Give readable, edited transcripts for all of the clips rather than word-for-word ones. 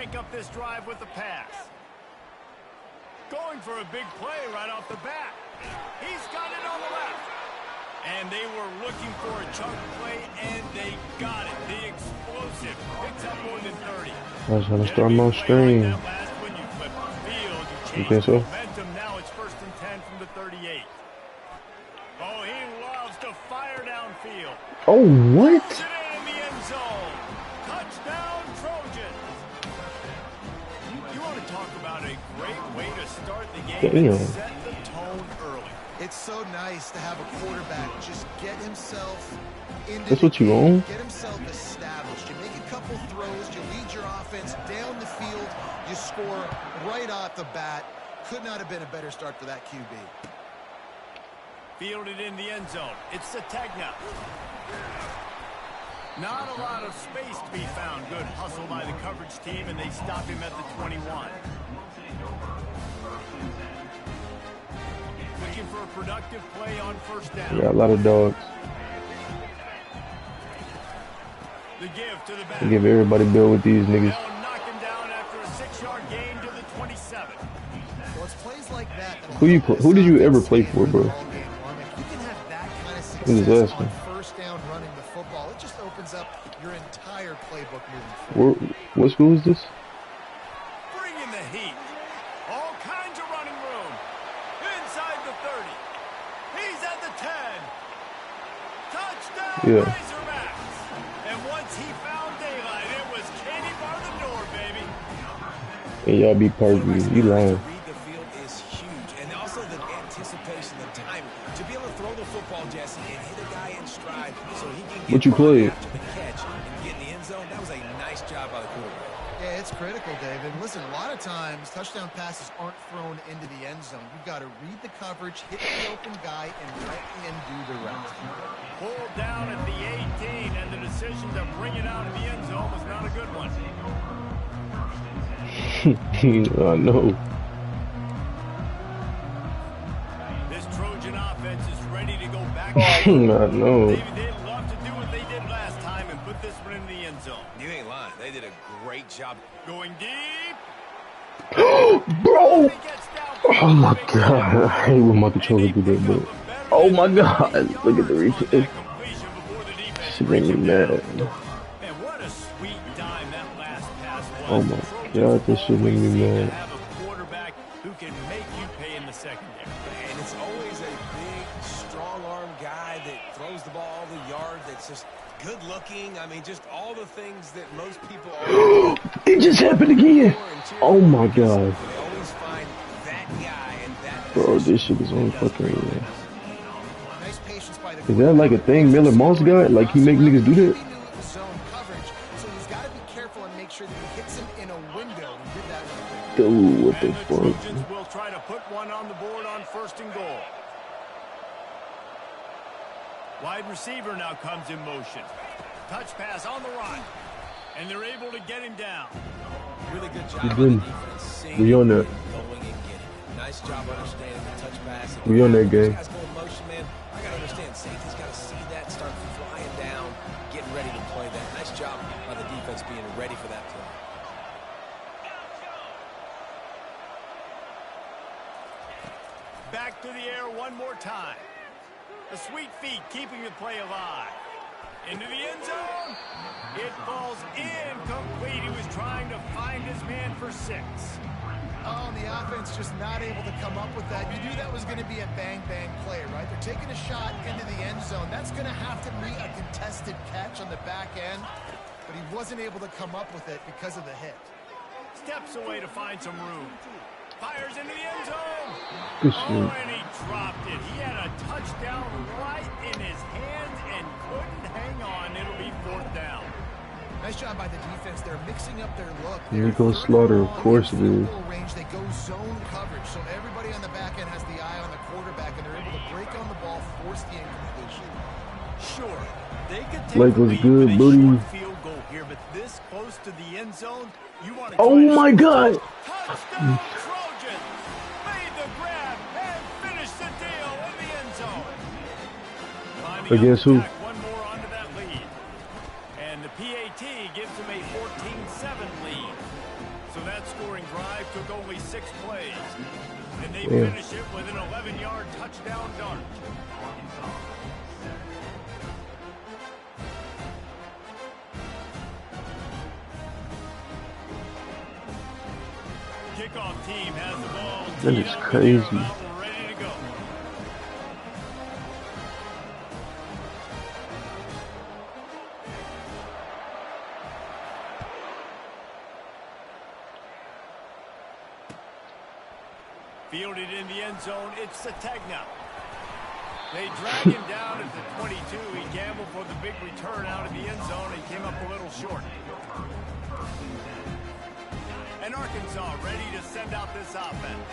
crank up this drive with the pass. Going for a big play right off the bat. He's got it on the left. And they were looking for a chunk play, and they got it. The explosive picks up more than 30. I was gonna start my stream. You think so? Momentum. Now it's 1st and 10 from the 38. Oh, he loves to fire downfield. Oh, what? In the end zone. Touchdown, Trojans. You want to talk about a great way to start the game and set the tone early. It's so nice to have a quarterback just get himself into That's what you own? Get himself established. You make a couple throws, you lead your offense down the field, you score right off the bat. Could not have been a better start for that QB. Fielded in the end zone. It's Sategna. Not a lot of space to be found. Good hustle by the coverage team, and they stop him at the 21. Looking for a productive play on 1st down. Yeah, a lot of dogs. The give to the back. I give everybody bill with these niggas. Knock him down after a 6-yard gain to the 27. Well, it's plays like that. Who did you ever play for, bro? You can have that kind of Who's success asking? on 1st down running the football. It just opens up your entire playbook moving forward. What school is this? Bring in the heat. All kinds of running room. Inside the 30. He's at the 10. Touchdown, Yeah. Razorbacks. And once he found daylight, it was Katie bar the door, baby. And y'all be perfect. You lying. Read the field is huge, and also the anticipation, the time to be able to throw the football, Jesse, and hit a guy in stride so he can get What you played? after the catch and get in the end zone. That was a nice job by the quarterback. Yeah, it's critical, David. Listen, a lot of times touchdown passes aren't thrown into the end zone. You've got to read the coverage, hit the open guy, and let him do the rest. Pulled down at the 18, and the decision to bring it out of the end zone was not a good one. I know. This Trojan offense is ready to go back. I know. They'd love to do what they did last time and put this one in the end zone. You ain't lying. They did a great job. Going deep. Bro! Oh my god. I hate when my controller do that, bro. Oh my god. Look at the replay. She made me mad. Man, what a sweet dime that last pass was. Oh my god, this shit made me mad. Have a quarterback who can make you pay in the secondary. And it's always a big, strong-arm guy that throws the ball all the yard, that's just good-looking. I mean, just all the things that most people are. It just happened again. Oh my god. They always find that guy and that Bro, position. this shit is on fucking real. Nice patience by the Is that like a thing Miller Moss got? Like he make niggas do that? zone coverage, so he's got to be careful and make sure that he hits him in a window. He did that with a Dude, what the And the fuck? Trojans will try to put one on the board on 1st and goal. Wide receiver now comes in motion. Touch pass on the run. And they're able to get him down. Really good job You by did. the defense. Seeing We on that. going and getting it. Nice job understanding the touch pass. We on that game. Guys go in motion, man. I got to understand. Safety's got to see that, start flying down, getting ready to play that. Nice job by the defense being ready for that play. Back to the air one more time. The sweet feet keeping the play alive. Into the end zone. It falls incomplete. He was trying to find his man for 6. Oh, and the offense just not able to come up with that. You knew that was going to be a bang-bang play, right? They're taking a shot into the end zone. That's going to have to be a contested catch on the back end, but he wasn't able to come up with it because of the hit. Steps away to find some room. Fires into the end zone. Good Oh, shit. and he dropped it. He had a touchdown right in his hands and couldn't hang on. It'll be 4th down. Nice job by the defense. They're mixing up their look. Here goes Slaughter, of course it is. Range, they go zone coverage, so everybody on the back end has the eye on the quarterback, and they're able to break on the ball, force the incompletion. Sure, they could take Blake the was lead good, with a booty. short field goal here, but this close to the end zone, you want to Oh my god. Touchdown Trojans! Made the grab and finished the deal in the end zone. Climbing Against up who? back, one more onto that lead. And the PAT gives them a 14-7 lead. So that scoring drive took only 6 plays. And they Yeah. finish it with an 11-yard touchdown dart. Kickoff team has the ball. That is crazy. Ready to go. Fielded in the end zone, it's Sategna. They drag him down at the 22. He gambled for the big return out of the end zone and came up a little short. And Arkansas ready to send out this offense.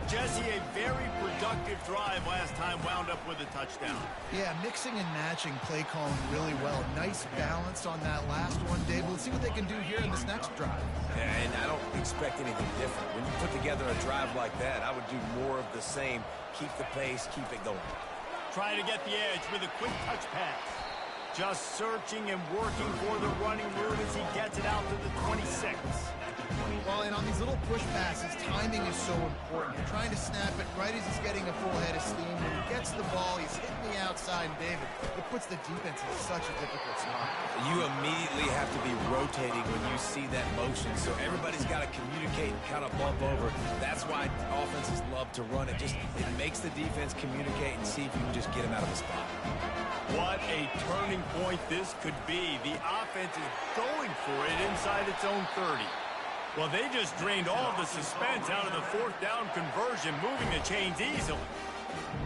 Jesse, a very productive drive last time, wound up with a touchdown. Yeah, mixing and matching play calling really well. Nice balance on that last one, Dave. Let's see what they can do here in this next drive. Yeah, and I don't expect anything different. When you put together a drive like that, I would do more of the same. Keep the pace, keep it going. Try to get the edge with a quick touch pass. Just searching and working for the running route as he gets it out to the 26. Well, and on these little push passes, timing is so important. You're trying to snap it right as he's getting a full head of steam. When he gets the ball, he's hitting the outside, and David, it puts the defense in such a difficult spot. You immediately have to be rotating when you see that motion, so everybody's got to communicate and kind of bump over. That's why offenses love to run it. It makes the defense communicate and see if you can just get him out of the spot. What a turning point this could be. The offense is going for it inside its own 30. Well, they just drained all of the suspense out of the 4th down conversion, moving the chains easily.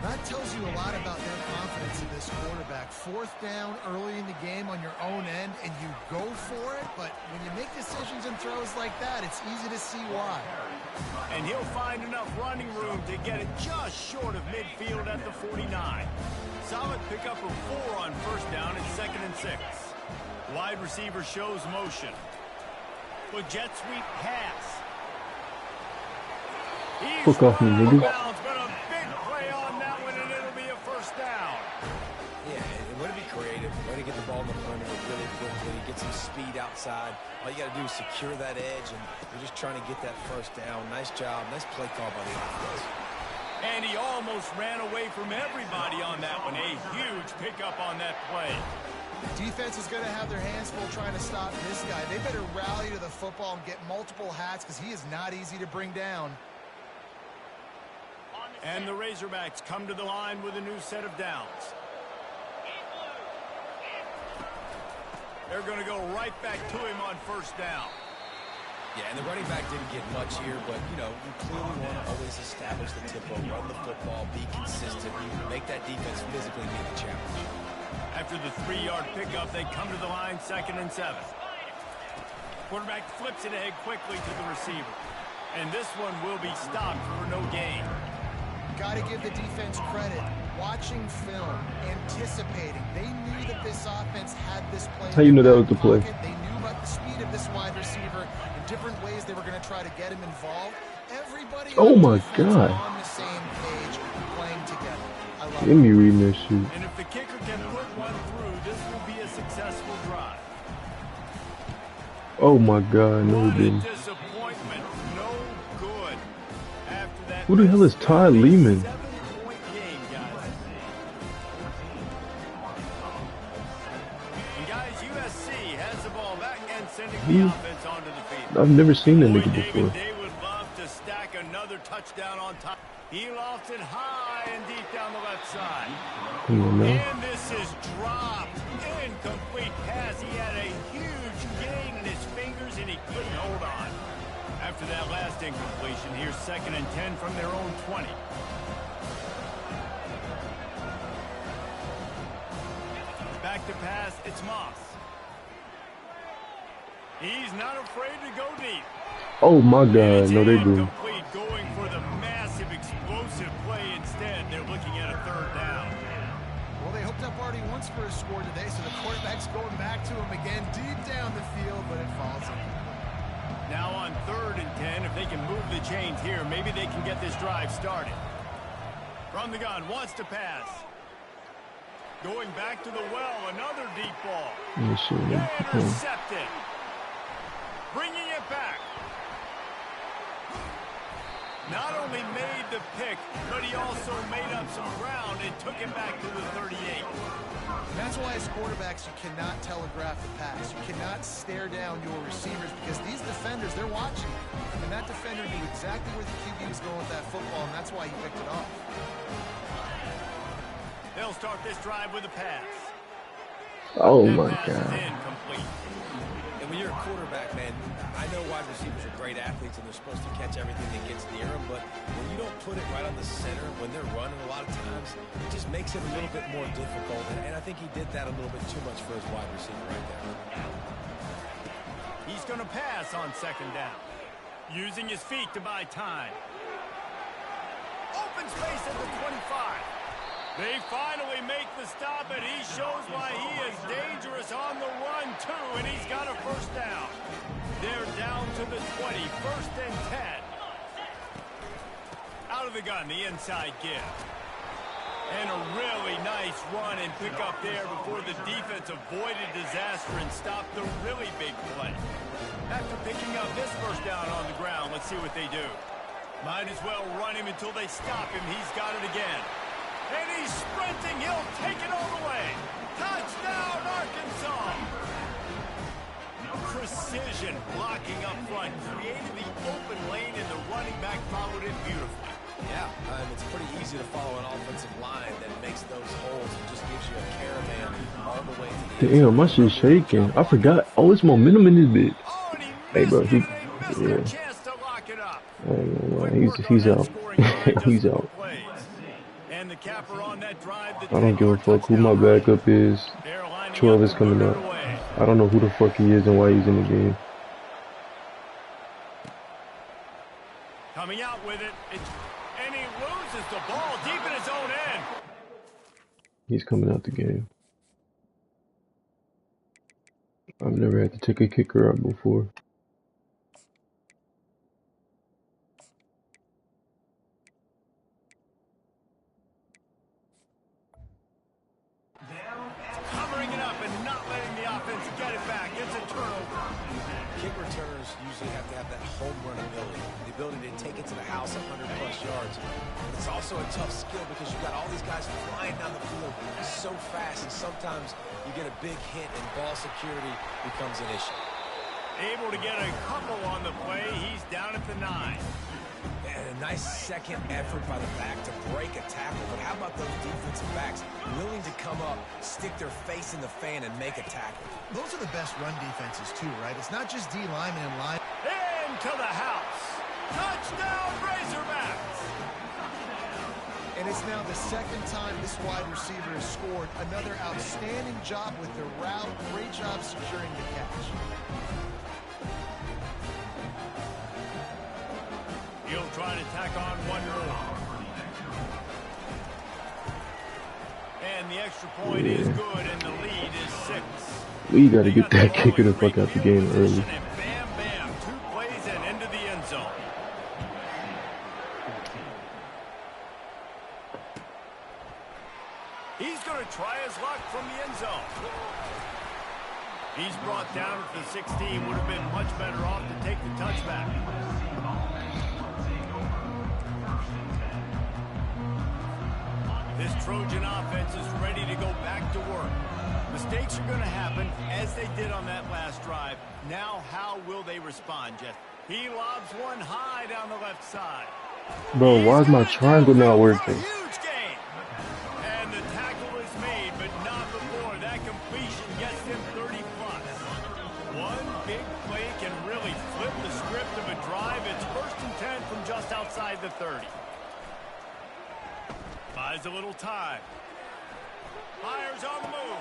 That tells you a lot about their confidence in this quarterback. 4th down early in the game on your own end, and you go for it, but when you make decisions and throws like that, it's easy to see why. And he'll find enough running room to get it just short of midfield at the 49. Solid pickup of 4 on 1st down and 2nd and 6. Wide receiver shows motion. With jet sweep pass. Fuck off me, nigga. But a big play on that one, and it'll be a 1st down. Yeah, and way to be creative, way to get the ball in the perimeter really quickly, get some speed outside. All you got to do is secure that edge, and you're just trying to get that 1st down. Nice job, nice play call by the offense. And he almost ran away from everybody on that one. A huge pickup on that play. Defense is going to have their hands full trying to stop this guy. They better rally to the football and get multiple hats because he is not easy to bring down. And the Razorbacks come to the line with a new set of downs. They're going to go right back to him on 1st down. Yeah, and the running back didn't get much here, but, you know, you clearly want to always establish the tempo, run the football, be consistent, make that defense physically meet the challenge. After the 3-yard pickup, they come to the line 2nd and 7. Quarterback flips it ahead quickly to the receiver. And this one will be stopped for no gain. Got to give the defense credit. Watching film, anticipating. They knew that this offense had this play. How you know that was the play? They knew about the speed of this wide receiver and different ways they were going to try to get him involved. Everybody Oh my on God. on the same page, playing together. I love Let it. me read that shit. And if the kicker can put one through, this will be a successful drive. Oh my God, no What he a didn't. disappointment. No good. After that, Who the hell is Ty Lehman? 7-point game, guys. And guys, USC has the ball back and sending the offense onto the field. I've never seen that Boy, nigga David, before. they would love to stack another touchdown on top. He lofts it high and deep down the left side. Come on now. And this is dropped. Incomplete pass. He had a huge gain in his fingers, and he couldn't hold on. After that last incompletion, here's 2nd and 10 from their own 20. Back to pass, it's Moss. He's not afraid to go deep. Oh my And God, it's no they do. incomplete, going for the massive explosive play instead. They're looking at a 3rd down. Well, they hooked up already once for a score today, so the quarterback's going back to him again deep down the field, but it falls in. Now on 3rd and 10, if they can move the chains here, maybe they can get this drive started. From the gun, wants to pass. Going back to the well, another deep ball. Let me see. Let me- Intercepted. Bringing it back. pick, but he also made up some ground and took it back to the 38. And that's why as quarterbacks, you cannot telegraph the pass. You cannot stare down your receivers because these defenders, they're watching you. And that defender knew exactly where the QB was going with that football, and that's why he picked it off. They'll start this drive with a pass. Oh That my pass is God. incomplete. And when you're a quarterback, man, I know wide receivers are great athletes and they're supposed to catch everything that gets near them, but when you don't put it right on the center, when they're running a lot of times, it just makes it a little bit more difficult. And I think he did that a little bit too much for his wide receiver right there. He's going to pass on second down. Using his feet to buy time. Open space at the 25. They finally make the stop, and he shows why he is dangerous on the run, too, and he's got a first down. They're down to the 20, first and 10. Out of the gun, the inside give. And a really nice run and pick up there before the defense avoided disaster and stopped the really big play. After picking up this first down on the ground, let's see what they do. Might as well run him until they stop him. He's got it again. And he's sprinting. He'll take it all the way. Touchdown, Arkansas. Precision blocking up front. Created the open lane, and the running back followed it beautifully. Yeah, it's pretty easy to follow an offensive line that makes those holes and just gives you a caravan all the way to the Damn, my shit's shaking. I forgot. Oh, it's momentum in this bitch. Oh, and he Hey, bro, missed he, it, and he missed yeah. a chance to lock it up. I ain't gonna lie. Quick work He's on that out. scoring drive, just He's four out. plays. And the capper on that drive, the I don't give a fuck who my backup is. They're lining 12 up is to coming put up. it away. I don't know who the fuck he is and why he's in the game. Coming out with it, and he loses the ball deep in his own end. He's coming out the game. I've never had to take a kicker out before. Covering it up and not letting the offense get it back. It's a turnover. kick returners usually have to have that home run ability, the ability to take it to the house 100-plus yards. But it's also a tough skill because you've got all these guys flying down the field so fast, and sometimes you get a big hit and ball security becomes an issue. Able to get a couple on the play. He's down at the 9. And a nice second effort by the back to break a tackle. But how about those defensive backs willing to come up, stick their face in the fan, and make a tackle? Those are the best run defenses, too, right? It's not just D linemen in line. Into the house. Touchdown, Razorbacks. And it's now the second time this wide receiver has scored. Another outstanding job with the route. Great job securing the catch. He'll try to tack on one more. And the extra point is good, and the lead is 6. We gotta get that kicker the fuck out the game early. And bam, bam, 2 plays and into the end zone. He's going to try his luck from the end zone. He's brought down at the 16. Would have been much better off to take the touchback. This Trojan offense is ready to go back to work. Mistakes are going to happen, as they did on that last drive. Now, how will they respond, Jeff? He lobs one high down the left side. Bro, why is my triangle not working? Huge gain. And the tackle is made, but not before. That completion gets him 30-plus. One big play can really flip the script of a drive. It's 1st and 10 from just outside the 30. Buys a little time. Fires on the move.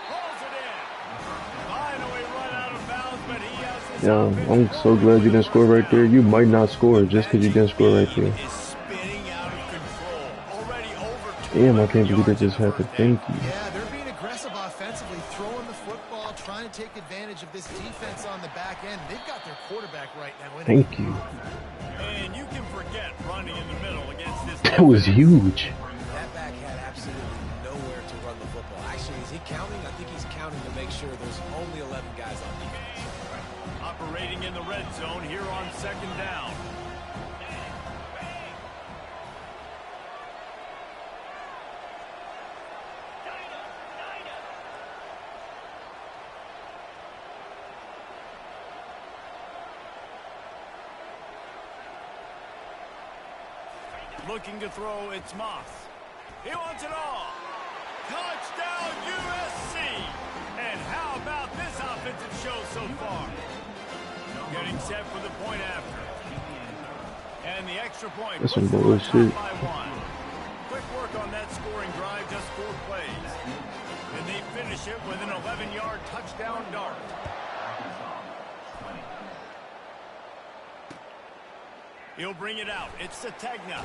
Pulls it in. Finally run out of bounds, but he has his Yeah, I'm so glad you didn't score right there. You might not score just because you didn't score right there. Is spinning out of control. Already over Damn, I can't believe that just happened. Thank you. Yeah, they're being aggressive offensively, throwing the football, trying to take advantage of this defense on the back end. They've got their quarterback right now. Thank you. And you can forget running in the middle against this. That was huge. That back had absolutely nowhere to run the football. Actually, is he counting? I think he's counting to make sure there's only 11 guys on defense. Operating in the red zone here on 2nd down. Looking to throw, it's Moss. He wants it all. Touchdown, USC! And how about this offensive show so far? Getting set for the point after. And the extra point That's puts some them on top bullshit. by 1. Quick work on that scoring drive, just 4 plays. And they finish it with an 11-yard touchdown dart. He'll bring it out. It's Sategna.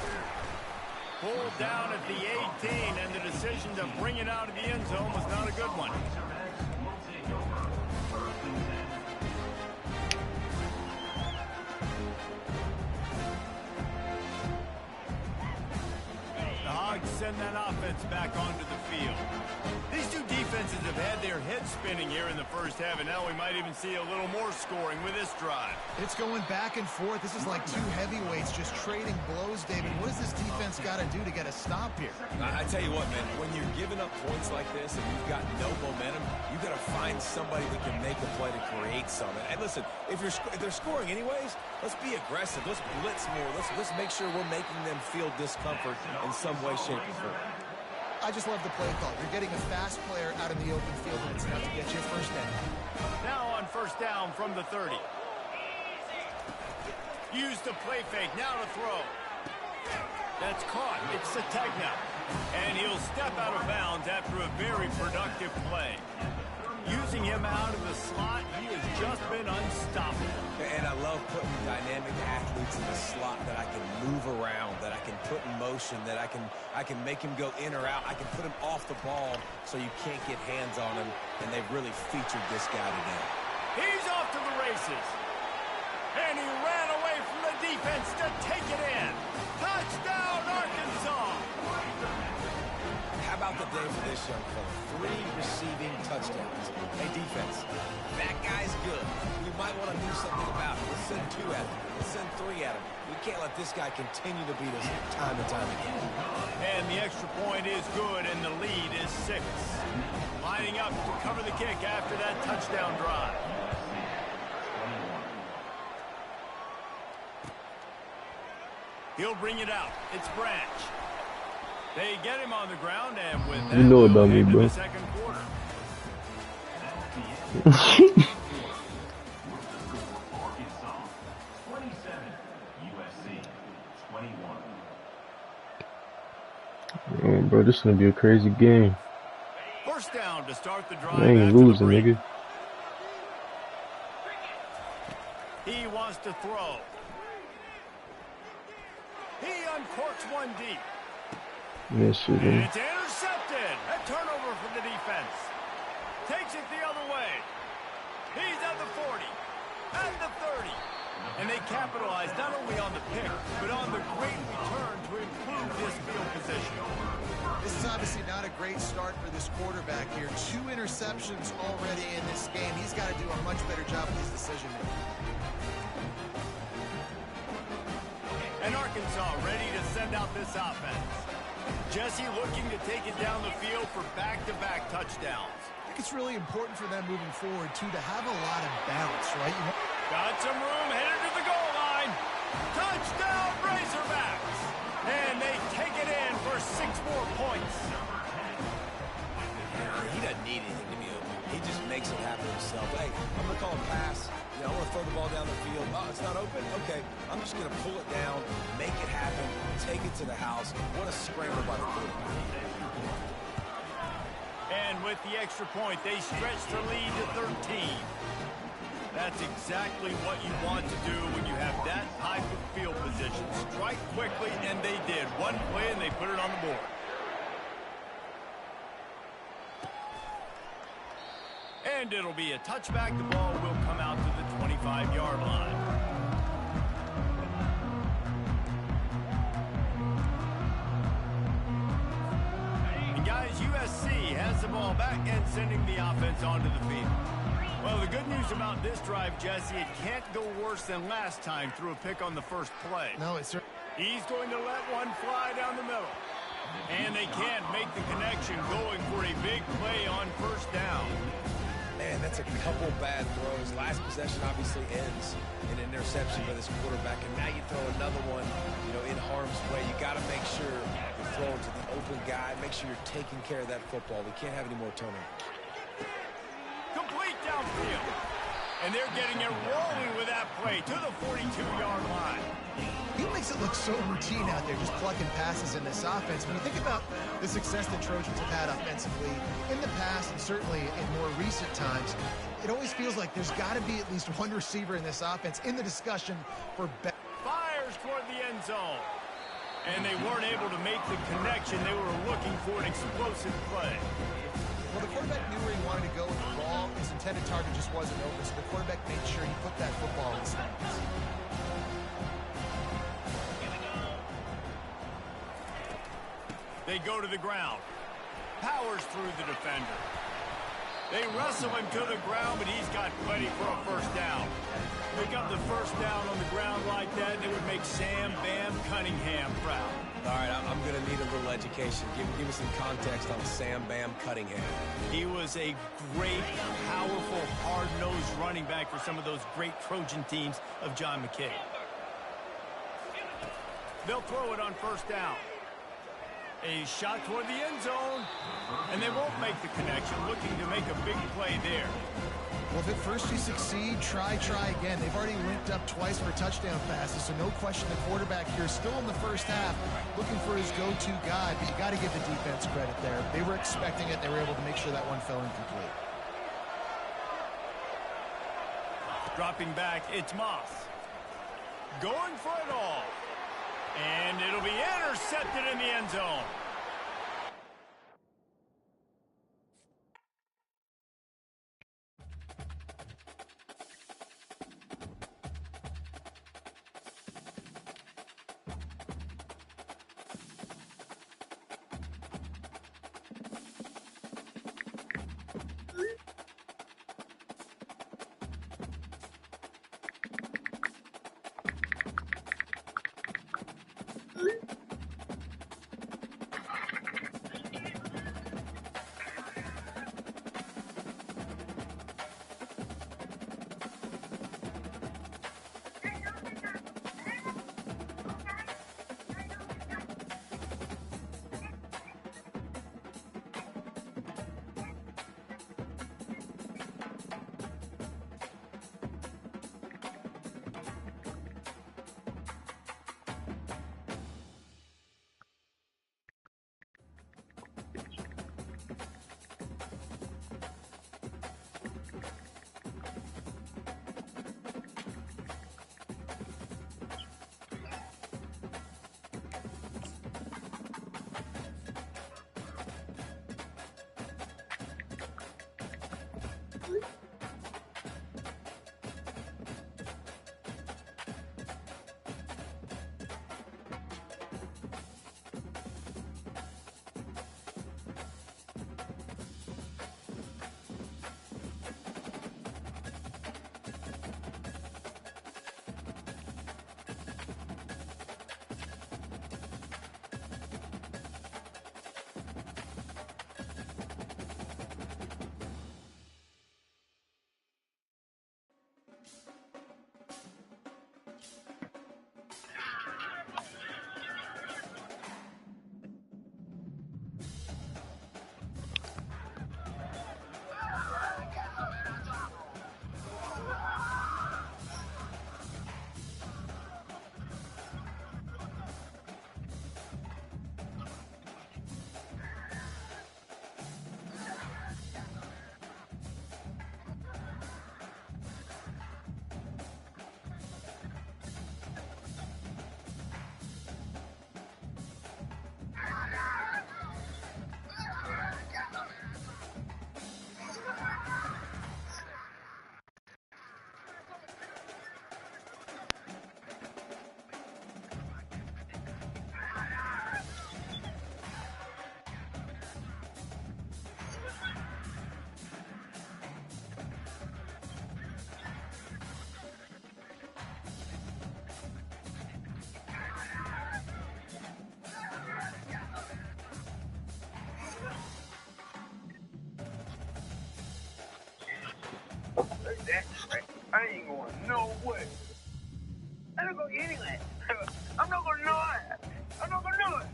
Pulled down at the 18, and the decision to bring it out of the end zone was not a good one. The Hogs send that offense back onto the field. These two defenses have had their heads spinning here in the first half, and now we might even see a little more scoring with this drive. It's going back and forth. This is like two heavyweights just trading blows, David. What does this defense got to do to get a stop here? I tell you what, man, when you're giving up points like this and you've got no momentum, you've got to find somebody that can make a play to create something. And listen, if they're scoring anyways, let's be aggressive. Let's blitz more. Let's make sure we're making them feel discomfort in some way, shape, or form. I just love the play call. You're getting a fast player out in the open field, and it's enough to get you a first down. Now on first down from the 30. Use the play fake. Now to throw. That's caught. It's Sategna. And he'll step out of bounds after a very productive play. Using him out of the slot, he has just been unstoppable. And I love putting dynamic athletes in the slot that I can move around, that I can put in motion, that I can make him go in or out. I can put him off the ball so you can't get hands on him, and they've really featured this guy today. He's off to the races. And he ran away from the defense to take it in. Touchdown, Arkansas! How about the day for this young fella? 3 receiving touchdowns. Hey, defense, that guy's good. We might want to do something about it. Let's send 2 at him. Let's send 3 at him. We can't let this guy continue to beat us time and time again. And the extra point is good, and the lead is 6. Lining up to cover the kick after that touchdown drive. He'll bring it out. It's Branch. They get him on the ground, and with that, You know we'll about me, head to bro. the second quarter. Oh, bro, this is gonna be a crazy game. First down to start the drive. I ain't after the losing, break. nigga. He wants to throw. He uncorks one deep. Yeah, shit, And man. it's intercepted. A turnover for the defense. Takes it the other way. He's at the 40. At the 30. And they capitalize not only on the pick, but on the great return to improve this field position. This is obviously not a great start for this quarterback here. 2 interceptions already in this game. He's got to do a much better job with his decision making. And Arkansas ready to send out this offense. Jesse looking to take it down the field for back-to-back touchdowns. I think it's really important for them moving forward, too, to have a lot of balance, right? Got some room, headed to the goal line. Touchdown, Razorbacks. And they take it in for 6 more points. He doesn't need anything to be open. He just makes it happen himself. Hey, I'm going to call a pass. You know, I want to throw the ball down the field. Oh, it's not open? Okay. I'm just going to pull it down, make it happen, take it to the house. What a scramble by the quarterback. And with the extra point, they stretch the lead to 13. That's exactly what you want to do when you have that type of field position. Strike quickly, and they did. One play, and they put it on the board. And it'll be a touchback. The ball will come out to the 25-yard line. And guys, USC has the ball back and sending the offense onto the field. Well, the good news about this drive, Jesse, it can't go worse than last time through a pick on the first play. No, it's... He's going to let one fly down the middle. And they can't make the connection, going for a big play on first down. Man, that's a couple bad throws. Last possession obviously ends in an interception by this quarterback, and now you throw another one, in harm's way. You got to make sure you're throwing to the open guy. Make sure you're taking care of that football. We can't have any more turnovers. Complete downfield. And they're getting it rolling with that play to the 42-yard line. He makes it look so routine out there, just plucking passes in this offense. When you think about the success the Trojans have had offensively in the past and certainly in more recent times, it always feels like there's got to be at least one receiver in this offense in the discussion for fires toward the end zone. And they weren't able to make the connection. They were looking for an explosive play. Well, the quarterback knew where he wanted to go with the ball. His intended target just wasn't open, so the quarterback made sure he put that football in his hands. They go to the ground. Powers through the defender. They wrestle him to the ground, but he's got plenty for a first down. Pick up the first down on the ground like that, and it would make Sam Bam Cunningham proud. All right, I'm going to need a little education. Give me some context on Sam Bam Cunningham. He was a great, powerful, hard-nosed running back for some of those great Trojan teams of John McKay. They'll throw it on first down. A shot toward the end zone, and they won't make the connection, looking to make a big play there. Well, if at first you succeed, try again. They've already linked up twice for touchdown passes, so no question the quarterback here is still in the first half looking for his go-to guy, but you got to give the defense credit there. They were expecting it. They were able to make sure that one fell incomplete. Dropping back, it's Moss. Going for it all. And it'll be intercepted in the end zone. That's right. I ain't going no way. I'm not going anywhere. I'm not going nowhere. I'm not going nowhere.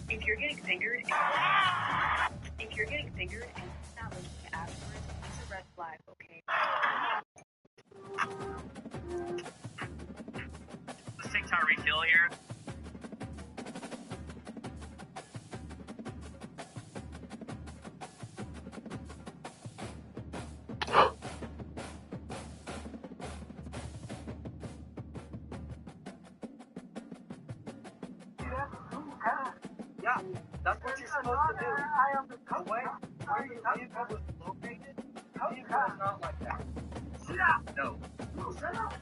If you're getting fingered, and not looking afterwards, it's a red flag, okay? Let's take Tyreek Hill here. Yeah, that's what you're supposed to do. Wait, where you was located? How you guys not like that? Sit up! No. Sit up!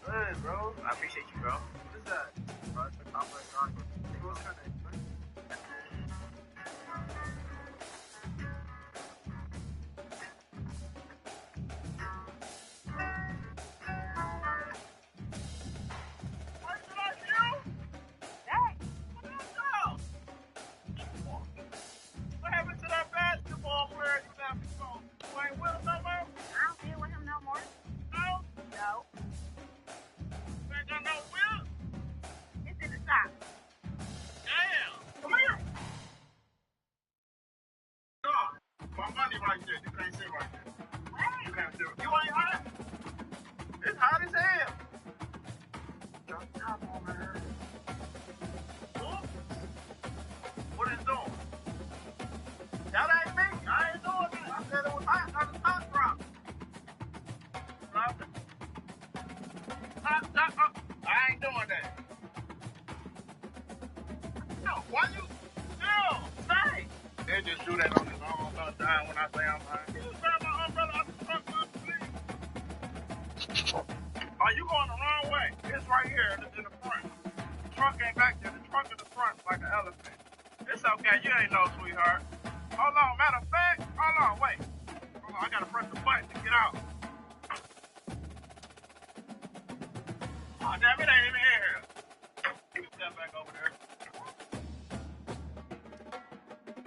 Good, bro. I appreciate you, bro. What is that? The complex on. What's your name? What did I do? Hey, what did I do? What happened to that basketball player you left me from? You ain't with him no more? I don't deal with him no more. No? No. You ain't got no will? It's in the sock. Damn! Come here! God, my money right there. You can't sit right there. You can't do it. You ain't hot? It's hot as hell. What is doing? That ain't me. I ain't doing that. I said it was hot. I was hot from. I ain't doing that. No, why you still say? They just do that on his own sometimes when I say I'm high. You grab my umbrella out the trunk, please. Are you going the wrong way? It's right here in the front. The trunk ain't back there. The trunk in the front like an elephant. It's okay. You ain't no sweetheart. Hold on. Matter of fact, hold on. Wait. Hold on. I gotta press the button to get out. Oh, damn, it ain't even here. You can step back over there.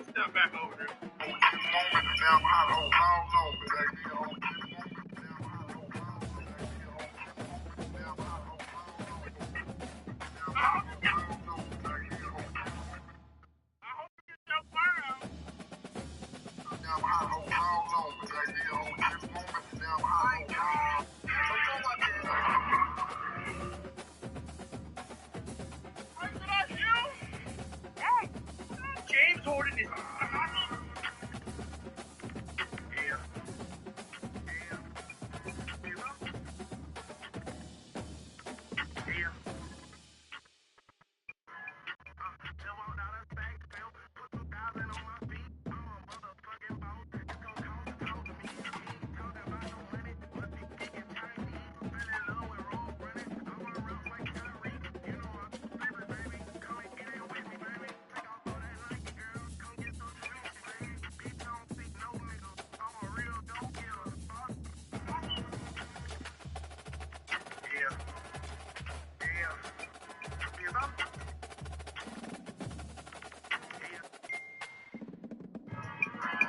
Step back over there. I hope you get your fire Wait, did I you? Hey, James holding his.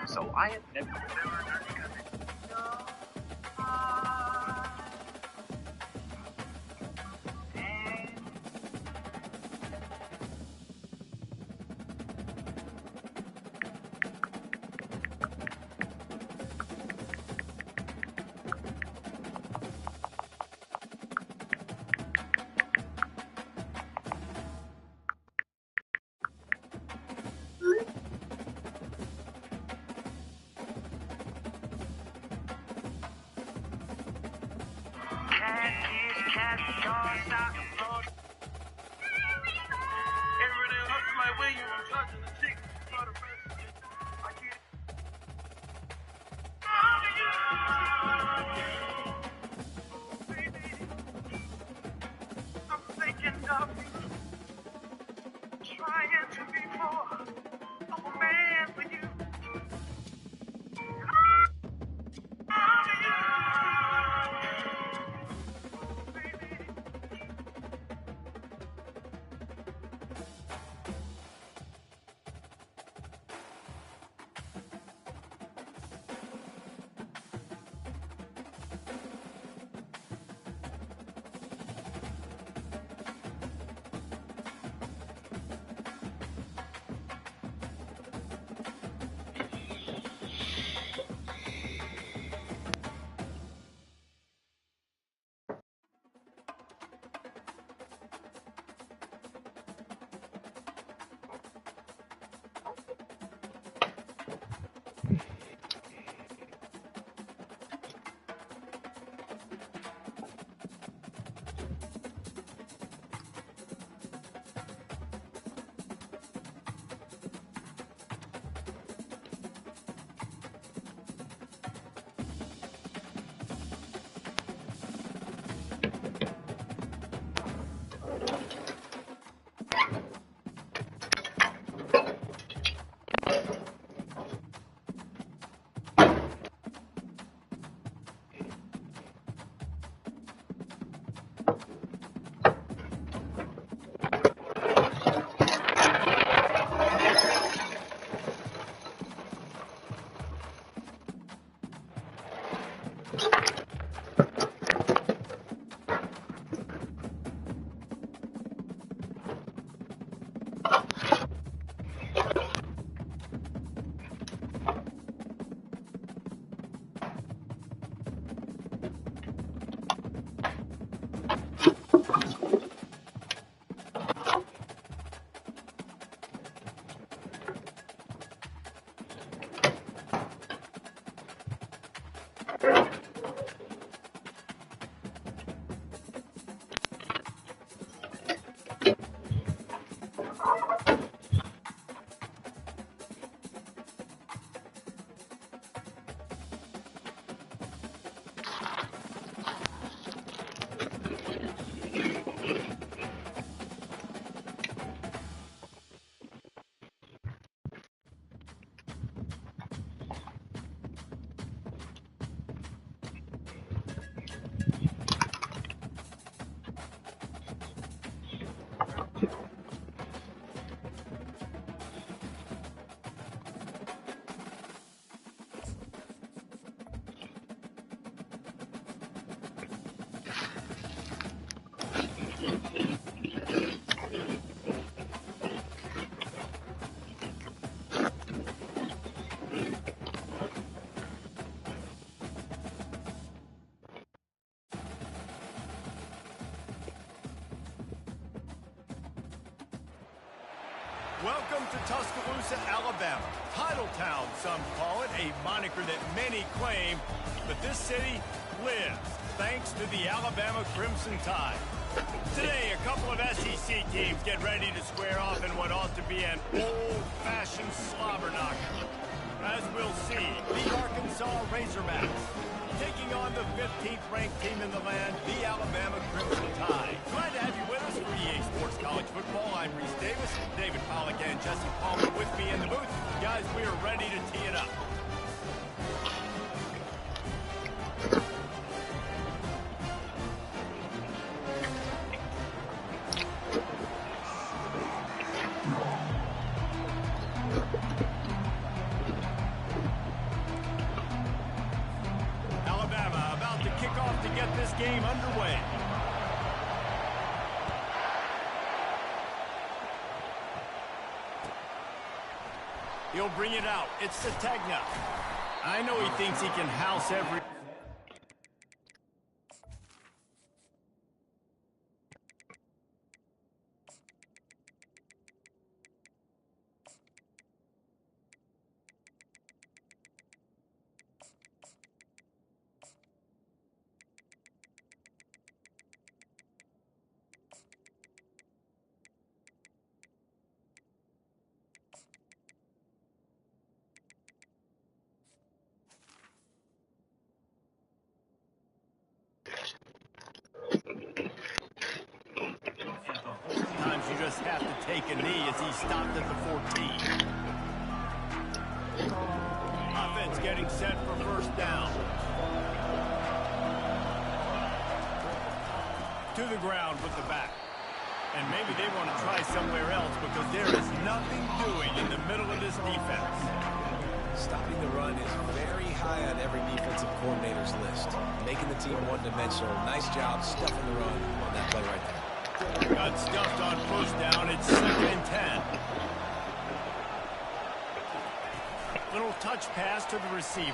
So I have never. Welcome to Tuscaloosa, Alabama. Titletown, some call it, a moniker that many claim, but this city lives thanks to the Alabama Crimson Tide. Today, a couple of SEC teams get ready to square off in what ought to be an old-fashioned slobber knocker. As we'll see, the Arkansas Razorbacks taking on the 15th ranked team in the land, the Alabama Crimson Tide. Glad to have you with us for EA Sports College Football. I'm Reese Davis, David Pollack and Jesse Palmer with me in the booth. Guys, we are ready to tee it up. Game underway. He'll bring it out. It's Sategna. I know he thinks he can house every... Sometimes you just have to take a knee as he stopped at the 14. Offense getting set for first down. To the ground with the back. And maybe they want to try somewhere else because there is nothing doing in the middle of this defense. Stopping the run is very high on every defensive coordinator's list. Making the team one-dimensional. Nice job stuffing the run on that play right there. Got stuffed on first down. It's 2nd and 10. Little touch pass to the receiver.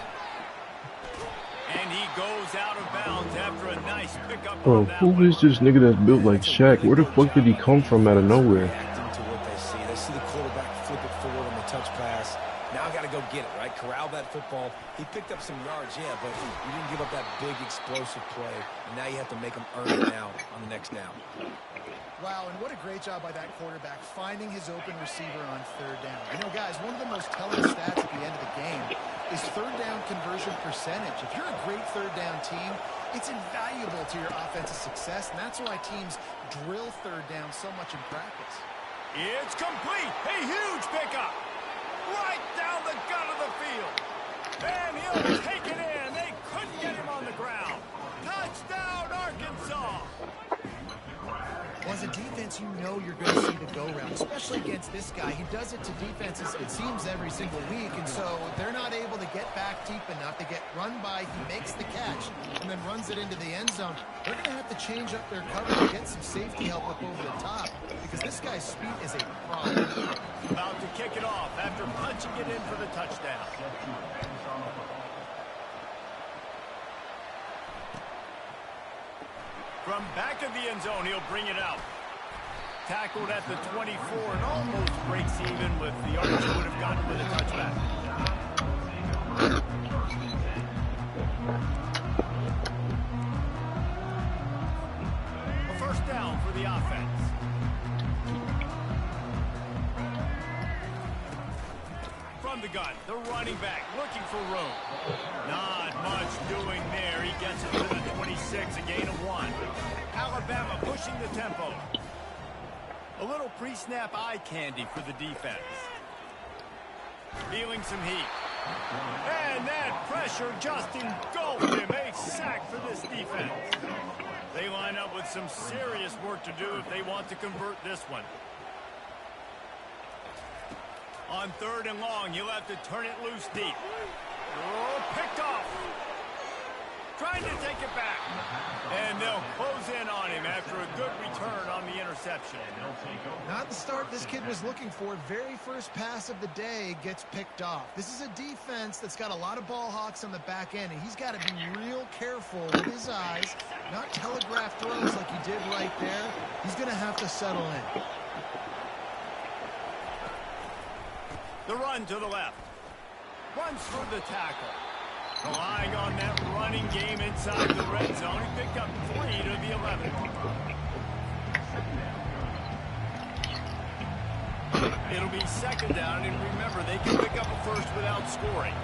And he goes out of bounds after a nice pickup. Bro, who is this nigga that's built like Shaq? Where the fuck did he come from out of nowhere? Reacting to what they see. They see the quarterback flip it forward on the touch pass. Now got to go get it, right? Corral that football. He picked up some yards, yeah, but you didn't give up that big explosive play. And now you have to make him earn it now on the next down. Wow, and what a great job by that quarterback finding his open receiver on third down. You know, guys, one of the most telling stats at the end of the game is third down conversion percentage. If you're a great third down team, it's invaluable to your offensive success, and that's why teams drill third down so much in practice. It's complete. A huge pickup. Right down the gut of the field. And he'll take it in. They couldn't get him on the ground. Touchdown, Arkansas. Well, as a defense, you know you're going to see the go-round, especially against this guy. He does it to defenses, it seems, every single week, and so they're not able to get back deep enough to get run by. He makes the catch and then runs it into the end zone. They're going to have to change up their coverage and get some safety help up over the top because this guy's speed is a problem. About to kick it off after punching it in for the touchdown. From back of the end zone, he'll bring it out. Tackled at the 24 and almost breaks even with the yards he would have gotten with a touchback. A first down for the offense. From the gun, the running back looking for room. Not much doing there. He gets it to the 26, a gain of 1. Alabama pushing the tempo. A little pre-snap eye candy for the defense. Feeling some heat. And that pressure just engulfed him. A sack for this defense. They line up with some serious work to do if they want to convert this one. On 3rd and long, he'll have to turn it loose deep. Oh, picked off. Trying to take it back. And they'll close in on him after a good return on the interception. Not the start this kid was looking for. Very first pass of the day gets picked off. This is a defense that's got a lot of ball hawks on the back end, and he's got to be real careful with his eyes, not telegraph throws like he did right there. He's going to have to settle in. The run to the left. Runs through the tackle. Relying on that running game inside the red zone. He picked up 3 to the 11. It'll be second down, and remember, they can pick up a first without scoring.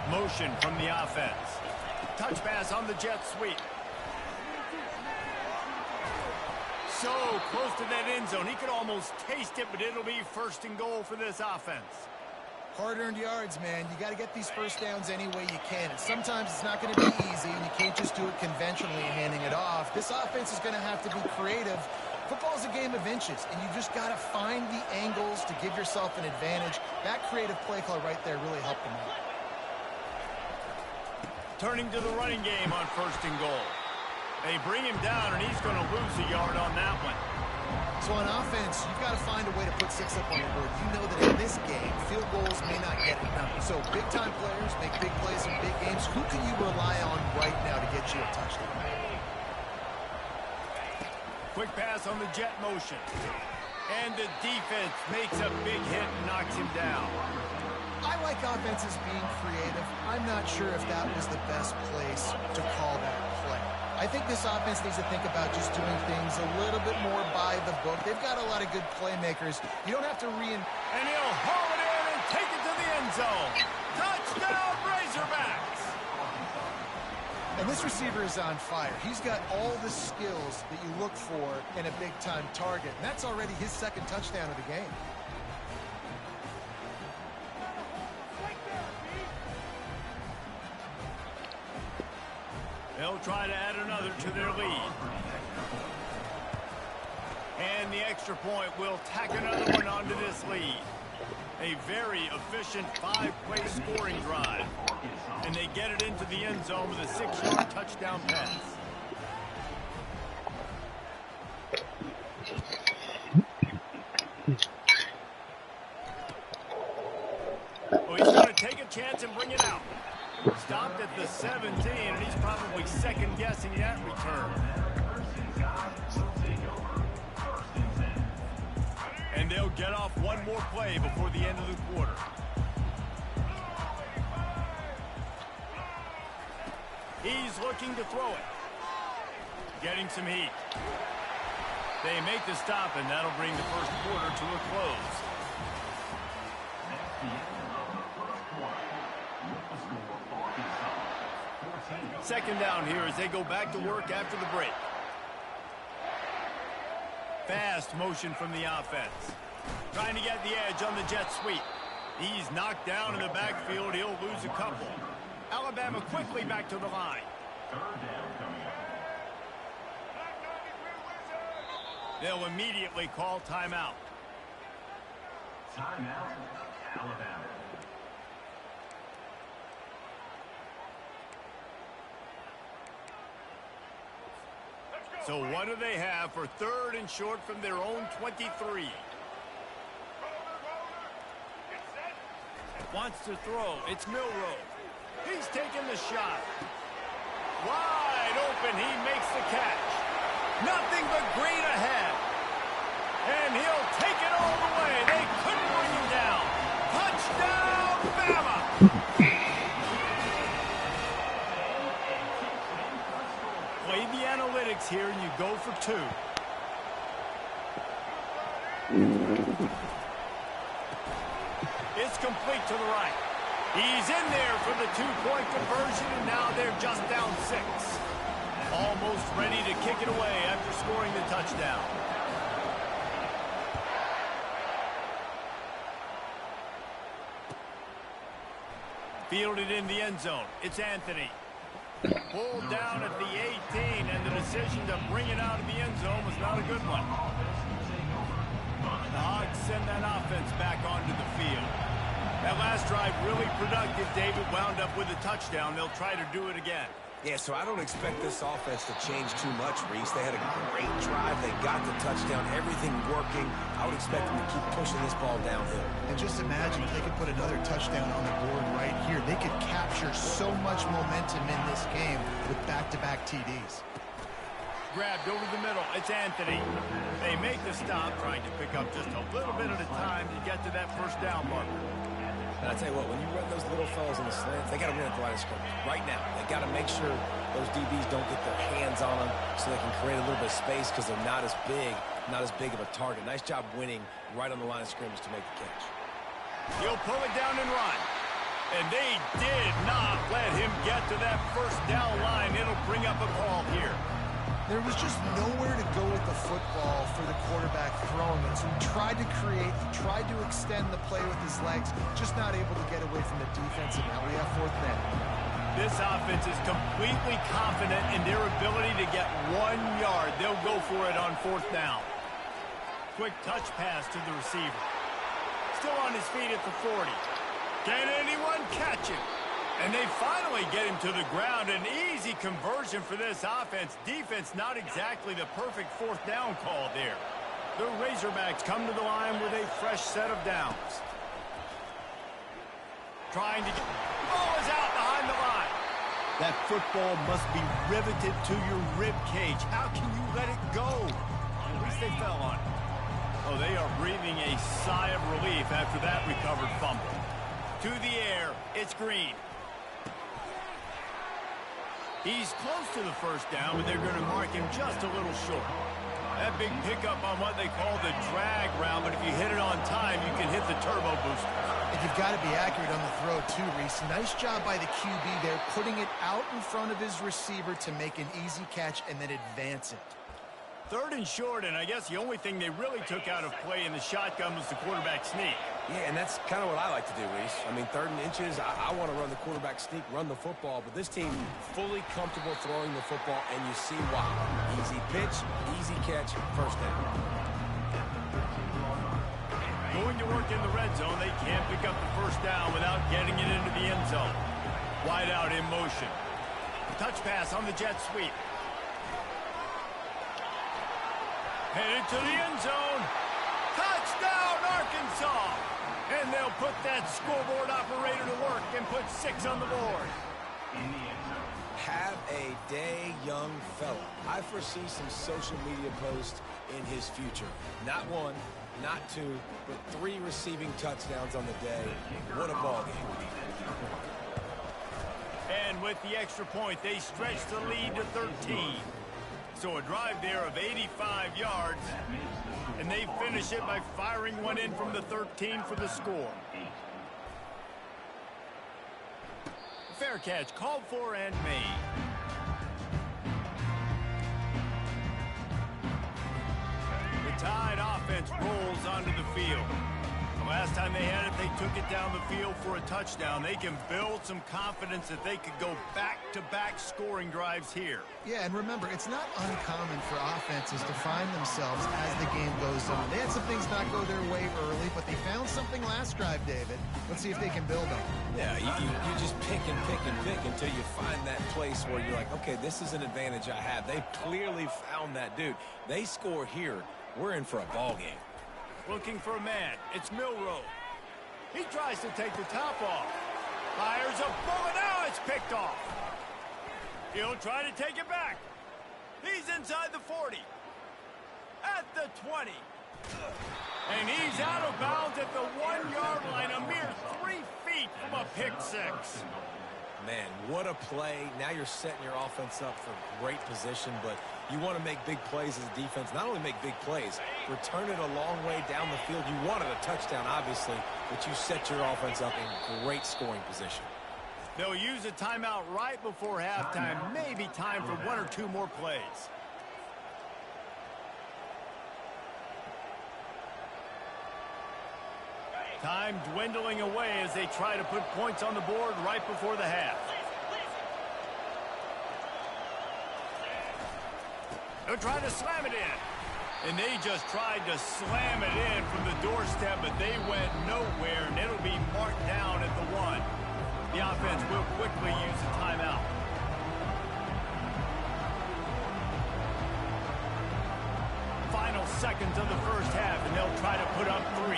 Motion from the offense. Touch pass on the jet sweep. So close to that end zone. He could almost taste it, but it'll be first and goal for this offense. Hard-earned yards, man. You got to get these first downs any way you can. And sometimes it's not going to be easy, and you can't just do it conventionally handing it off. This offense is going to have to be creative. Football's a game of inches, and you just got to find the angles to give yourself an advantage. That creative play call right there really helped them out. Turning to the running game on first and goal. They bring him down, and he's going to lose a yard on that one. So on offense, you've got to find a way to put 6 up on the board. You know that in this game, field goals may not get it done. So big-time players make big plays in big games. Who can you rely on right now to get you a touchdown? Quick pass on the jet motion. And the defense makes a big hit and knocks him down. I like offenses being creative. I'm not sure if that was the best place to call that play. I think this offense needs to think about just doing things a little bit more by the book. They've got a lot of good playmakers. You don't have to And he'll haul it in and take it to the end zone. Touchdown, Razorbacks! And this receiver is on fire. He's got all the skills that you look for in a big-time target. And that's already his second touchdown of the game. They'll try to add another to their lead. And the extra point will tack another one onto this lead. A very efficient 5-play scoring drive. And they get it into the end zone with a 6-yard touchdown pass. Oh, he's going to take a chance and bring it out. Stopped at the 17, and he's probably second-guessing that return. And they'll get off one more play before the end of the quarter. He's looking to throw it. Getting some heat. They make the stop, and that'll bring the first quarter to a close. Second down here as they go back to work after the break. Fast motion from the offense. Trying to get the edge on the jet sweep. He's knocked down in the backfield. He'll lose a couple. Alabama quickly back to the line. They'll immediately call timeout. Timeout, Alabama. So what do they have for third and short from their own 23? Wants to throw. It's Milroe. He's taking the shot. Wide open. He makes the catch. Nothing but green ahead. And he'll take it all the way. They couldn't bring him down. Touchdown, Bama! Play the analytics here, and you go for 2. It's complete to the right. He's in there for the 2-point conversion, and now they're just down 6. Almost ready to kick it away after scoring the touchdown. Fielded in the end zone. It's Anthony. Pulled down at the 18, and the decision to bring it out of the end zone was not a good one. The Hogs send that offense back onto the field. That last drive really productive. David wound up with a touchdown. They'll try to do it again. Yeah, so I don't expect this offense to change too much, Reese. They had a great drive. They got the touchdown, everything working. I would expect them to keep pushing this ball downhill. And just imagine if they could put another touchdown on the board right here. They could capture so much momentum in this game with back-to-back TDs. grabbed over the middle. It's Anthony. They make the stop, trying to pick up just a little bit at a time to get to that first down marker. And I tell you what, when you run those little fellas in the slants, they got to win at the line of scrimmage right now. They got to make sure those DBs don't get their hands on them so they can create a little bit of space because they're not as big of a target. Nice job winning right on the line of scrimmage to make the catch. He'll pull it down and run. And they did not let him get to that first down line. It'll bring up a call here. There was just nowhere to go with the football for the quarterback throwing it. So he tried to create, he tried to extend the play with his legs, just not able to get away from the defense, and now we have fourth down. This offense is completely confident in their ability to get 1 yard. They'll go for it on fourth down. Quick touch pass to the receiver. Still on his feet at the 40. Can anyone catch him? And they finally get him to the ground. An easy conversion for this offense. Defense, not exactly the perfect fourth down call there. The Razorbacks come to the line with a fresh set of downs. Trying to get... Ball is out behind the line. That football must be riveted to your rib cage. How can you let it go? At least they fell on it. Oh, they are breathing a sigh of relief after that recovered fumble. To the air, it's Green. He's close to the first down, but they're going to mark him just a little short. That big pickup on what they call the drag route, but if you hit it on time, you can hit the turbo booster. And you've got to be accurate on the throw, too, Reese. Nice job by the QB there, putting it out in front of his receiver to make an easy catch and then advance it. Third and short, and I guess the only thing they really took out of play in the shotgun was the quarterback sneak. Yeah, and that's kind of what I like to do, Reese. I mean, 3rd and inches, I want to run the quarterback sneak, run the football, but this team fully comfortable throwing the football, and you see why. Easy pitch, easy catch, first down. Going to work in the red zone, they can't pick up the first down without getting it into the end zone. Wide out in motion. Touch pass on the jet sweep. Headed to the end zone. Touchdown, Arkansas! And they'll put that scoreboard operator to work and put 6 on the board. Have a day, young fella. I foresee some social media posts in his future. Not 1, not 2, but 3 receiving touchdowns on the day. What a ball game. And with the extra point, they stretch the lead to 13. So a drive there of 85 yards, and they finish it by firing one in from the 13 for the score. Fair catch called for and made. The Tide offense rolls onto the field. The last time they had it, they took it down the field for a touchdown. They can build some confidence that they could go back-to-back scoring drives here. Yeah, and remember, it's not uncommon for offenses to find themselves as the game goes on. They had some things not go their way early, but they found something last drive, David. Let's see if they can build on it. Yeah, you just pick and pick and pick until you find that place where you're like, okay, this is an advantage I have. They've clearly found that, dude. They score here, we're in for a ball game. Looking for a man. It's Milroe. He tries to take the top off. Fires a bullet. Now it's picked off. He'll try to take it back. He's inside the 40. At the 20. And he's out of bounds at the 1-yard line. A mere 3 feet from a pick 6. Man, what a play. Now you're setting your offense up for great position, but you want to make big plays as a defense. Not only make big plays, return it a long way down the field. You wanted a touchdown, obviously, but you set your offense up in great scoring position. They'll use a timeout right before halftime. Maybe time for 1 or 2 more plays. Time dwindling away as they try to put points on the board right before the half. They'll try to slam it in. And they just tried to slam it in from the doorstep, but they went nowhere, and it'll be marked down at the 1. The offense will quickly use a timeout. Final seconds of the first half, and they'll try to put up 3.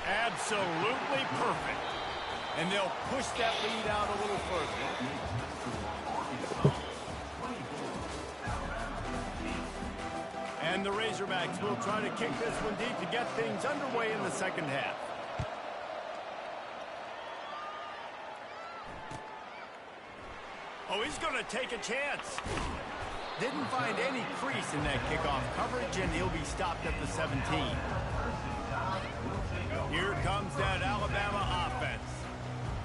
Absolutely perfect. And they'll push that lead out a little further. And the Razorbacks will try to kick this one deep to get things underway in the second half. Oh, he's going to take a chance. Didn't find any crease in that kickoff coverage, and he'll be stopped at the 17. Here comes that Alabama offense.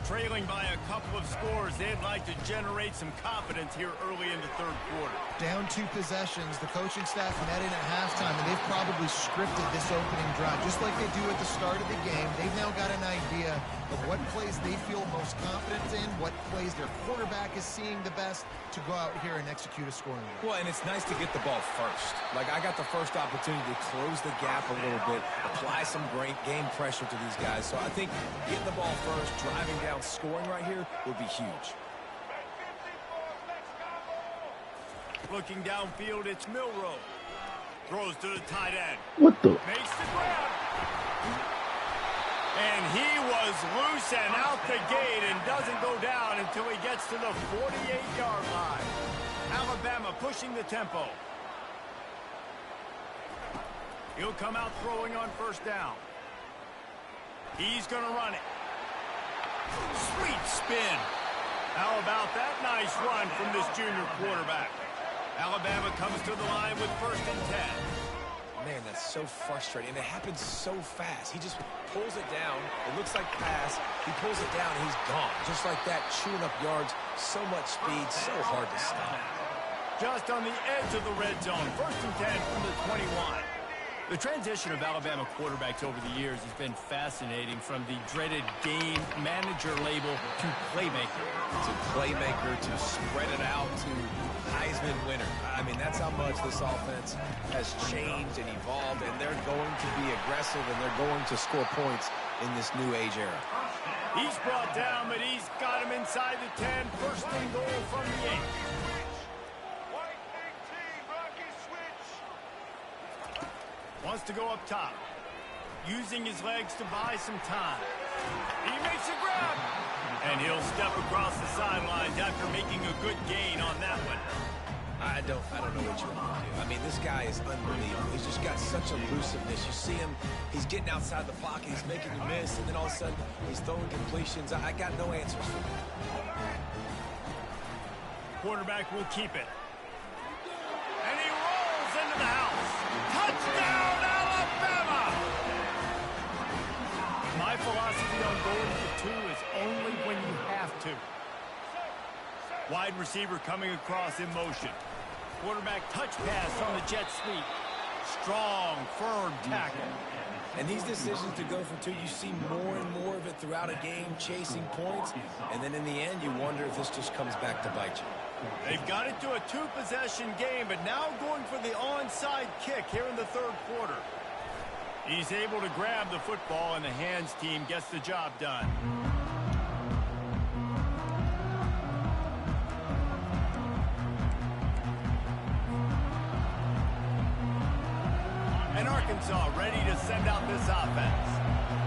Trailing by a couple of scores, they'd like to generate some confidence here early in the third quarter. Down 2 possessions, the coaching staff met in at halftime, and they've probably scripted this opening drive. Just like they do at the start of the game, they've now got an idea of what plays they feel most confident in, what plays their quarterback is seeing the best to go out here and execute a scoring drive. Well, and it's nice to get the ball first. Like, I got the first opportunity to close the gap a little bit, apply some great game pressure to these guys. So I think getting the ball first, driving down, scoring right here would be huge. Looking downfield, it's Milroe. Throws to the tight end. What the? Makes the grab. And he was loose and out the gate and doesn't go down until he gets to the 48-yard line. Alabama pushing the tempo. He'll come out throwing on first down. He's going to run it. Sweet spin. How about that nice run from this junior quarterback? Alabama comes to the line with 1st and 10. Man, that's so frustrating. It happens so fast. He just pulls it down. It looks like pass. He pulls it down, and he's gone. Just like that, chewing up yards. So much speed, so hard to stop. Just on the edge of the red zone. 1st and 10 from the 21. The transition of Alabama quarterbacks over the years has been fascinating, from the dreaded game manager label to playmaker. To playmaker, to spread it out, to Heisman winner. I mean, that's how much this offense has changed and evolved, and they're going to be aggressive, and they're going to score points in this new age era. He's brought down, but he's got him inside the 10. 1st and goal from the 8. Wants to go up top. Using his legs to buy some time. He makes a grab. And he'll step across the sidelines after making a good gain on that one. I don't know what you want to do. I mean, this guy is unbelievable. He's just got such elusiveness. You see him, he's getting outside the pocket, he's making you miss, and then all of a sudden, he's throwing completions. I got no answers for him. Quarterback will keep it. And he rolls into the house. Touchdown, Alabama! My philosophy on going for 2 is only when you have to. Wide receiver coming across in motion. Quarterback touch pass on the jet sweep. Strong, firm tackle. And these decisions to go for 2, you see more and more of it throughout a game, chasing points. And then in the end, you wonder if this just comes back to bite you. They've got it to a 2-possession game, but now going for the onside kick here in the 3rd quarter. He's able to grab the football, and the hands team gets the job done. And Arkansas ready to send out this offense.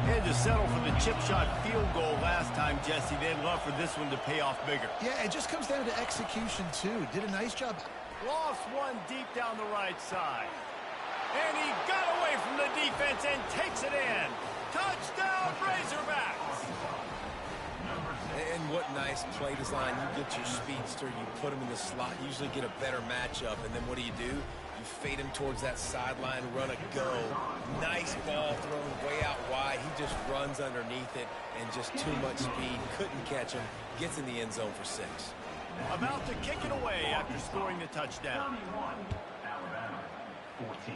They had to settle for the chip shot field goal last time, Jesse. They'd love for this one to pay off bigger. Yeah, it just comes down to execution, too. Did a nice job. Lost one deep down the right side. And he got away from the defense and takes it in. Touchdown, Razorbacks! And what nice play design. You get your speedster, you put him in the slot, you usually get a better matchup, and then what do? You fade him towards that sideline, run a go. Nice ball thrown way out wide. He just runs underneath it, and just too much speed. Couldn't catch him. Gets in the end zone for 6. About to kick it away after scoring the touchdown. Alabama, 14.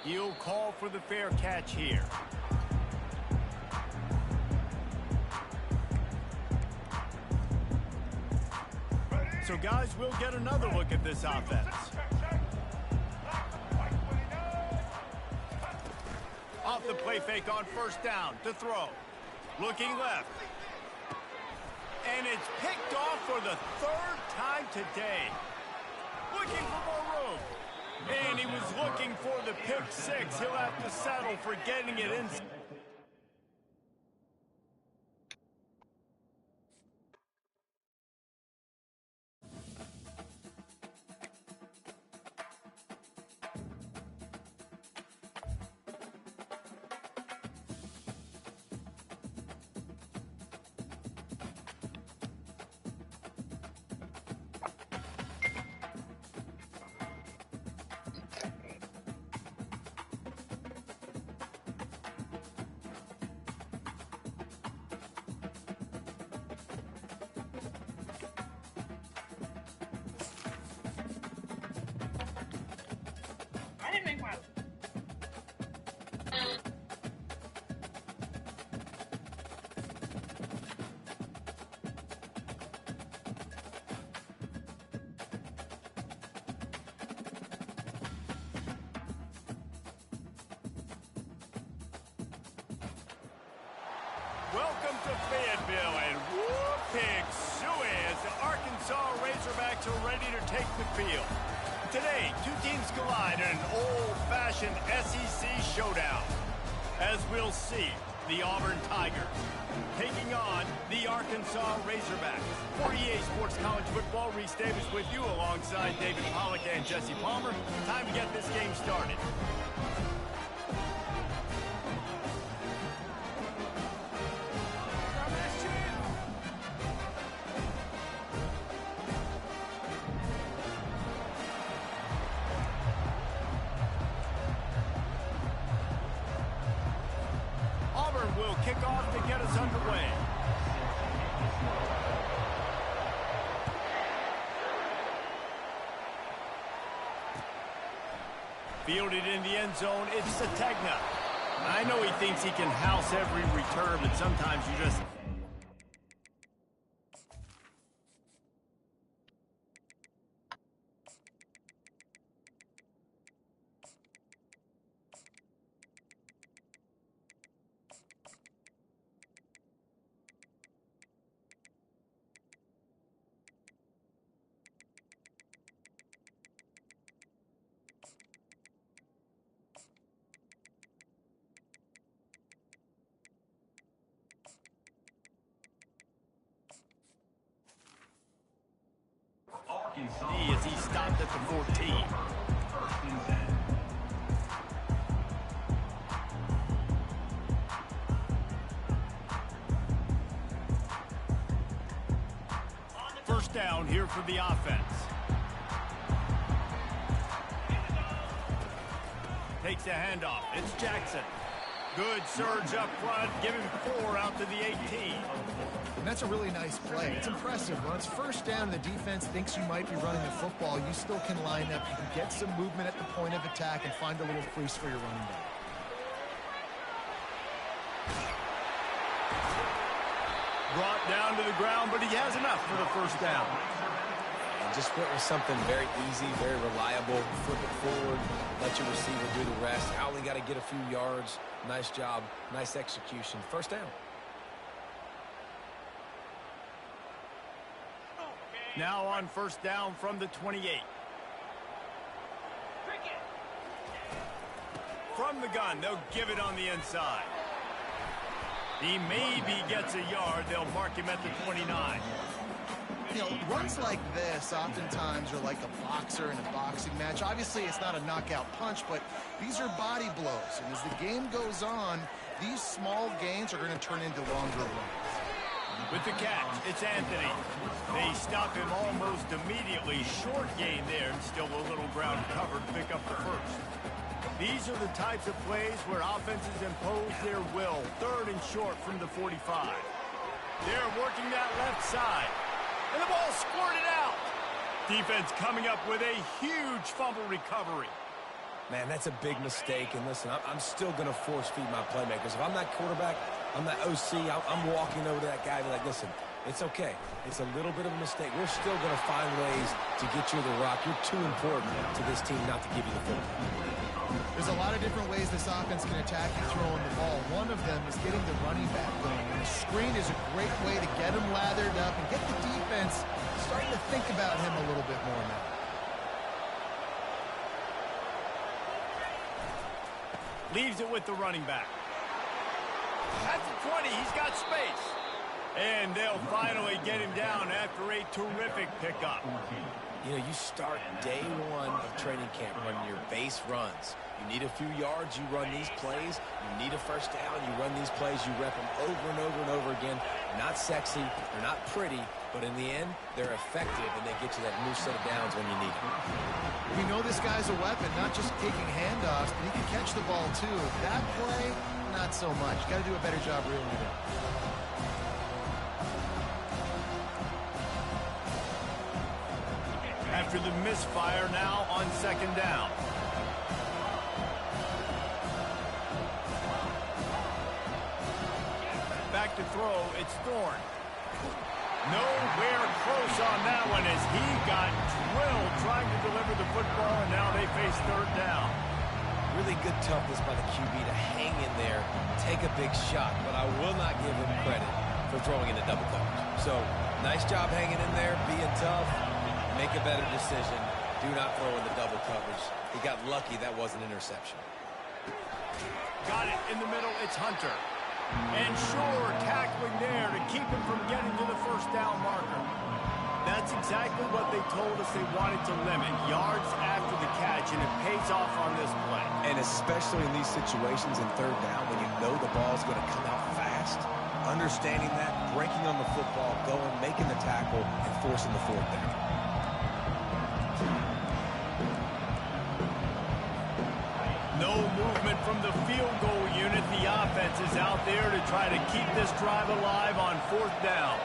He'll call for the fair catch here. So, guys, we'll get another look at this offense. Off the play fake on first down to throw. Looking left. And it's picked off for the 3rd time today. Looking for more room. And he was looking for the pick 6. He'll have to settle for getting it in. Welcome to Fayetteville, and whoop, pig suey as the Arkansas Razorbacks are ready to take the field. Today, two teams collide in an old-fashioned SEC showdown. As we'll see, the Auburn Tigers taking on the Arkansas Razorbacks. For EA Sports College Football, Reese Davis with you alongside David Pollack and Jesse Palmer. Time to get this game started. Will kick off to get us underway. Fielded in the end zone, it's Sategna. I know he thinks he can house every return, but sometimes you just... As he stopped at the 14. First down here for the offense. Takes a handoff. It's Jackson. Good surge up front. Give him 4 out to the 18. And that's a really nice play. It's impressive. When it's first down, the defense thinks you might be running the football. You still can line up. You can get some movement at the point of attack and find a little crease for your running back. Brought down to the ground, but he has enough for the first down. And just went with something very easy, very reliable. Flip it forward, let your receiver do the rest. I only got to get a few yards. Nice job, nice execution. First down. Now on first down from the 28. From the gun, they'll give it on the inside. He maybe gets a yard. They'll mark him at the 29. You know, runs like this oftentimes are like a boxer in a boxing match. Obviously, it's not a knockout punch, but these are body blows. And as the game goes on, these small gains are going to turn into longer runs. With the catch, it's Anthony. They stop him almost immediately. Short gain there, and still a little ground covered to pick up the first. These are the types of plays where offenses impose their will. Third and short from the 45. They're working that left side. And the ball squirted out. Defense coming up with a huge fumble recovery. Man, that's a big mistake. And listen, I'm still going to force feed my playmakers. If I'm that quarterback, I'm that OC, I'm walking over to that guy and be like, listen, it's okay. It's a little bit of a mistake. We're still going to find ways to get you the rock. You're too important to this team not to give you the football. There's a lot of different ways this offense can attack you throwing the ball. One of them is getting the running back going. And the screen is a great way to get him lathered up and get the defense starting to think about him a little bit more now. Leaves it with the running back. At the 20, he's got space. And they'll finally get him down after a terrific pickup. You know, you start day one of training camp running your base runs. You need a few yards, you run these plays. You need a first down, you run these plays. You rep them over and over and over again. They're not sexy, they're not pretty, but in the end, they're effective, and they get you that new set of downs when you need them. We know this guy's a weapon, not just taking handoffs, but he can catch the ball, too. That play, not so much. You got to do a better job reeling it in. After the misfire, now on second down. Back to throw, it's Thorne. Nowhere close on that one as he got drilled trying to deliver the football, and now they face third down. Really good toughness by the QB to hang in there, take a big shot, but I will not give him credit for throwing into double coverage. So, nice job hanging in there, being tough, make a better decision. Do not throw in the double coverage. He got lucky that was an interception. Got it in the middle, it's Hunter. And sure, tackling there to keep him from getting to the first down marker. That's exactly what they told us they wanted to limit, yards after the catch, and it pays off on this play. And especially in these situations in third down when you know the ball's going to come out fast, understanding that, breaking on the football, going, making the tackle, and forcing the fourth down. No movement from the field goal unit. The offense is out there to try to keep this drive alive on fourth down.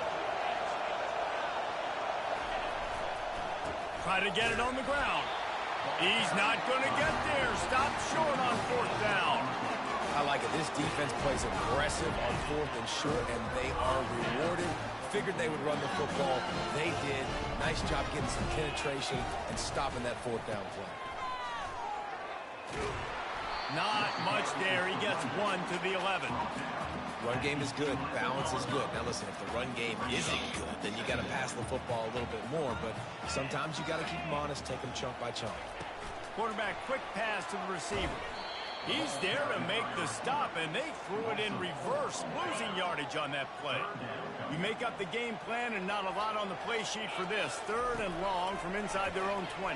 Try to get it on the ground. He's not going to get there. Stop short on fourth down. I like it. This defense plays aggressive on fourth and short, and they are rewarded. Figured they would run the football. They did. Nice job getting some penetration and stopping that fourth down play. Not much there. He gets 1 to the 11. Run game is good. Balance is good. Now listen, if the run game isn't good, then you got to pass the football a little bit more. But sometimes you got to keep them honest, take them chunk by chunk. Quarterback quick pass to the receiver. He's there to make the stop, and they threw it in reverse, losing yardage on that play. You make up the game plan, and not a lot on the play sheet for this. 3rd and long from inside their own 20.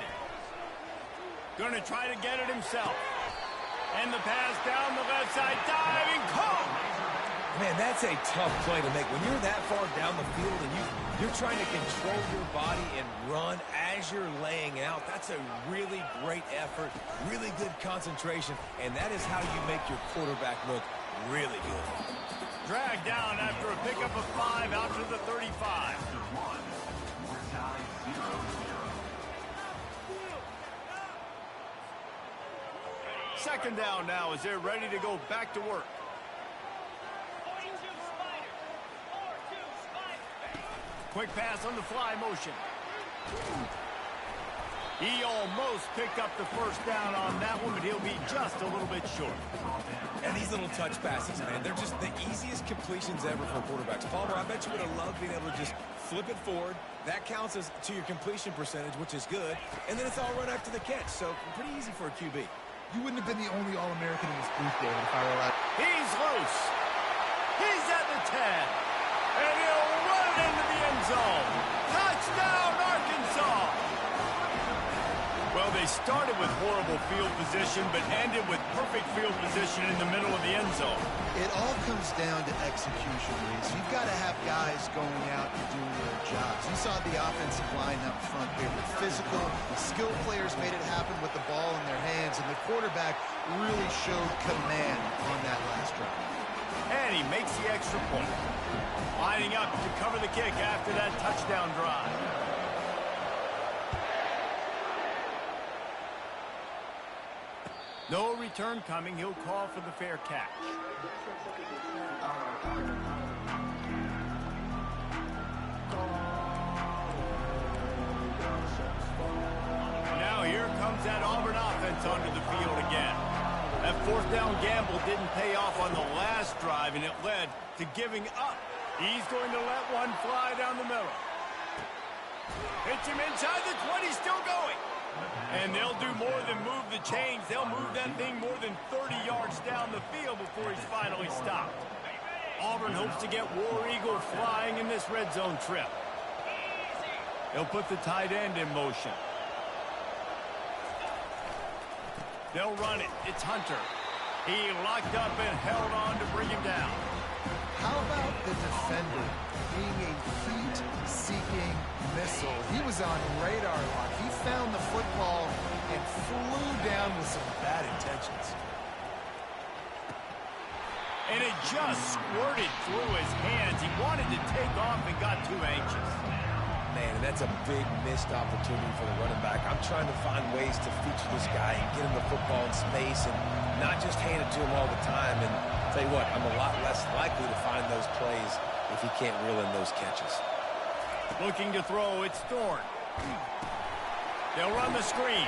Going to try to get it himself. And the pass down the left side, diving, caught! Man, that's a tough play to make. When you're that far down the field and you're trying to control your body and run as you're laying out, that's a really great effort, really good concentration, and that is how you make your quarterback look really good. Dragged down after a pickup of 5 out to the 35. Second down now as they're ready to go back to work. Quick pass on the fly motion. He almost picked up the first down on that one, but he'll be just a little bit short. And these little touch passes, man, they're just the easiest completions ever for quarterbacks. Palmer, I bet you would have loved being able to just flip it forward. That counts as to your completion percentage, which is good. And then it's all run after the catch, so pretty easy for a QB. You wouldn't have been the only All-American in this booth, David, if I were allowed. He's loose. He's at the 10. And he'll run it into the end zone. Touchdown, Arkansas. Well, they started with horrible field position, but ended with perfect field position in the middle of the end zone. It all comes down to execution, Reese. You've got to have guys going out and doing their jobs. You saw the offensive line up front here with physical, skilled players made it happen with the ball in their hands, and the quarterback really showed command on that last drive. And he makes the extra point. Lining up to cover the kick after that touchdown drive. No return coming. He'll call for the fair catch. Now here comes that Auburn offense onto the field again. That fourth down gamble didn't pay off on the last drive, and it led to giving up. He's going to let one fly down the middle. Hits him inside the 20, still going. And they'll do more than move the chains. They'll move that thing more than 30 yards down the field before he's finally stopped. Auburn hopes to get War Eagle flying in this red zone trip. They'll put the tight end in motion. They'll run it. It's Hunter. He locked up and held on to bring him down. How about the defender being a heat-seeking missile? He was on radar lock. He found the football and flew down with some bad intentions. And it just squirted through his hands. He wanted to take off and got too anxious. Man, and that's a big missed opportunity for the running back. I'm trying to find ways to feature this guy and get him the football in space and not just hand it to him all the time. And tell you what, I'm a lot less likely to find those plays if he can't reel in those catches. Looking to throw, it's Thorne. They'll run the screen.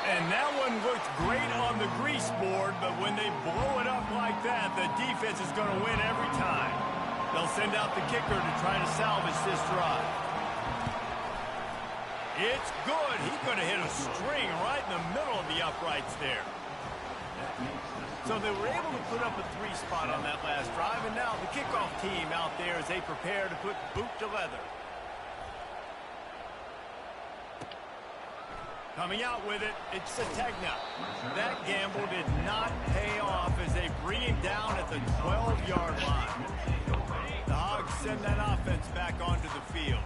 And that one looked great on the grease board, but when they blow it up like that, the defense is going to win every time. They'll send out the kicker to try to salvage this drive. It's good. He could have hit a string right in the middle of the uprights there. So they were able to put up a 3 spot on that last drive, and now the kickoff team out there as they prepare to put boot to leather. Coming out with it, it's Sategna. That gamble did not pay off as they bring him down at the 12-yard line. The Hogs send that offense back onto the field.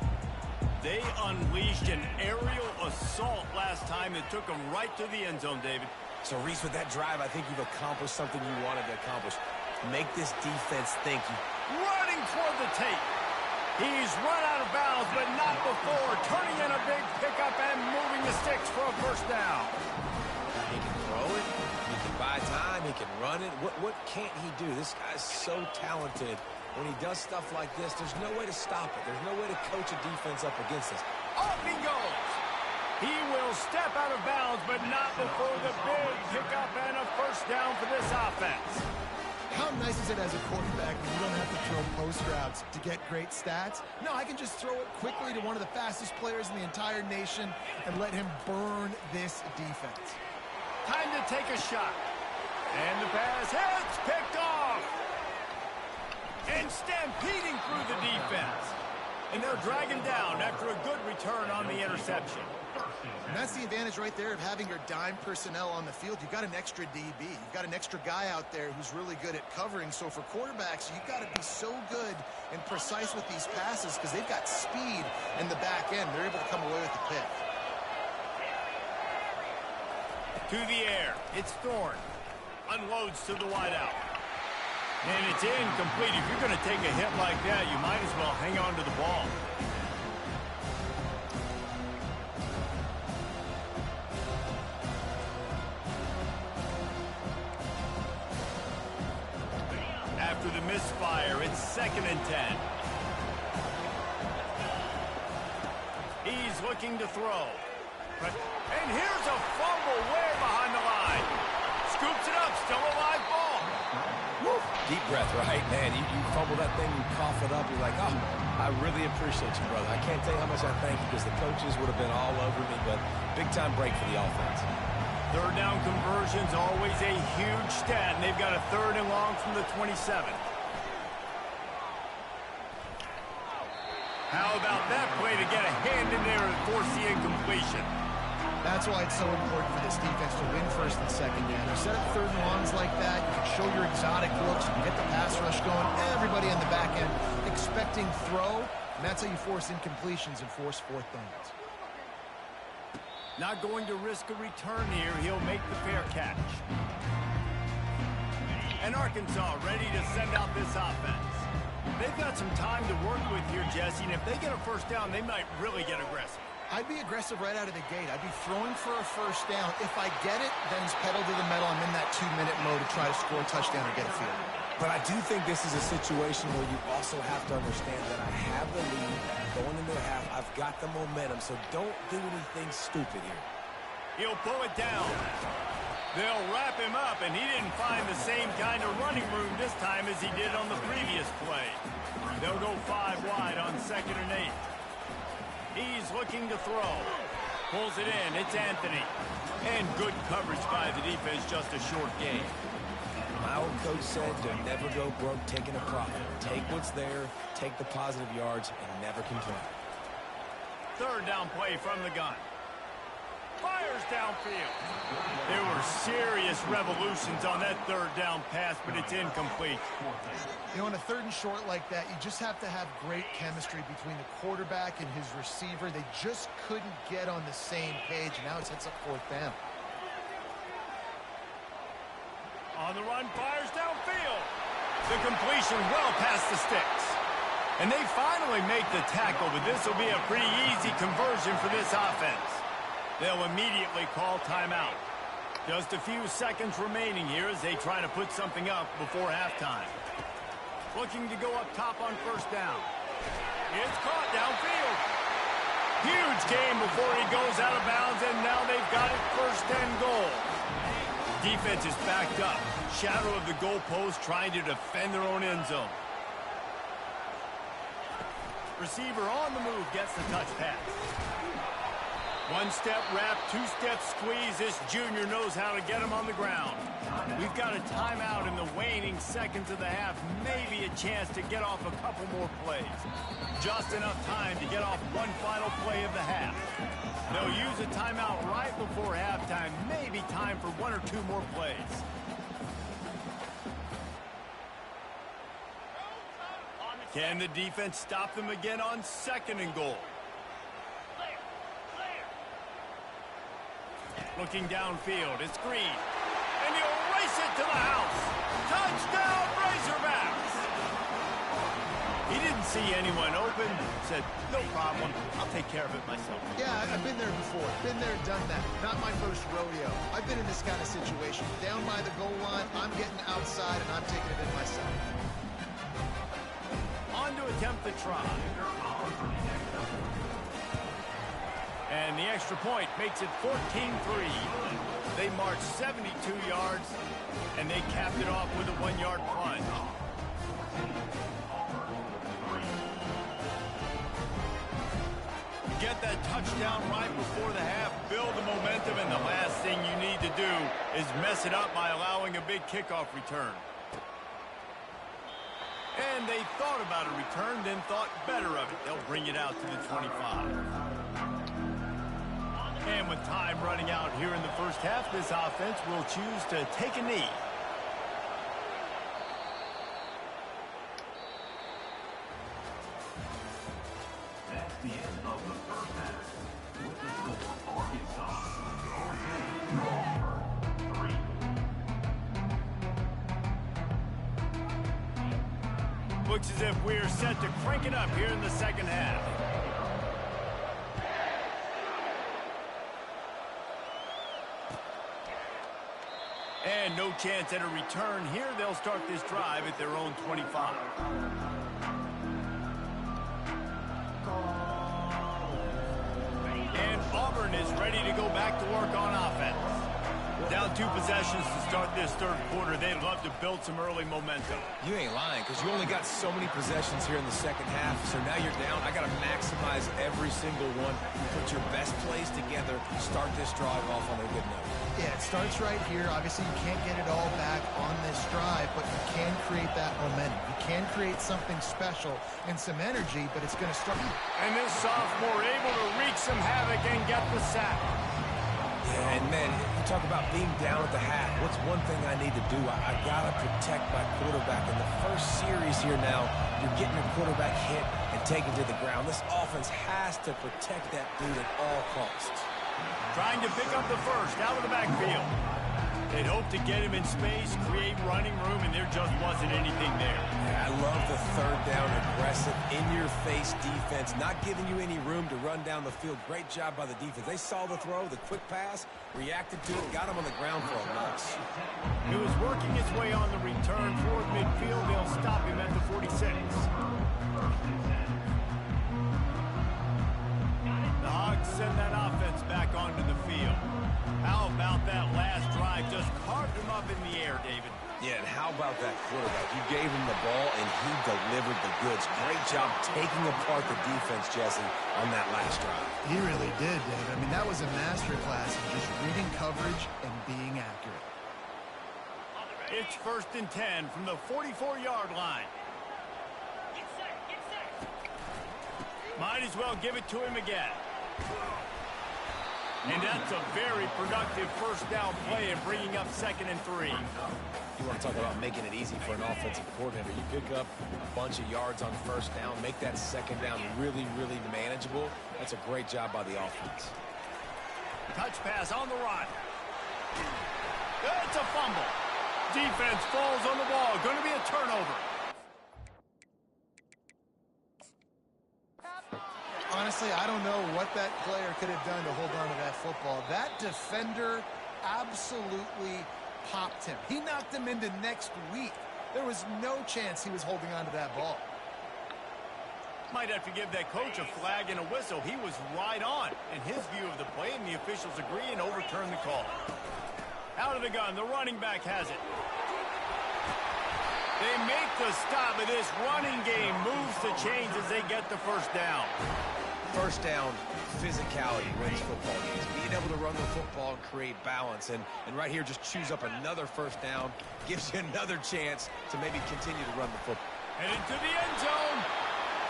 They unleashed an aerial assault last time that took them right to the end zone, David. So, Reese, with that drive, I think you've accomplished something you wanted to accomplish. Make this defense think. Running toward the tape. He's run out of bounds, but not before. Turning in a big pickup and moving the sticks for a first down. He can throw it. He can buy time. He can run it. What can't he do? This guy's so talented. When he does stuff like this, there's no way to stop it. There's no way to coach a defense up against us. Up he goes. He will step out of bounds, but not before the big pickup and a first down for this offense. How nice is it as a quarterback when you don't have to throw post routes to get great stats? No, I can just throw it quickly to one of the fastest players in the entire nation and let him burn this defense. Time to take a shot. And the pass hits, picked off. And stampeding through the defense. And they'll drag him down after a good return on the interception. And that's the advantage right there of having your dime personnel on the field. You've got an extra DB. You've got an extra guy out there who's really good at covering. So for quarterbacks, you've got to be so good and precise with these passes because they've got speed in the back end. They're able to come away with the pick. To the air. It's Thorne. Unloads to the wideout. And it's incomplete. If you're going to take a hit like that, you might as well hang on to the ball. After the misfire, it's 2nd and 10. He's looking to throw. And here's a fumble way behind the line. Scoops it up, still a live ball. Woo. Deep breath, right? Man, you fumble that thing, you cough it up, you're like, oh, I really appreciate you, brother. I can't tell you how much I thank you because the coaches would have been all over me, but big-time break for the offense. 3rd down conversion's always a huge stat, and they've got a 3rd and long from the 27. How about that play to get a hand in there and force the incompletion? That's why it's so important for this defense to win 1st and 2nd down. You set up 3rd and longs like that, you can show your exotic looks, you can get the pass rush going, everybody in the back end expecting throw, and that's how you force incompletions and force 4th downs. Not going to risk a return here. He'll make the fair catch. And Arkansas ready to send out this offense. They've got some time to work with here, Jesse, and if they get a first down, they might really get aggressive. I'd be aggressive right out of the gate. I'd be throwing for a first down. If I get it, then it's pedal to the metal. I'm in that 2-minute mode to try to score a touchdown or get a field. But I do think this is a situation where you also have to understand that I have the lead going into the half. I've got the momentum, so don't do anything stupid here. He'll pull it down. They'll wrap him up, and he didn't find the same kind of running room this time as he did on the previous play. They'll go 5 wide on 2nd and 8. He's looking to throw. Pulls it in. It's Anthony. And good coverage by the defense, just a short gain. My old coach said to never go broke taking a profit. Take what's there, take the positive yards, and never complain. 3rd down play from the gun. Fires downfield. There were serious revolutions on that 3rd down pass, but it's incomplete. You know, on a 3rd and short like that, you just have to have great chemistry between the quarterback and his receiver. They just couldn't get on the same page, and now it sets up 4th down. On the run, fires downfield. The completion well past the sticks. And they finally make the tackle, but this will be a pretty easy conversion for this offense. They'll immediately call timeout. Just a few seconds remaining here as they try to put something up before halftime. Looking to go up top on 1st down. It's caught downfield. Huge game before he goes out of bounds, and now they've got it 1st and goal. Defense is backed up. Shadow of the goalpost trying to defend their own end zone. Receiver on the move gets the touch pass. 1-step wrap, 2-step squeeze. This junior knows how to get him on the ground. We've got a timeout in the waning seconds of the half. Maybe a chance to get off a couple more plays. Just enough time to get off one final play of the half. They'll use a timeout right before halftime. Maybe time for 1 or 2 more plays. Can the defense stop them again on 2nd and goal? Looking downfield, it's Green. And he'll race it to the house. Touchdown, Razorbacks! He didn't see anyone open. Said, no problem. I'll take care of it myself. Yeah, I've been there before. Been there, done that. Not my first rodeo. I've been in this kind of situation. Down by the goal line, I'm getting outside, and I'm taking it in myself. On to attempt the try. And the extra point makes it 14-3. They marched 72 yards, and they capped it off with a 1-yard plunge. Get that touchdown right before the half, build the momentum, and the last thing you need to do is mess it up by allowing a big kickoff return. And they thought about a return, then thought better of it. They'll bring it out to the 25. And with time running out here in the first half, this offense will choose to take a knee. That's the end of the first half. With the score, Arkansas 14, Auburn 3. Looks as if we're set to crank it up here in the second half. And no chance at a return here. They'll start this drive at their own 25. And Auburn is ready to go back to work on offense. Down 2 possessions to start this 3rd quarter. They'd love to build some early momentum. You ain't lying, because you only got so many possessions here in the second half, so now you're down. I got to maximize every single one. Put your best plays together. Start this drive off on a good note. Yeah, it starts right here. Obviously, you can't get it all back on this drive, but you can create that momentum. You can create something special and some energy, but it's going to start. And this sophomore able to wreak some havoc and get the sack. Yeah, and man, you talk about being down at the half. What's one thing I need to do? I got to protect my quarterback. In the first series here now, you're getting your quarterback hit and taken to the ground. This offense has to protect that dude at all costs. Trying to pick up the first out of the backfield. They'd hope to get him in space, create running room, and there just wasn't anything there. Yeah, I love the 3rd down aggressive, in-your-face defense, not giving you any room to run down the field. Great job by the defense. They saw the throw, the quick pass, reacted to it, got him on the ground for a loss. He was working his way on the return toward midfield. They'll stop him at the 46. The Hogs send that offense back onto the field. How about that last drive? Just carved him up in the air, David. Yeah, and how about that quarterback? You gave him the ball, and he delivered the goods. Great job taking apart the defense, Jesse, on that last drive. He really did, David. I mean, that was a masterclass in just reading coverage and being accurate. It's 1st and 10 from the 44-yard line. Might as well give it to him again. And that's a very productive 1st down play and bringing up 2nd and 3. You want to talk about making it easy for an offensive coordinator. You pick up a bunch of yards on 1st down, make that 2nd down really, really manageable. That's a great job by the offense. Touch pass on the run. It's a fumble. Defense falls on the ball. Going to be a turnover. Honestly, I don't know what that player could have done to hold on to that football. That defender absolutely popped him. He knocked him into next week. There was no chance he was holding on to that ball. Might have to give that coach a flag and a whistle. He was right on in his view of the play, and the officials agree and overturn the call. Out of the gun, the running back has it. They make the stop, but this running game moves the chains as they get the first down. First down, physicality wins football games. Being able to run the football and create balance. And right here, just choose up another first down. Gives you another chance to maybe continue to run the football. Headed to the end zone.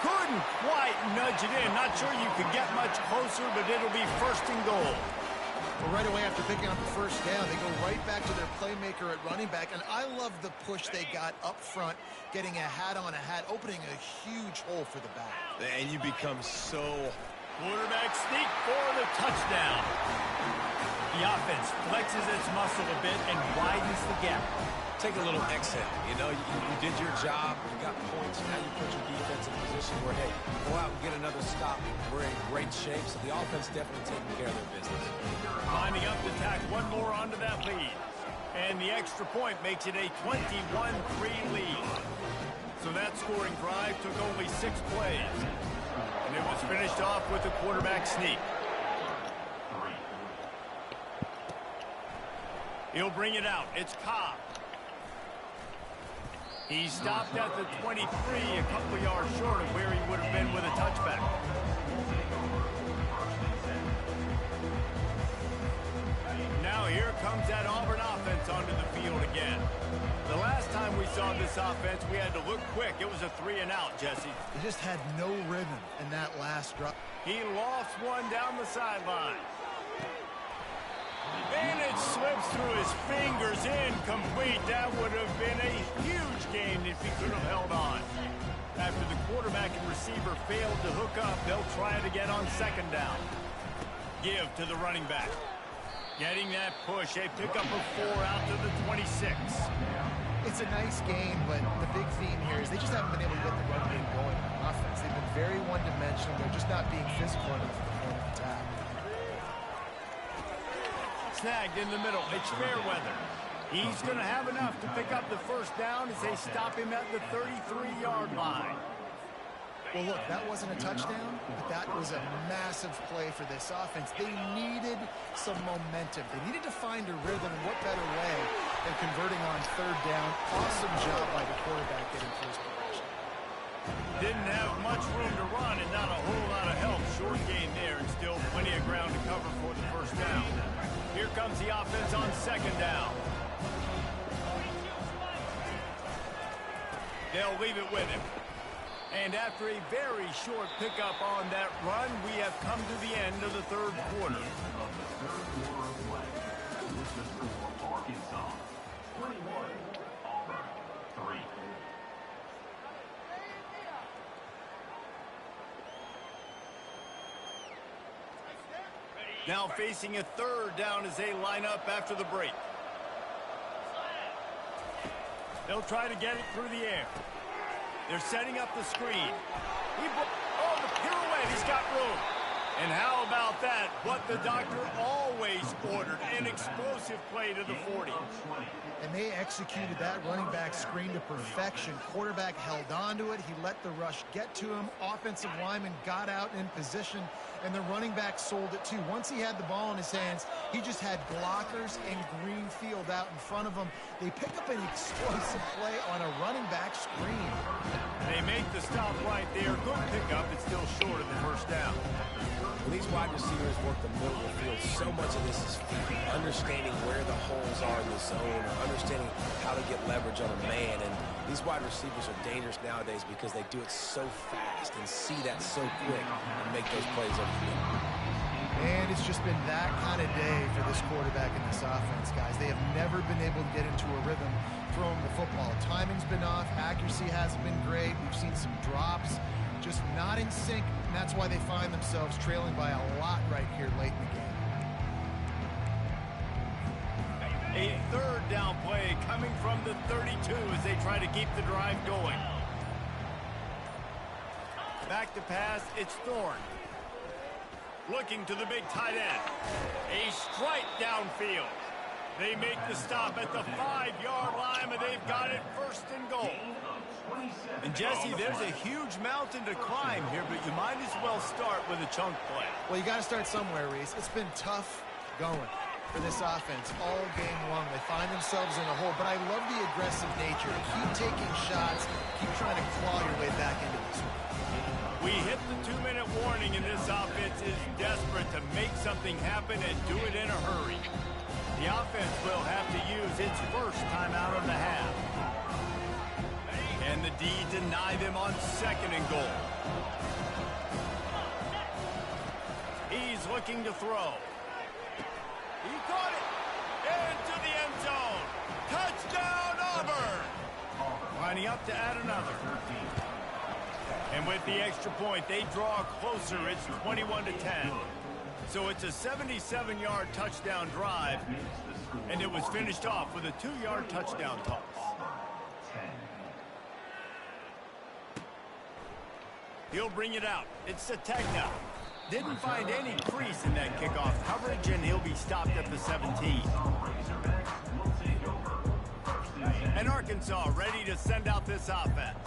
Couldn't quite nudge it in. Not sure you could get much closer, but it'll be first and goal. Well, right away after picking up the first down, they go right back to their playmaker at running back. And I love the push they got up front, getting a hat on a hat, opening a huge hole for the back. And you become so... Quarterback sneak for the touchdown. The offense flexes its muscle a bit and widens the gap. Take a little exhale. You know, you did your job. You got points. Now you put your defense in a position where, hey, go out and get another stop. We're in great shape, so the offense definitely taking care of their business. Lining up to tack one more onto that lead. And the extra point makes it a 21-3 lead. So that scoring drive took only 6 plays. And it was finished off with a quarterback sneak. He'll bring it out. It's Cobb. He stopped at the 23, a couple yards short of where he would have been with a touchback. Now here comes that Auburn offense onto the field again. The last time we saw this offense, we had to look quick. It was a 3-and-out, Jesse. They just had no rhythm in that last drop. He lost one down the sideline. And it slips through his fingers, incomplete. That would have been a huge gain if he could have held on. After the quarterback and receiver failed to hook up, they'll try it again on second down. Give to the running back. Getting that push, a pickup of 4 out to the 26. It's a nice game, but the big theme here is they just haven't been able to get the run game going on offense. They've been very one-dimensional. They're just not being physical enough at the point of attack. Snagged in the middle. It's Fairweather. He's going to have enough to pick up the first down as they stop him at the 33-yard line. Well, look, that wasn't a touchdown, but that was a massive play for this offense. They needed some momentum. They needed to find a rhythm, and what better way than converting on third down. Awesome job by the quarterback getting first progression. Didn't have much room to run and not a whole lot of help. Short gain there and still plenty of ground to cover for the first down. Here comes the offense on second down. They'll leave it with him. And after a very short pickup on that run, we have come to the end of the third quarter. Arkansas 21, Auburn 3. Now facing a third down as they line up after the break. They'll try to get it through the air. They're setting up the screen. The pirouette, he's got room. And how about that? What the doctor always ordered, an explosive play to the 40. And they executed that running back screen to perfection. Quarterback held on to it. He let the rush get to him. Offensive lineman got out in position, and the running back sold it too. Once he had the ball in his hands, he just had blockers and green field out in front of him. They pick up an explosive play on a running back screen. They make the stop right there. Good pickup. It's still short of the first down. When these wide receivers work the middle of the field, so much of this is understanding where the holes are in the zone, or understanding how to get leverage on a man. And these wide receivers are dangerous nowadays because they do it so fast and see that so quick and make those plays over the middle. And it's just been that kind of day for this quarterback and this offense, guys. They have never been able to get into a rhythm throwing the football. Timing's been off. Accuracy hasn't been great. We've seen some drops. Just not in sync, and that's why they find themselves trailing by a lot right here late in the game. A third down play coming from the 32 as they try to keep the drive going. Back to pass, it's Thorne. Looking to the big tight end. A strike downfield. They make the stop at the 5-yard line, but they've got it first and goal. And Jesse, there's a huge mountain to climb here, but you might as well start with a chunk play. Well, you got to start somewhere, Reese. It's been tough going for this offense all game long. They find themselves in a hole, but I love the aggressive nature. Keep taking shots. Keep trying to claw your way back into this one. We hit the 2-minute warning, and this offense is desperate to make something happen and do it in a hurry. The offense will have to use its first timeout of the half. And the D deny them on 2nd and goal. He's looking to throw. He caught it into the end zone. Touchdown, Auburn! Lining up to add another. And with the extra point, they draw closer. It's 21-10. So it's a 77-yard touchdown drive, and it was finished off with a 2-yard touchdown toss. He'll bring it out. It's Sategna. Didn't find any crease in that kickoff coverage, and he'll be stopped at the 17. And Arkansas ready to send out this offense.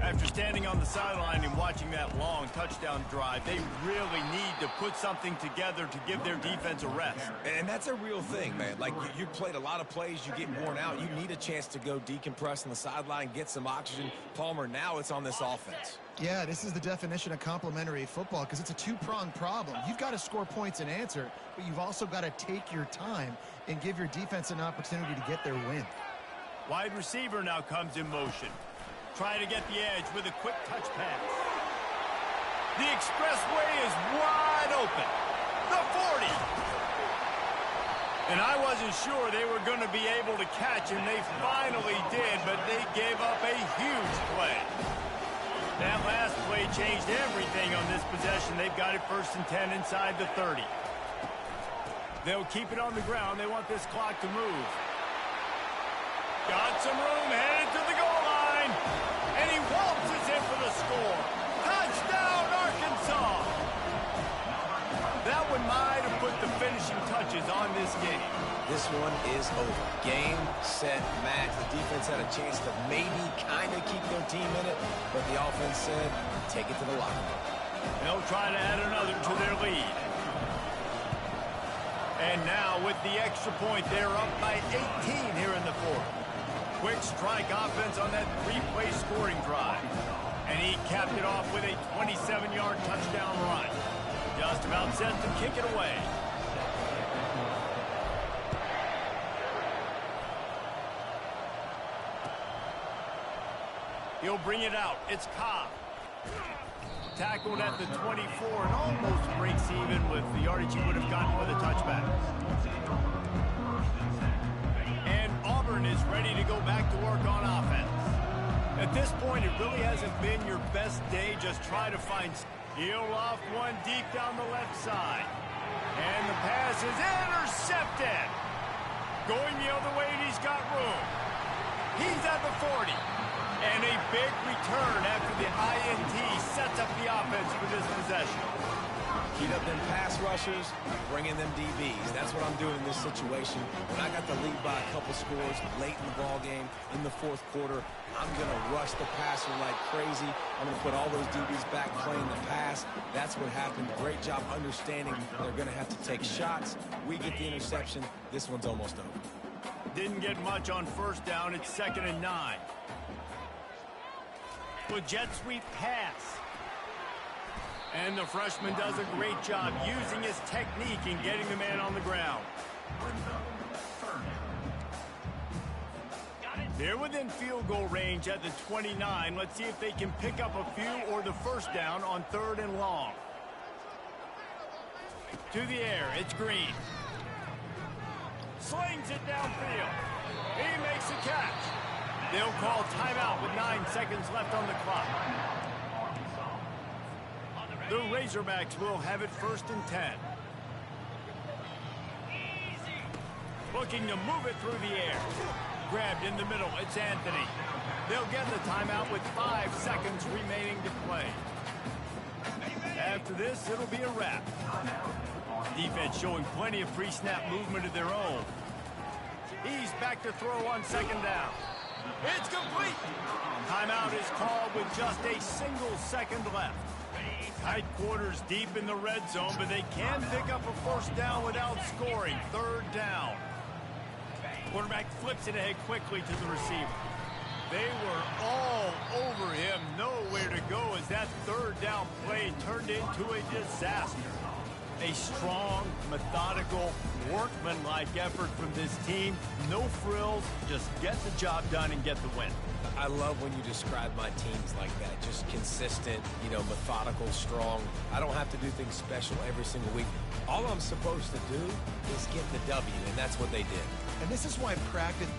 After standing on the sideline and watching that long touchdown drive, they really need to put something together to give their defense a rest. And that's a real thing, man. Like, you played a lot of plays, you get worn out. You need a chance to go decompress on the sideline, get some oxygen. Palmer, now it's on this offense. Yeah, this is the definition of complementary football because it's a two-pronged problem. You've got to score points and answer, but you've also got to take your time and give your defense an opportunity to get their win. Wide receiver now comes in motion. Trying to get the edge with a quick touch pass. The expressway is wide open. The 40. And I wasn't sure they were going to be able to catch him. They finally did, but they gave up a huge play. That last play changed everything on this possession. They've got it 1st and 10 inside the 30. They'll keep it on the ground. They want this clock to move. Got some room, headed to the goal line. And he waltzes in for the score. Touchdown, Arkansas! That one might have put the finishing touches on this game. This one is over. Game, set, match. The defense had a chance to maybe kind of keep their team in it, but the offense said, take it to the locker room. They'll try to add another to their lead. And now with the extra point, they're up by 18 here in the 4th. Quick strike offense on that 3-play scoring drive. And he capped it off with a 27-yard touchdown run. Just about set to kick it away. He'll bring it out. It's Cobb. Tackled at the 24 and almost breaks even with the yardage he would have gotten with a touchback. And Auburn is ready to go back to work on offense. At this point, it really hasn't been your best day. Just try to find... He'll off one deep down the left side. And the pass is intercepted. Going the other way, and he's got room. He's at the 40. And a big return after the INT sets up the offense for this possession. Heat up them pass rushers, bringing them DBs. That's what I'm doing in this situation. When I got the lead by a couple scores late in the ball game, in the 4th quarter, I'm going to rush the passer like crazy. I'm going to put all those DBs back playing the pass. That's what happened. Great job understanding they're going to have to take shots. We get the interception. This one's almost over. Didn't get much on 1st down. It's 2nd and 9. With jet sweep pass. And the freshman does a great job using his technique and getting the man on the ground. They're within field goal range at the 29. Let's see if they can pick up a few or the 1st down on 3rd and long. To the air, it's Green. Slings it downfield. He makes a catch. They'll call timeout with 9 seconds left on the clock. The Razorbacks will have it 1st and 10. Looking to move it through the air. Grabbed in the middle, it's Anthony. They'll get the timeout with 5 seconds remaining to play. After this, it'll be a wrap. Defense showing plenty of pre-snap movement of their own. He's back to throw on second down. It's complete. Timeout is called with just a single second left. Tight quarters deep in the red zone, but they can pick up a first down without scoring. Third down. Quarterback flips it ahead quickly to the receiver. They were all over him, nowhere to go as that third down play turned into a disaster. A strong, methodical, workmanlike effort from this team. No frills, just get the job done and get the win. I love when you describe my teams like that. Just consistent, methodical, strong. I don't have to do things special every single week. All I'm supposed to do is get the W, and that's what they did. And this is why practice...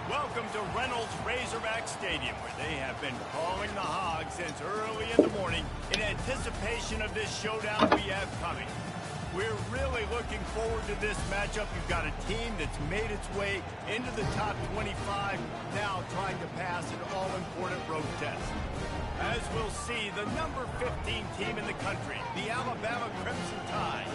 Welcome to Reynolds Razorback Stadium, where they have been calling the Hogs since early in the morning in anticipation of this showdown we have coming. We're really looking forward to this matchup. You've got a team that's made its way into the top 25, now trying to pass an all-important road test. As we'll see, the number 15 team in the country, the Alabama Crimson Tide,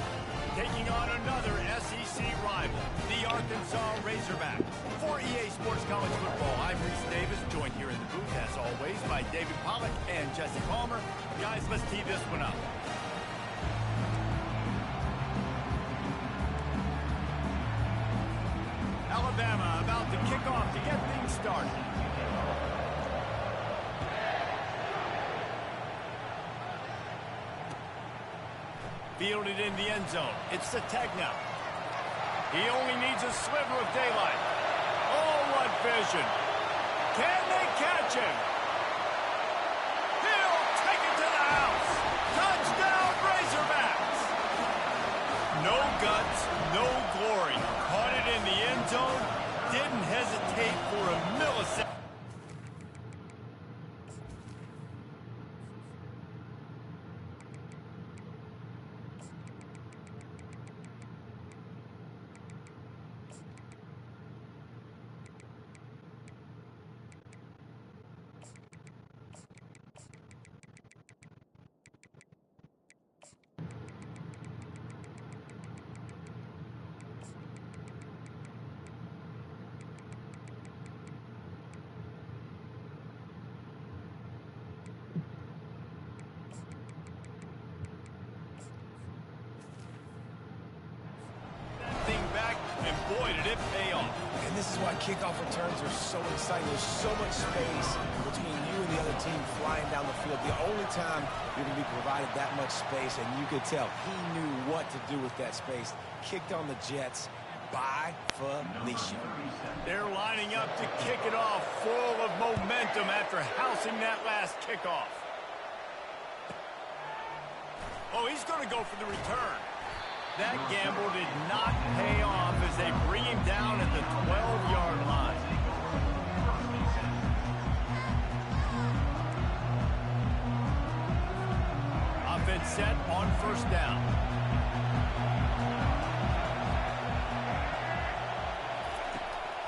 taking on another SEC rival, the Arkansas Razorbacks. For EA Sports College Football, I'm Reese Davis, joined here in the booth, as always, by David Pollack and Jesse Palmer. Guys, let's tee this one up. Alabama about to kick off to get things started. Fielded in the end zone. It's Sategna. He only needs a sliver of daylight. Oh, what vision. Can they catch him? He'll take it to the house. Touchdown, Razorbacks. No guts, no glory. Caught it in the end zone. Didn't hesitate for a millisecond. Boy, did it pay off. And this is why kickoff returns are so exciting. There's so much space between you and the other team flying down the field. The only time you're going to be provided that much space, and you could tell he knew what to do with that space. Kicked on the Jets by Felicia. They're lining up to kick it off full of momentum after housing that last kickoff. Oh, he's going to go for the return. That gamble did not pay off as they bring him down at the 12-yard line. Offense set on first down.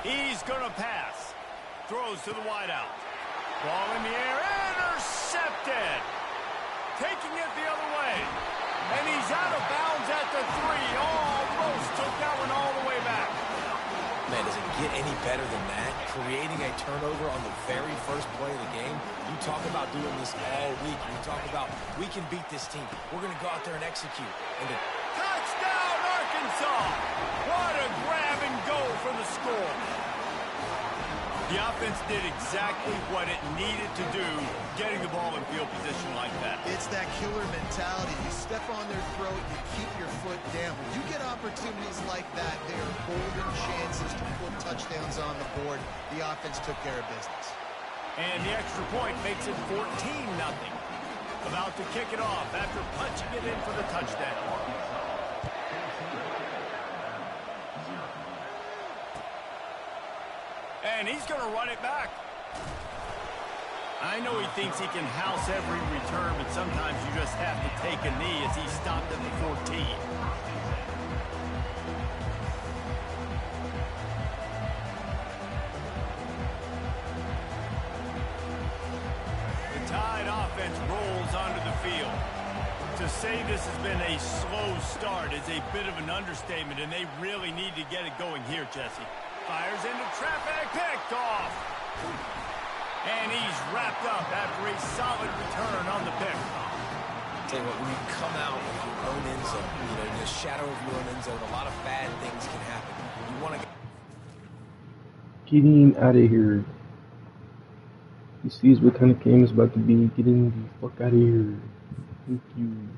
He's going to pass. Throws to the wideout. Ball in the air. Intercepted. Taking it the other way. And he's out of bounds at the 3. Almost took that one all the way back. Man, does it get any better than that? Creating a turnover on the very first play of the game. You talk about doing this all week. You talk about, we can beat this team. We're going to go out there and execute. And touchdown, Arkansas! What a grab and go for the score. The offense did exactly what it needed to do, getting the ball in field position like that. It's that killer mentality. You step on their throat, you keep your foot down. When you get opportunities like that, they are golden chances to put touchdowns on the board. The offense took care of business. And the extra point makes it 14-0. About to kick it off after punching it in for the touchdown. And he's going to run it back. I know he thinks he can house every return, but sometimes you just have to take a knee as he stopped at the 14. The Tide offense rolls onto the field. To say this has been a slow start is a bit of an understatement, and they really need to get it going here, Jesse. Fires into traffic, picked off. And he's wrapped up after a solid return on the pick. Tell you what, when you come out of your own end zone, you know, in the shadow of your own end zone, a lot of bad things can happen. You want to Get him out of here. He sees what kind of game it's about to be. Get him the fuck out of here. Thank you.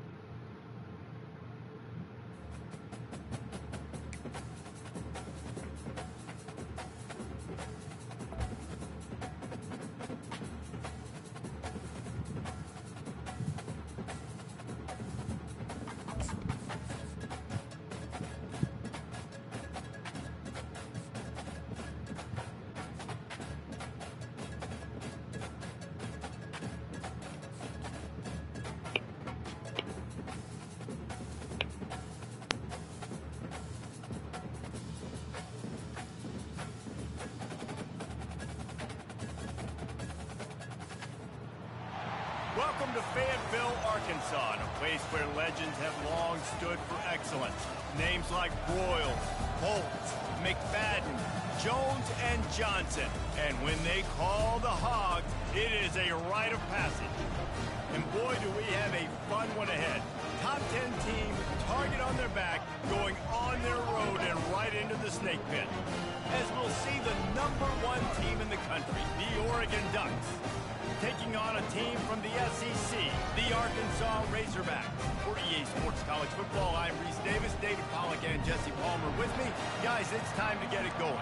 Welcome to Fayetteville, Arkansas, a place where legends have long stood for excellence. Names like Broyles, Holtz, McFadden, Jones, and Johnson. And when they call the Hogs, it is a rite of passage. And boy, do we have a fun one ahead. Top 10 team, target on their back, going on their road and right into the snake pit. As we'll see the #1 team in the country, the Oregon Ducks, taking on a team from the SEC, the Arkansas Razorbacks. For EA Sports College Football, I'm Reese Davis, David Pollack, and Jesse Palmer with me. Guys, it's time to get it going.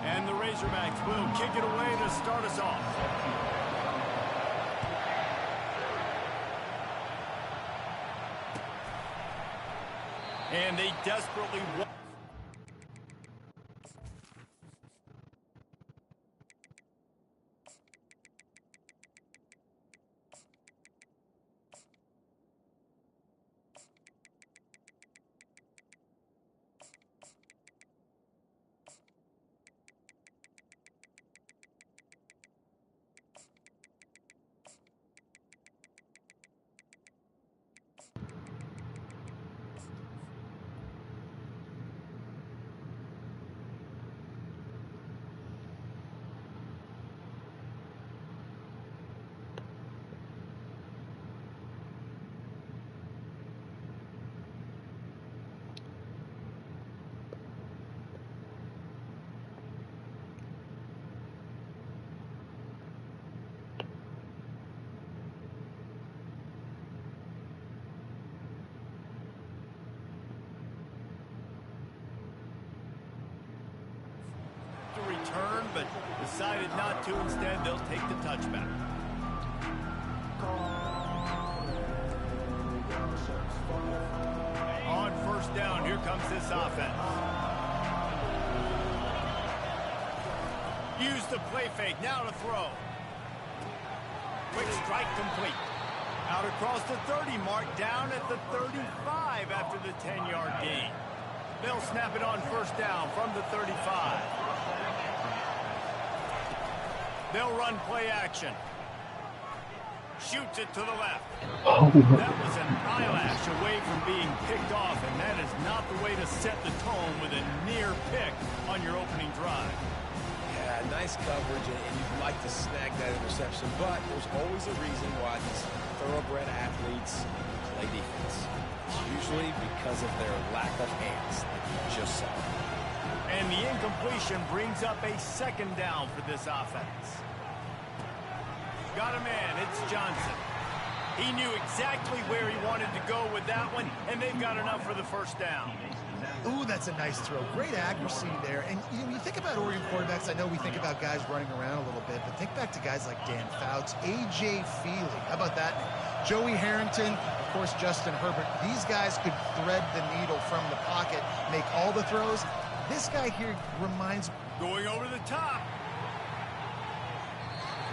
And the Razorbacks will kick it away to start us off. And they desperately want. Return, but decided not to. Instead, they'll take the touchback. On first down, here comes this offense. Use the play fake, now to throw. Quick strike complete. Out across the 30 mark, down at the 35 after the 10-yard gain. They'll snap it on first down from the 35. They'll run play action. Shoots it to the left. Oh, that was an eyelash away from being picked off, and that is not the way to set the tone with a near pick on your opening drive. Yeah, nice coverage, and you'd like to snag that interception, but there's always a reason why these thoroughbred athletes play defense. It's usually because of their lack of hands, like you just saw. And the incompletion brings up a second down for this offense. Got a man, it's Johnson. He knew exactly where he wanted to go with that one, and they've got enough for the first down. Ooh, that's a nice throw. Great accuracy there. And you think about Oregon quarterbacks, I know we think about guys running around a little bit, but think back to guys like Dan Fouts, A.J. Feely. How about that? Joey Harrington, of course, Justin Herbert. These guys could thread the needle from the pocket, make all the throws. This guy here reminds... Going over the top.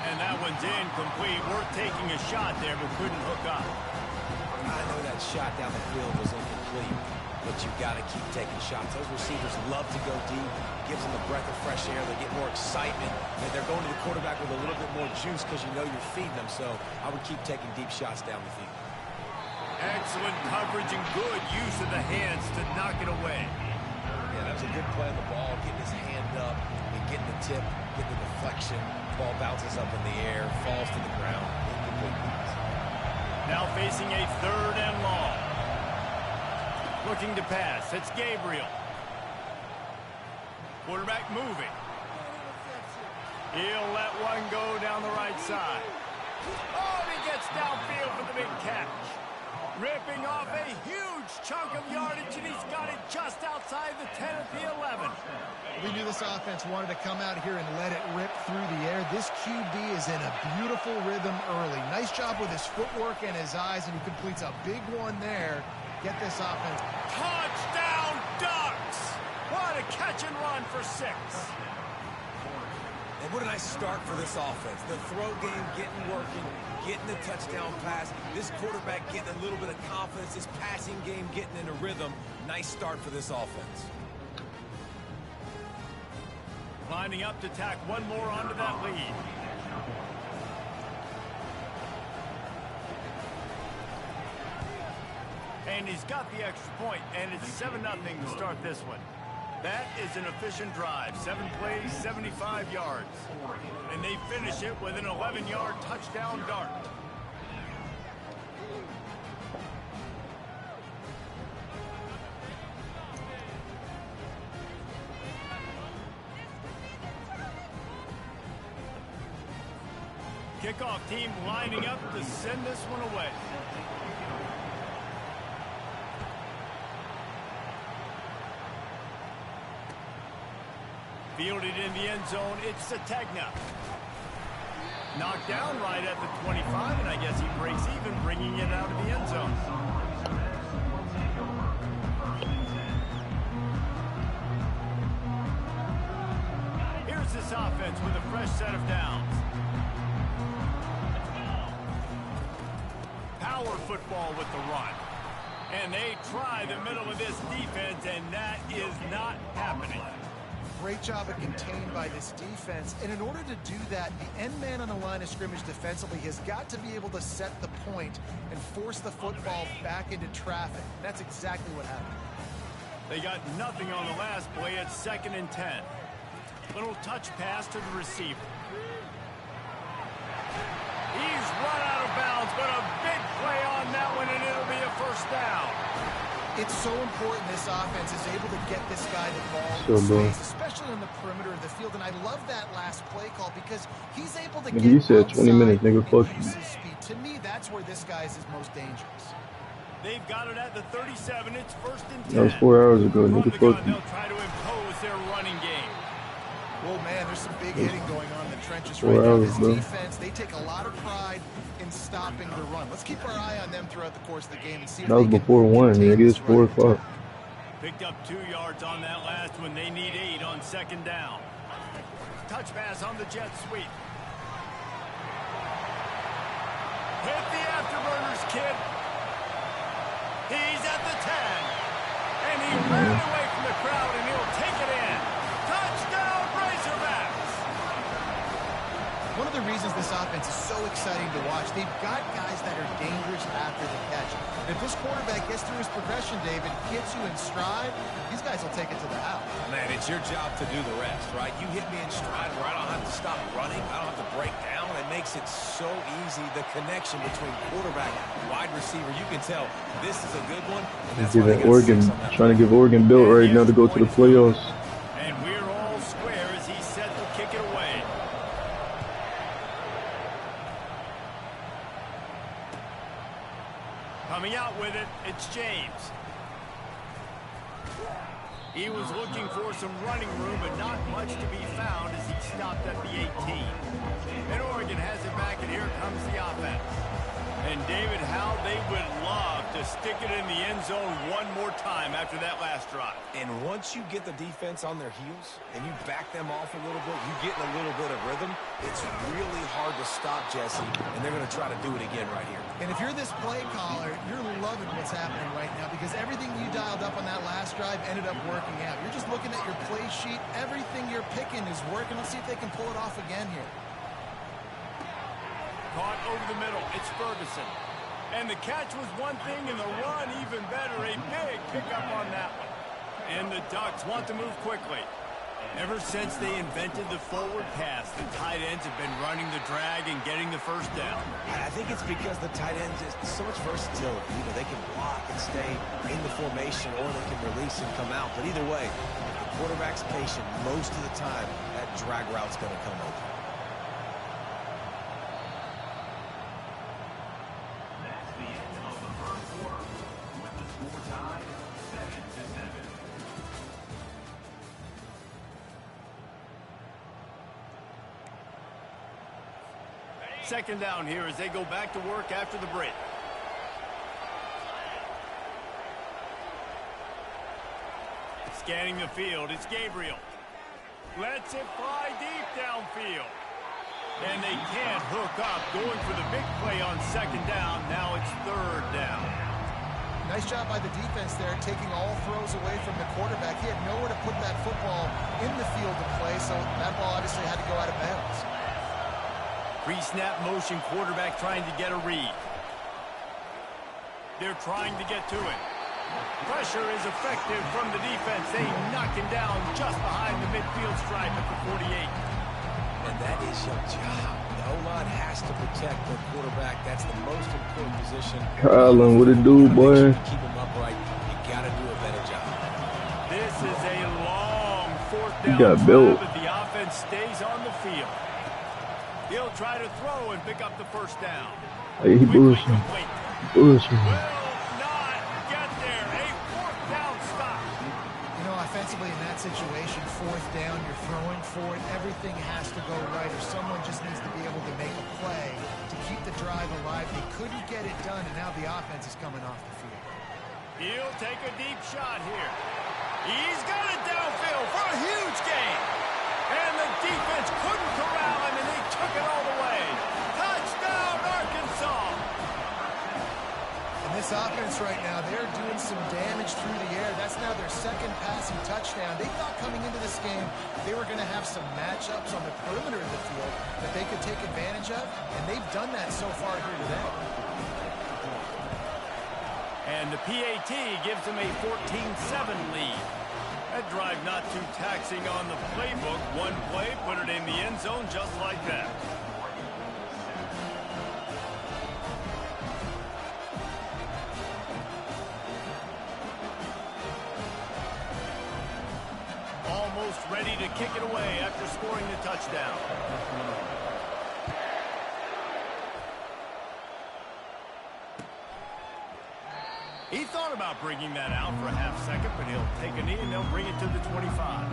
And that one's incomplete. Worth taking a shot there, but couldn't hook up. I know that shot down the field was incomplete, but you got to keep taking shots. Those receivers love to go deep. Gives them a breath of fresh air. They get more excitement. And they're going to the quarterback with a little bit more juice because you know you're feeding them. So I would keep taking deep shots down the field. Excellent coverage and good use of the hands to knock it away. Yeah, that was a good play on the ball, getting his hand up and getting the tip, getting the deflection. Ball bounces up in the air, falls to the ground. Incomplete pass. Now facing a 3rd and long. Looking to pass. It's Gabriel. Quarterback moving. He'll let one go down the right side. Oh, he gets downfield for the big catch. Ripping off a huge chunk of yardage, and he's got it just outside the 10 at the 11. We knew this offense wanted to come out here and let it rip through the air. This QB is in a beautiful rhythm early. Nice job with his footwork and his eyes, and he completes a big one there. Get this offense. Touchdown, Ducks! What a catch and run for 6. And what a nice start for this offense. The throw game getting working, getting the touchdown pass. This quarterback getting a little bit of confidence. This passing game getting in a rhythm. Nice start for this offense. Lining up to tack one more onto that lead. And he's got the extra point, and it's 7-0 to start this one. That is an efficient drive. 7 plays, 75 yards. And they finish it with an 11-yard touchdown dart. Kickoff team lining up to send this one away. Fielded in the end zone, it's Sategna. Knocked down right at the 25, and I guess he breaks even, bringing it out of the end zone. Here's this offense with a fresh set of downs. Power football with the run. And they try the middle of this defense, and that is not happening. Great job of contained by this defense. And in order to do that, the end man on the line of scrimmage defensively has got to be able to set the point and force the football back into traffic. That's exactly what happened. They got nothing on the last play at 2nd and 10. Little touch pass to the receiver. He's run out of bounds, but a big play on that one, and it'll be a 1st down. It's so important this offense is able to get this guy the ball in space, especially on the perimeter of the field. And I love that last play call because he's able to get you said 20 minutes, nigga. Fuck you. Speed. To me, that's where this guy is his most dangerous. They've got it at the 37. It's 1st and 10. That was 4 hours ago, nigga. Fuck you. They'll try to impose their running game. Well, man, there's some big hitting going on in the trenches right now. This defense, they take a lot of pride in stopping the run. Let's keep our eye on them throughout the course of the game and see if that was before 1, nigga. It's 4 o'clock. Picked up 2 yards on that last one. They need 8 on 2nd down. Touch pass on the jet sweep. Hit the afterburners, kid. He's at the 10. And he ran away from the crowd, and he'll take it in. Touchdown, Razorbacks! One of the reasons this offense is so exciting to watch, they've got guys that are dangerous after the catch. If this quarterback gets through his progression, David, gets you in stride, these guys will take it to the house. Man, it's your job to do the rest, right? You hit me in stride where I don't have to stop running. I don't have to break down. It makes it so easy. The connection between quarterback and wide receiver, you can tell this is a good one. Oregon, trying to give Oregon built right now to go to the playoffs. And we're all square as he's set to kick it away. Coming out with it, it's James. He was looking for some running room, but not much to be found as he stopped at the 18. And Oregon has it back, and here comes the offense. And David, how they would love to stick it in the end zone one more time after that last drive. And once you get the defense on their heels and you back them off a little bit, you get in a little bit of rhythm, it's really hard to stop, Jesse, and they're going to try to do it again right here. And if you're this play caller, you're loving what's happening right now because everything you dialed up on that last drive ended up working out. You're just looking at your play sheet. Everything you're picking is working. Let's see if they can pull it off again here. Caught over the middle. It's Ferguson. And the catch was one thing, and the run even better. A big pickup on that one. And the Ducks want to move quickly. Ever since they invented the forward pass, the tight ends have been running the drag and getting the first down. I think it's because the tight ends is so much versatility. You know, they can block and stay in the formation, or they can release and come out. But either way, if the quarterback's patient, most of the time, that drag route's going to come open. That's the end of the first quarter. With the score tied 7-7. Second down here as they go back to work after the break. Scanning the field, it's Gabriel. Lets it fly deep downfield. And they can't hook up, going for the big play on second down. Now it's third down. Nice job by the defense there, taking all throws away from the quarterback. He had nowhere to put that football in the field to play, so that ball obviously had to go out of bounds. Pre-snap motion, quarterback trying to get a read. They're trying to get to it. Pressure is effective from the defense. They knock him down just behind the midfield stripe at the 48. And that is your job. The O-line has to protect the quarterback. That's the most important position. Kylan, what it do, boy? Keep him upright. You got to do a better job. This is a long fourth He down got built. drive, but the offense stays on the field. He'll try to throw and pick up the first down. Hey, he bullshit. Bullshit. Will not get there. A fourth down stop. You know, offensively in that situation, fourth down, you're throwing for it. Everything has to go right, or someone just needs to be able to make a play to keep the drive alive. They couldn't get it done, and now the offense is coming off the field. He'll take a deep shot here. He's got it downfield for a huge gain. And the defense couldn't corral him, and they took it all the way. Touchdown, Arkansas. And this offense right now, they're doing some damage through the air. That's now their second passing touchdown. They thought coming into this game they were going to have some matchups on the perimeter of the field that they could take advantage of, and they've done that so far here today. And the PAT gives them a 14-7 lead. That drive not too taxing on the playbook. One play, put it in the end zone just like that. Almost ready to kick it away after scoring the touchdown. He thought about bringing that out for a half second, but he'll take a knee and they'll bring it to the 25.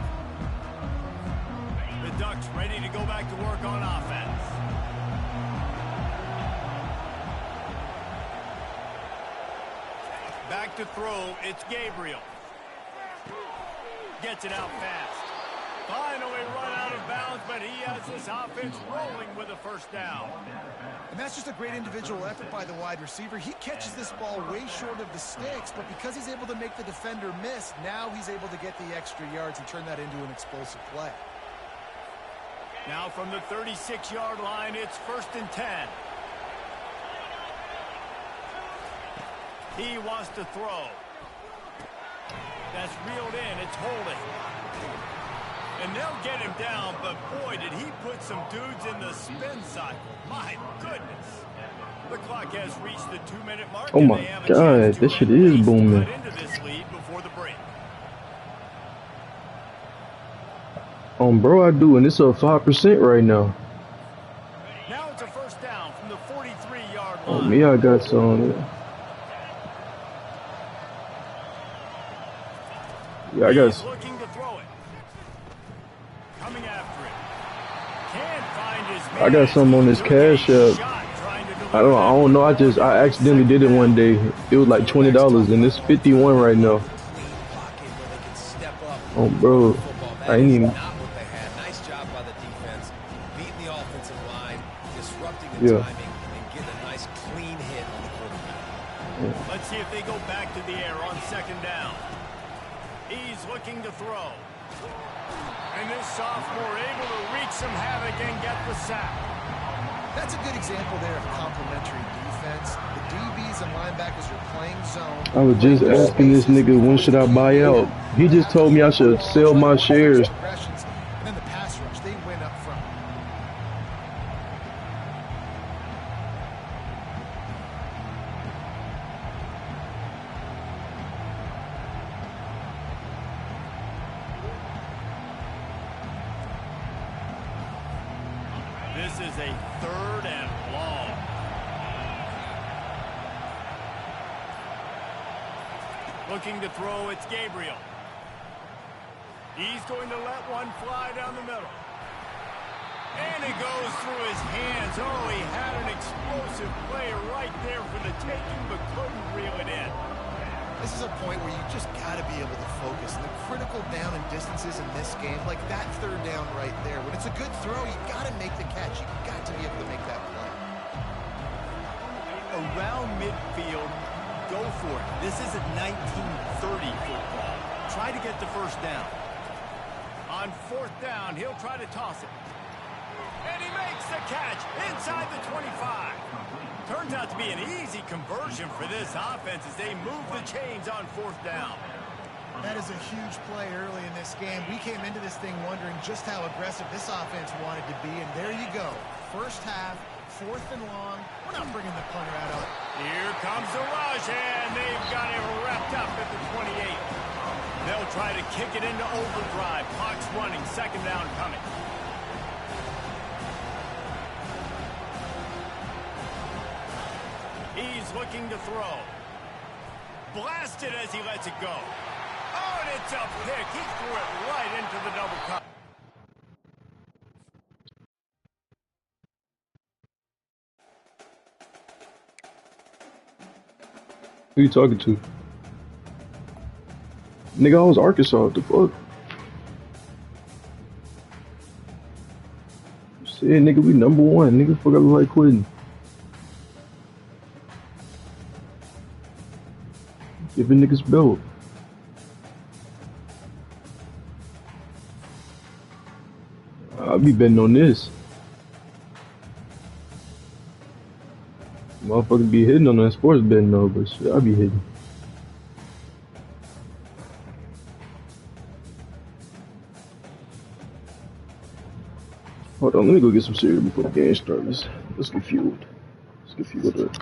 The Ducks ready to go back to work on offense. Back to throw, it's Gabriel. Gets it out fast. Finally run out of bounds, but he has this offense rolling with a first down. And that's just a great individual effort by the wide receiver. He catches this ball way short of the sticks, but because he's able to make the defender miss, now he's able to get the extra yards and turn that into an explosive play. Now from the 36-yard line, it's 1st and 10. He wants to throw. That's reeled in. It's holding. And they'll get him down, but boy, did he put some dudes in the spin cycle. My goodness. The clock has reached the 2-minute mark. Oh my God, this shit is booming. Into this lead before the break. Bro, I do, and it's up 5% right now. Now it's a first down from the 43-yard line. Oh, me, I got some. Yeah, I He's guess. looking to throw it. Coming after it. Can't find his man. I got some on this Cash App. I don't know. I accidentally did it one day. It was like $20 and it's 51 right now. Oh, bro, I ain't even. Not what they had. Nice job by the defense, beating the offensive line, disrupting the Yeah. timing, and getting a nice clean hit on the quarterback. Let's see if they go back to the air on second down. He's looking to throw. And this sophomore able to wreak some havoc and get the sack. That's a good example there of complementary defense. The DBs and linebackers are playing zone. I was just asking this nigga when should I buy out. He just told me I should sell my shares. And then the pass rush, they win up front. This is a 3rd and long. Looking to throw, it's Gabriel. He's going to let one fly down the middle. And it goes through his hands. Oh, he had an explosive play right there for the taking, but couldn't reel it in. This is a point where you just got to be able to focus. And the critical down and distances in this game, like that 3rd down right there. When it's a good throw, you got to make the catch. You got to be able to make that play. Around midfield, go for it. This isn't 1930 football. Try to get the first down. On 4th down, he'll try to toss it. And he makes the catch inside the 25. Turns out to be an easy conversion for this offense as they move the chains on 4th down. That is a huge play early in this game. We came into this thing wondering just how aggressive this offense wanted to be, and there you go. First half, 4th and long. We're not bringing the punter out of it. Here comes the rush, and they've got it wrapped up at the 28. They'll try to kick it into overdrive. Clock's running, 2nd down coming. He's looking to throw. Blasted as he lets it go. Oh, and it's a pick. He threw it right into the double cut. Who you talking to? Nigga, I was Arkansas. What the fuck? Shit, nigga, we #1. Nigga, fuck, I look like quitting. Giving niggas belt. I'll be betting on this. Motherfuckers be hitting on that sports betting though, but shit, I be hitting. Hold on, let me go get some cereal before the game starts. Let's get fueled. Let's get fueled up.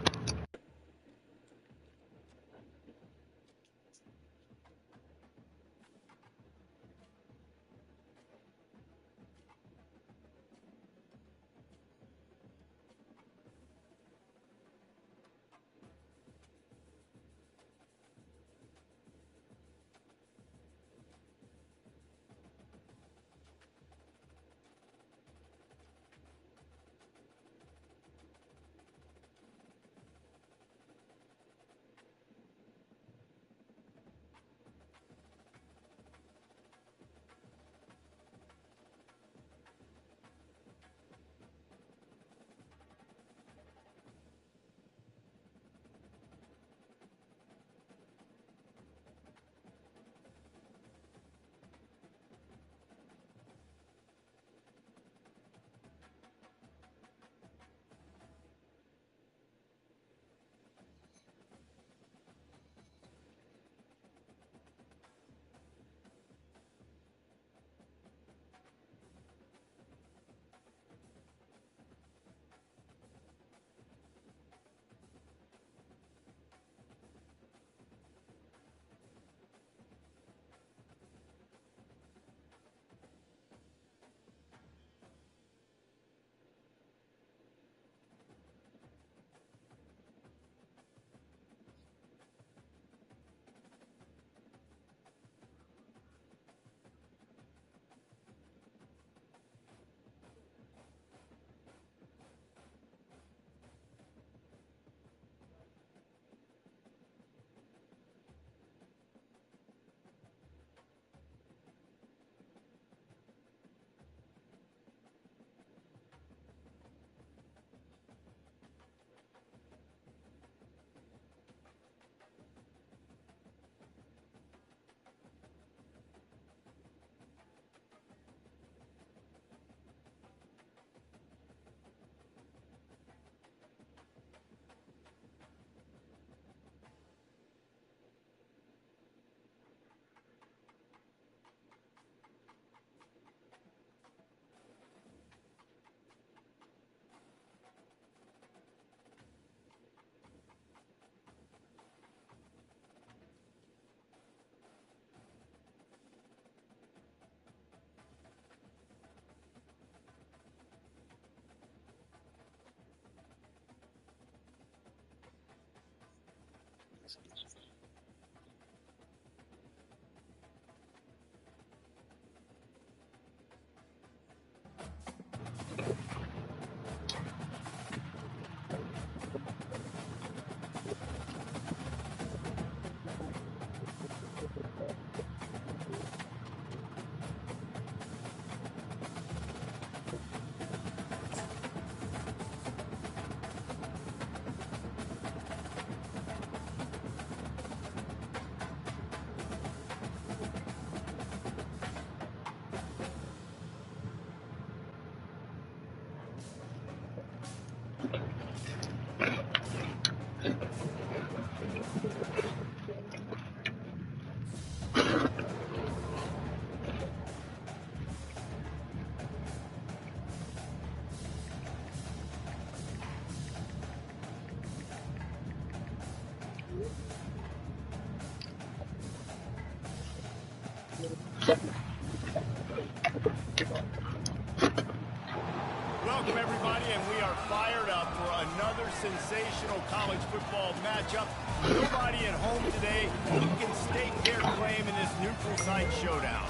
Welcome, everybody, and we are fired up for another sensational college football matchup. Nobody at home today who can stake their claim in this neutral site showdown.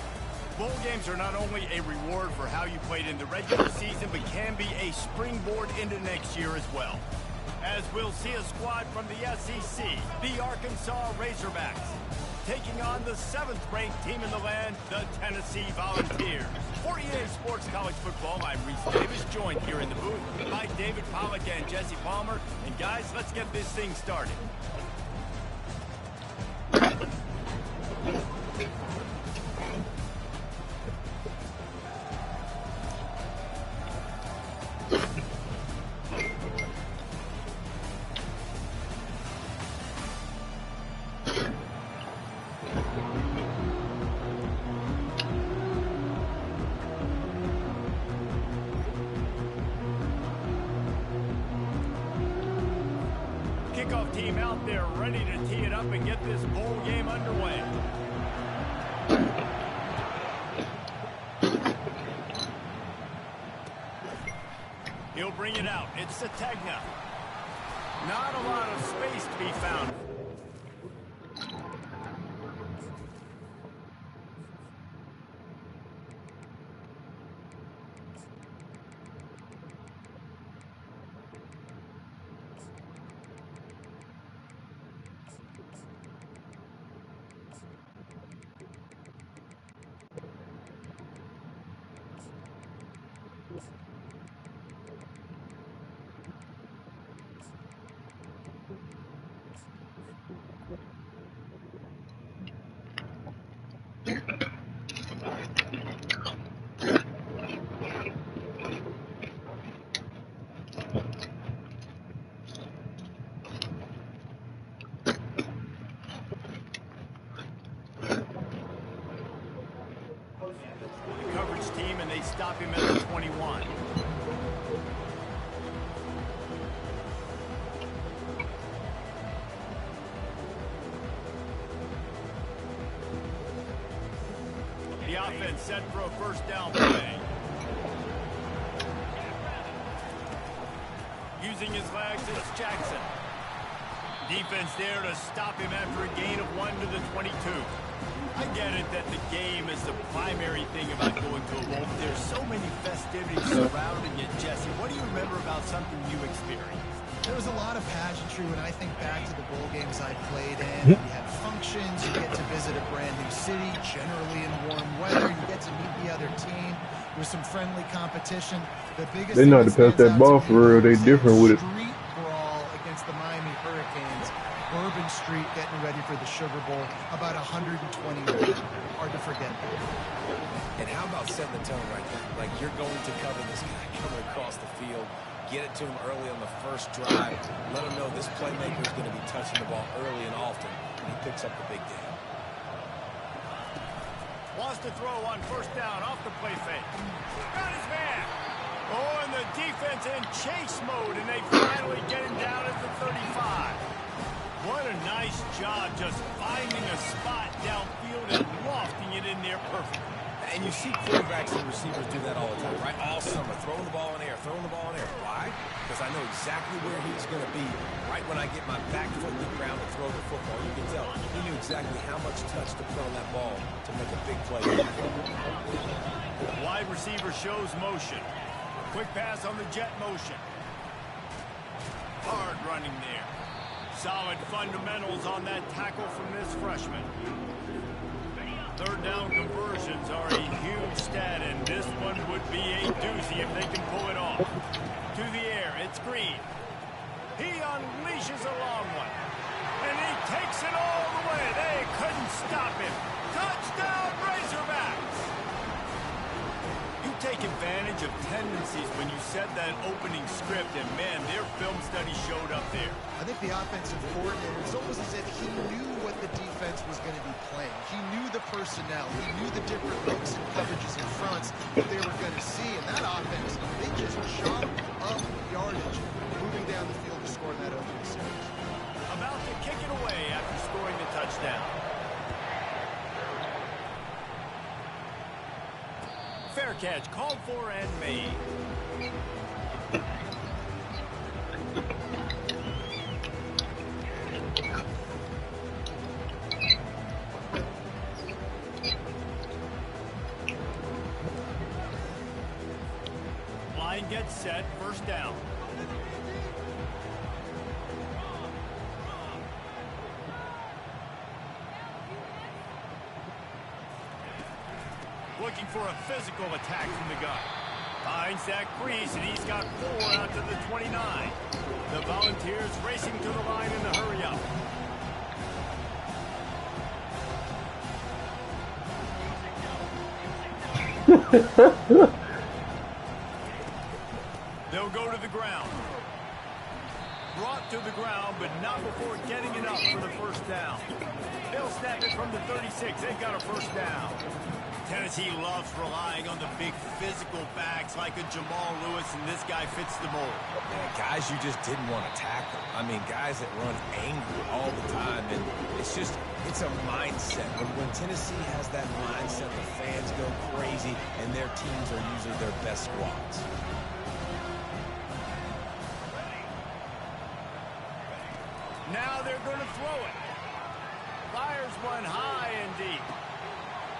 Bowl games are not only a reward for how you played in the regular season, but can be a springboard into next year as well. As we'll see a squad from the SEC, the Arkansas Razorbacks, taking on the 7th-ranked team in the land, the Tennessee Volunteers. For EA Sports College Football, I'm Reese Davis, joined here in the booth by David Pollack and Jesse Palmer. And guys, let's get this thing started. Kickoff team out there ready to tee it up and get this bowl game underway. He'll bring it out. It's Sategna. Not a lot of space to be found. Team, and they stop him at the 21. The offense set for a first down play. Using his legs, it's Jackson. Defense there to stop him after a gain of 1 to the 22. I get it that the game is the primary thing about going to a bowl, but there's so many festivities surrounding it. Jesse, what do you remember about something you experienced? There was a lot of pageantry when I think back to the bowl games I played in. You had functions, you get to visit a brand new city, generally in warm weather, you get to meet the other team. There was some friendly competition. The biggest they know how to pass that ball for real. They different with it. Street brawl against the Miami Hurricanes. Bourbon Street getting ready for the Sugar Bowl, about 120 men. Hard to forget that. And how about setting the tone right there? Like, you're going to cover this guy coming across the field, get it to him early on the first drive, let him know this playmaker is going to be touching the ball early and often, and he picks up the big game. Wants to throw on first down off the play fake. Got his man. Oh, and the defense in chase mode, and they finally get him down at the 35. What a nice job just finding a spot downfield and lofting it in there perfectly. And you see quarterbacks and receivers do that all the time, right? All summer, throwing the ball in the air, throwing the ball in the air. Why? Because I know exactly where he's going to be right when I get my back foot in the ground to throw the football. You can tell he knew exactly how much touch to put on that ball to make a big play. Wide receiver shows motion. Quick pass on the jet motion. Hard running there. Solid fundamentals on that tackle from this freshman. Third down conversions are a huge stat, and this one would be a doozy if they can pull it off. To the air, it's Green. He unleashes a long one, and he takes it all the way. They couldn't stop him. Touchdown, Razorbacks! You take advantage of tendencies when you set that opening script, and man, their film study showed up there. I think the offensive coordinator, it's almost as if he knew what the defense was going to be playing. He knew the personnel. He knew the different looks and coverages and fronts that they were going to see. And that offense, they just chopped up yardage, moving down the field to score in that opening series. About to kick it away after scoring the touchdown. Fair catch, called for and made. Line gets set, first down. Looking for a physical attack from the gun. Finds that crease, and he's got 4 out to the 29. The Volunteers racing to the line in the hurry up. They'll go to the ground. Brought to the ground, but not before getting it up for the first down. They'll snap it from the 36. They've got a first down. Tennessee loves relying on the big physical backs like a Jamal Lewis, and this guy fits the mold. Yeah, guys you just didn't want to tackle. I mean, guys that run angry all the time, and it's a mindset. When Tennessee has that mindset, the fans go crazy, and their teams are usually their best squads. Now they're going to throw it. Fires one high and deep.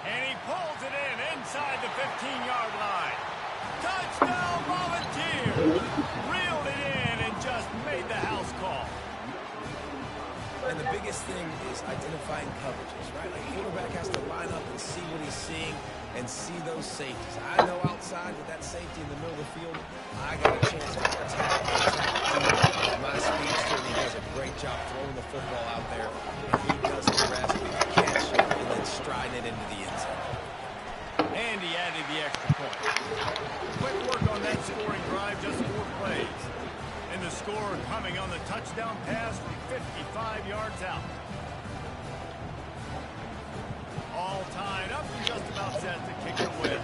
And he pulls it in inside the 15-yard line. Touchdown, Volunteers! Reeled it in and just made the house call. And the biggest thing is identifying coverages, right? Like, quarterback has to line up and see what he's seeing and see those safeties. I know outside with that safety in the middle of the field, I got a chance to attack. My speedster, he does a great job throwing the football out there. And he does the rest, catch, and then stride it into the end zone. And he added the extra point. Quick work on that scoring drive, just 4 plays. And the score coming on the touchdown pass from 55 yards out. All tied up and just about set to kick it away.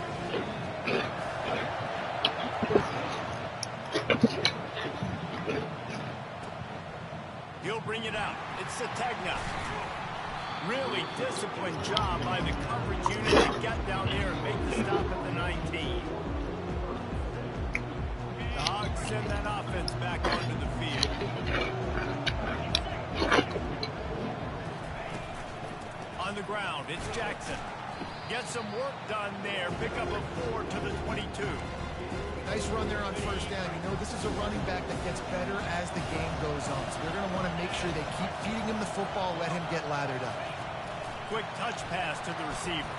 He'll bring it out. It's Sategna. Really disciplined job by the coverage unit to get down there and make the stop at the 19. The Hogs send that offense back onto the field. On the ground, it's Jackson. Get some work done there. Pick up a 4 to the 22. Nice run there on first down. You know, this is a running back that gets better as the game goes on. So they're going to want to make sure they keep feeding him the football, let him get lathered up. Quick touch pass to the receiver.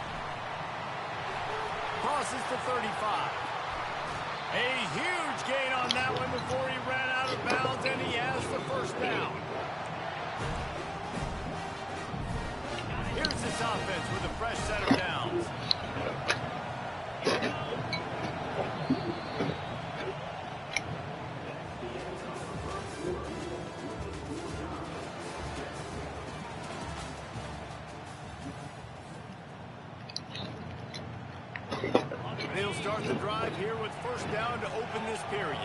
Crosses to 35. A huge gain on that one before he ran out of bounds, and he has the first down. Here's this offense with a fresh set of downs. They'll start the drive here with first down to open this period.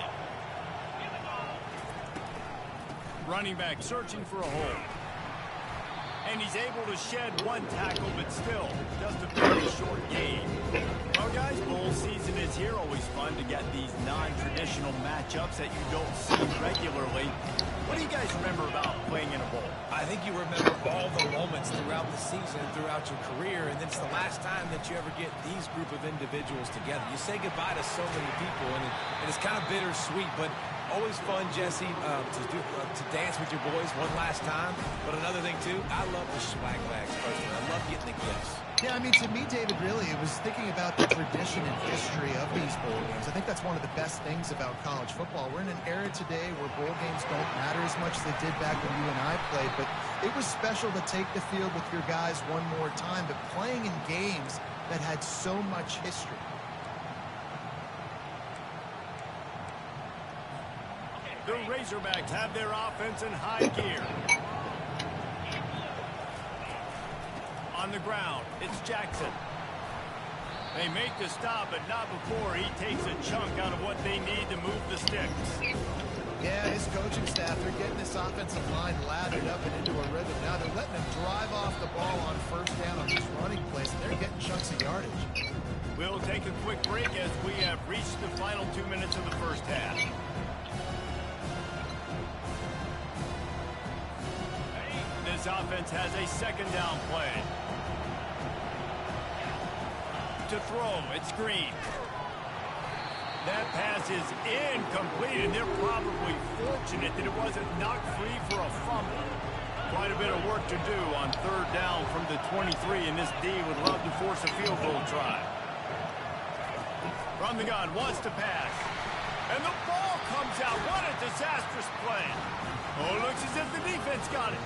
Running back searching for a hole. And he's able to shed one tackle, but still, just a very short game. Well, guys, bowl season is here. Always fun to get these non-traditional matchups that you don't see regularly. What do you guys remember about playing in a bowl? I think you remember all the moments throughout the season and throughout your career, and it's the last time that you ever get these group of individuals together. You say goodbye to so many people, and it's kind of bittersweet, but always fun, Jesse, to dance with your boys one last time. But another thing, too, I love the swag bags personally. I love getting the gifts. Yeah, I mean, to me, David, really, it was thinking about the tradition and history of these bowl games. I think that's one of the best things about college football. We're in an era today where bowl games don't matter as much as they did back when you and I played, but it was special to take the field with your guys one more time, but playing in games that had so much history. The Razorbacks have their offense in high gear. On the ground, it's Jackson. They make the stop, but not before he takes a chunk out of what they need to move the sticks. Yeah, his coaching staff, they're getting this offensive line lathered up and into a rhythm. Now they're letting them drive off the ball on first down on these running plays, and they're getting chunks of yardage. We'll take a quick break as we have reached the final 2 minutes of the first half. This offense has a second down play. To throw, it's Green. That pass is incomplete, and they're probably fortunate that it wasn't knocked free for a fumble. Quite a bit of work to do on third down from the 23, and this D would love to force a field goal try. From the gun, wants to pass. And the ball comes out. What a disastrous play. Oh, it looks as if the defense got it.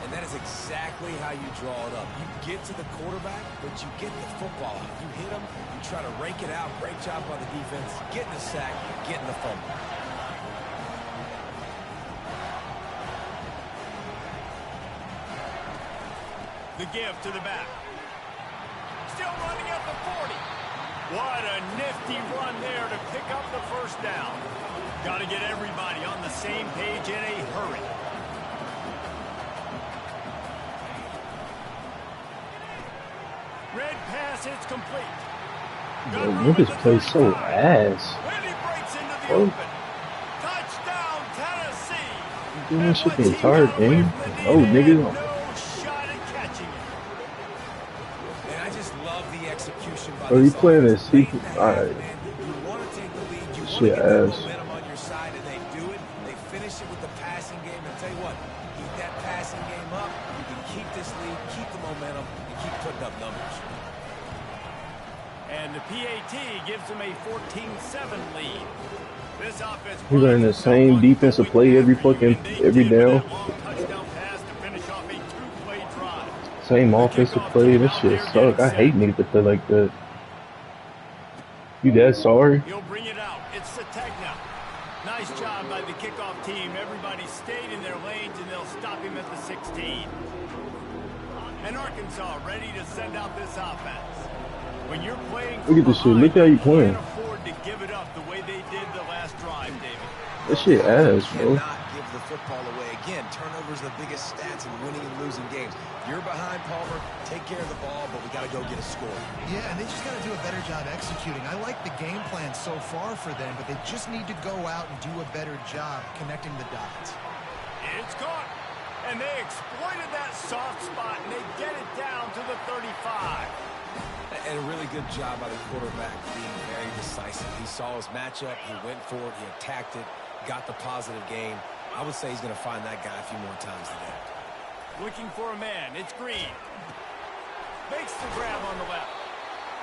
And that is exactly how you draw it up. You get to the quarterback, but you get the football out. You hit him, you try to rake it out. Great job by the defense. Getting the sack, getting the fumble. The give to the back. Still running at the 40. What a nifty run there to pick up the first down. Got to get everybody on the same page in a hurry. Red pass, it's complete. Bro, niggas play so ass. When he breaks into the open. Touchdown, Tennessee. Doing this shit the entire game. Oh, nigga. No shot at catching it. And I just love the execution by Are you this playing offense. this? Alright. You want to take the lead, you want to Shit get the ass. momentum on your side, and they do it. They finish it with the passing game. And tell you what, keep that passing game up. You can keep this lead, keep the momentum, and keep putting up numbers. And the PAT gives them a 14-7 lead. This offense. We're running the same defensive play every down. Touchdown pass to finish off a two-play drive. Same offensive play. This shit suck. I hate niggas that play like that. You that sorry? He'll bring it out. It's Sategna. Nice job by the kickoff team. Everybody stayed in their lanes, and they'll stop him at the 16. And Arkansas ready to send out this offense. When you're playing, Look at this shit. Look how you playing. can't afford to give it up the way they did the last drive, David. That shit ass, bro. Cannot give the football away. Again, turnovers are the biggest stats in winning and losing games. You're behind, Palmer. Take care of the ball, but we got to go get a score. Yeah, and they just got to do a better job executing. I like the game plan so far for them, but they just need to go out and do a better job connecting the dots. It's caught. And they exploited that soft spot, and they get it down to the 35. And a really good job by the quarterback being very decisive. He saw his matchup, he went for it, he attacked it, got the positive gain. I would say he's going to find that guy a few more times today. Looking for a man. It's Green. Makes the grab on the left.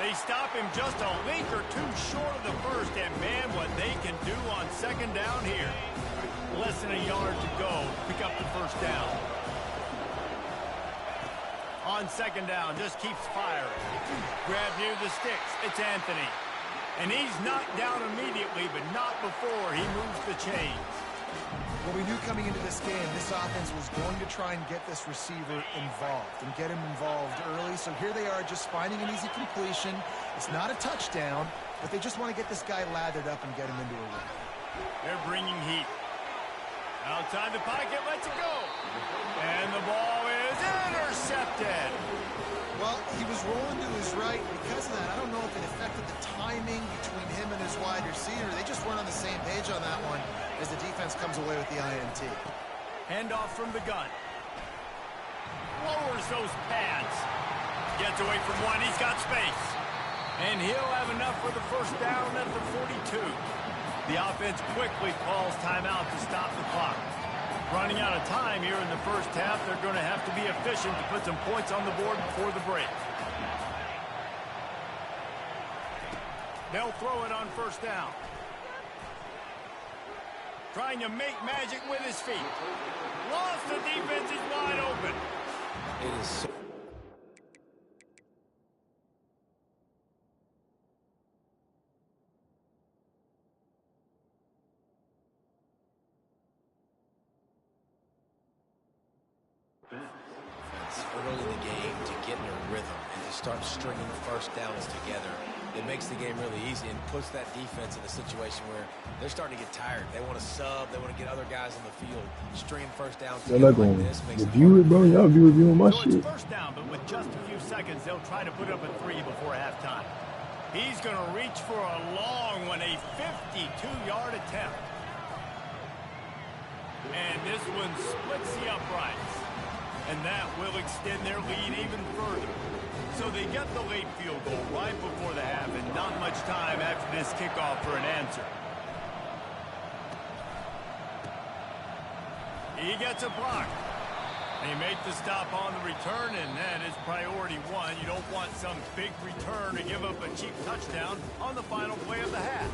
They stop him just a link or two short of the first, and man, what they can do on second down here. Less than a yard to go. Pick up the first down. On second down, just keeps firing. Grab near the sticks. It's Anthony. And he's knocked down immediately, but not before he moves the chains. Well, we knew coming into this game, this offense was going to try and get this receiver involved and get him involved early. So here they are just finding an easy completion. It's not a touchdown, but they just want to get this guy lathered up and get him into a run. They're bringing heat. Outside the pocket, lets it go. And the ball is intercepted. Well, he was rolling to his right. Because of that, I don't know if it affected the timing between him and his wide receiver. They just weren't on the same page on that one as the defense comes away with the INT. Handoff from the gun. Lowers those pads. Gets away from one. He's got space. And he'll have enough for the first down at the 42. The offense quickly calls timeout to stop the clock. Running out of time here in the first half, they're going to have to be efficient to put some points on the board before the break. They'll throw it on first down. Trying to make magic with his feet. Lost, the defense is wide open. It is so... early in the game to get in a rhythm and to start stringing first downs together. It makes the game really easy and puts that defense in a situation where they're starting to get tired. They want to sub. They want to get other guys on the field. Stringing first downs together like this makes it review it, bro. Y'all be reviewing my so shit. It's first down, but with just a few seconds, they'll try to put up a 3 before halftime. He's going to reach for a long one, a 52-yard attempt. And this one splits the uprights. And that will extend their lead even further. So they get the late field goal right before the half and not much time after this kickoff for an answer. He gets a block. They make the stop on the return, and that is priority one. You don't want some big return to give up a cheap touchdown on the final play of the half.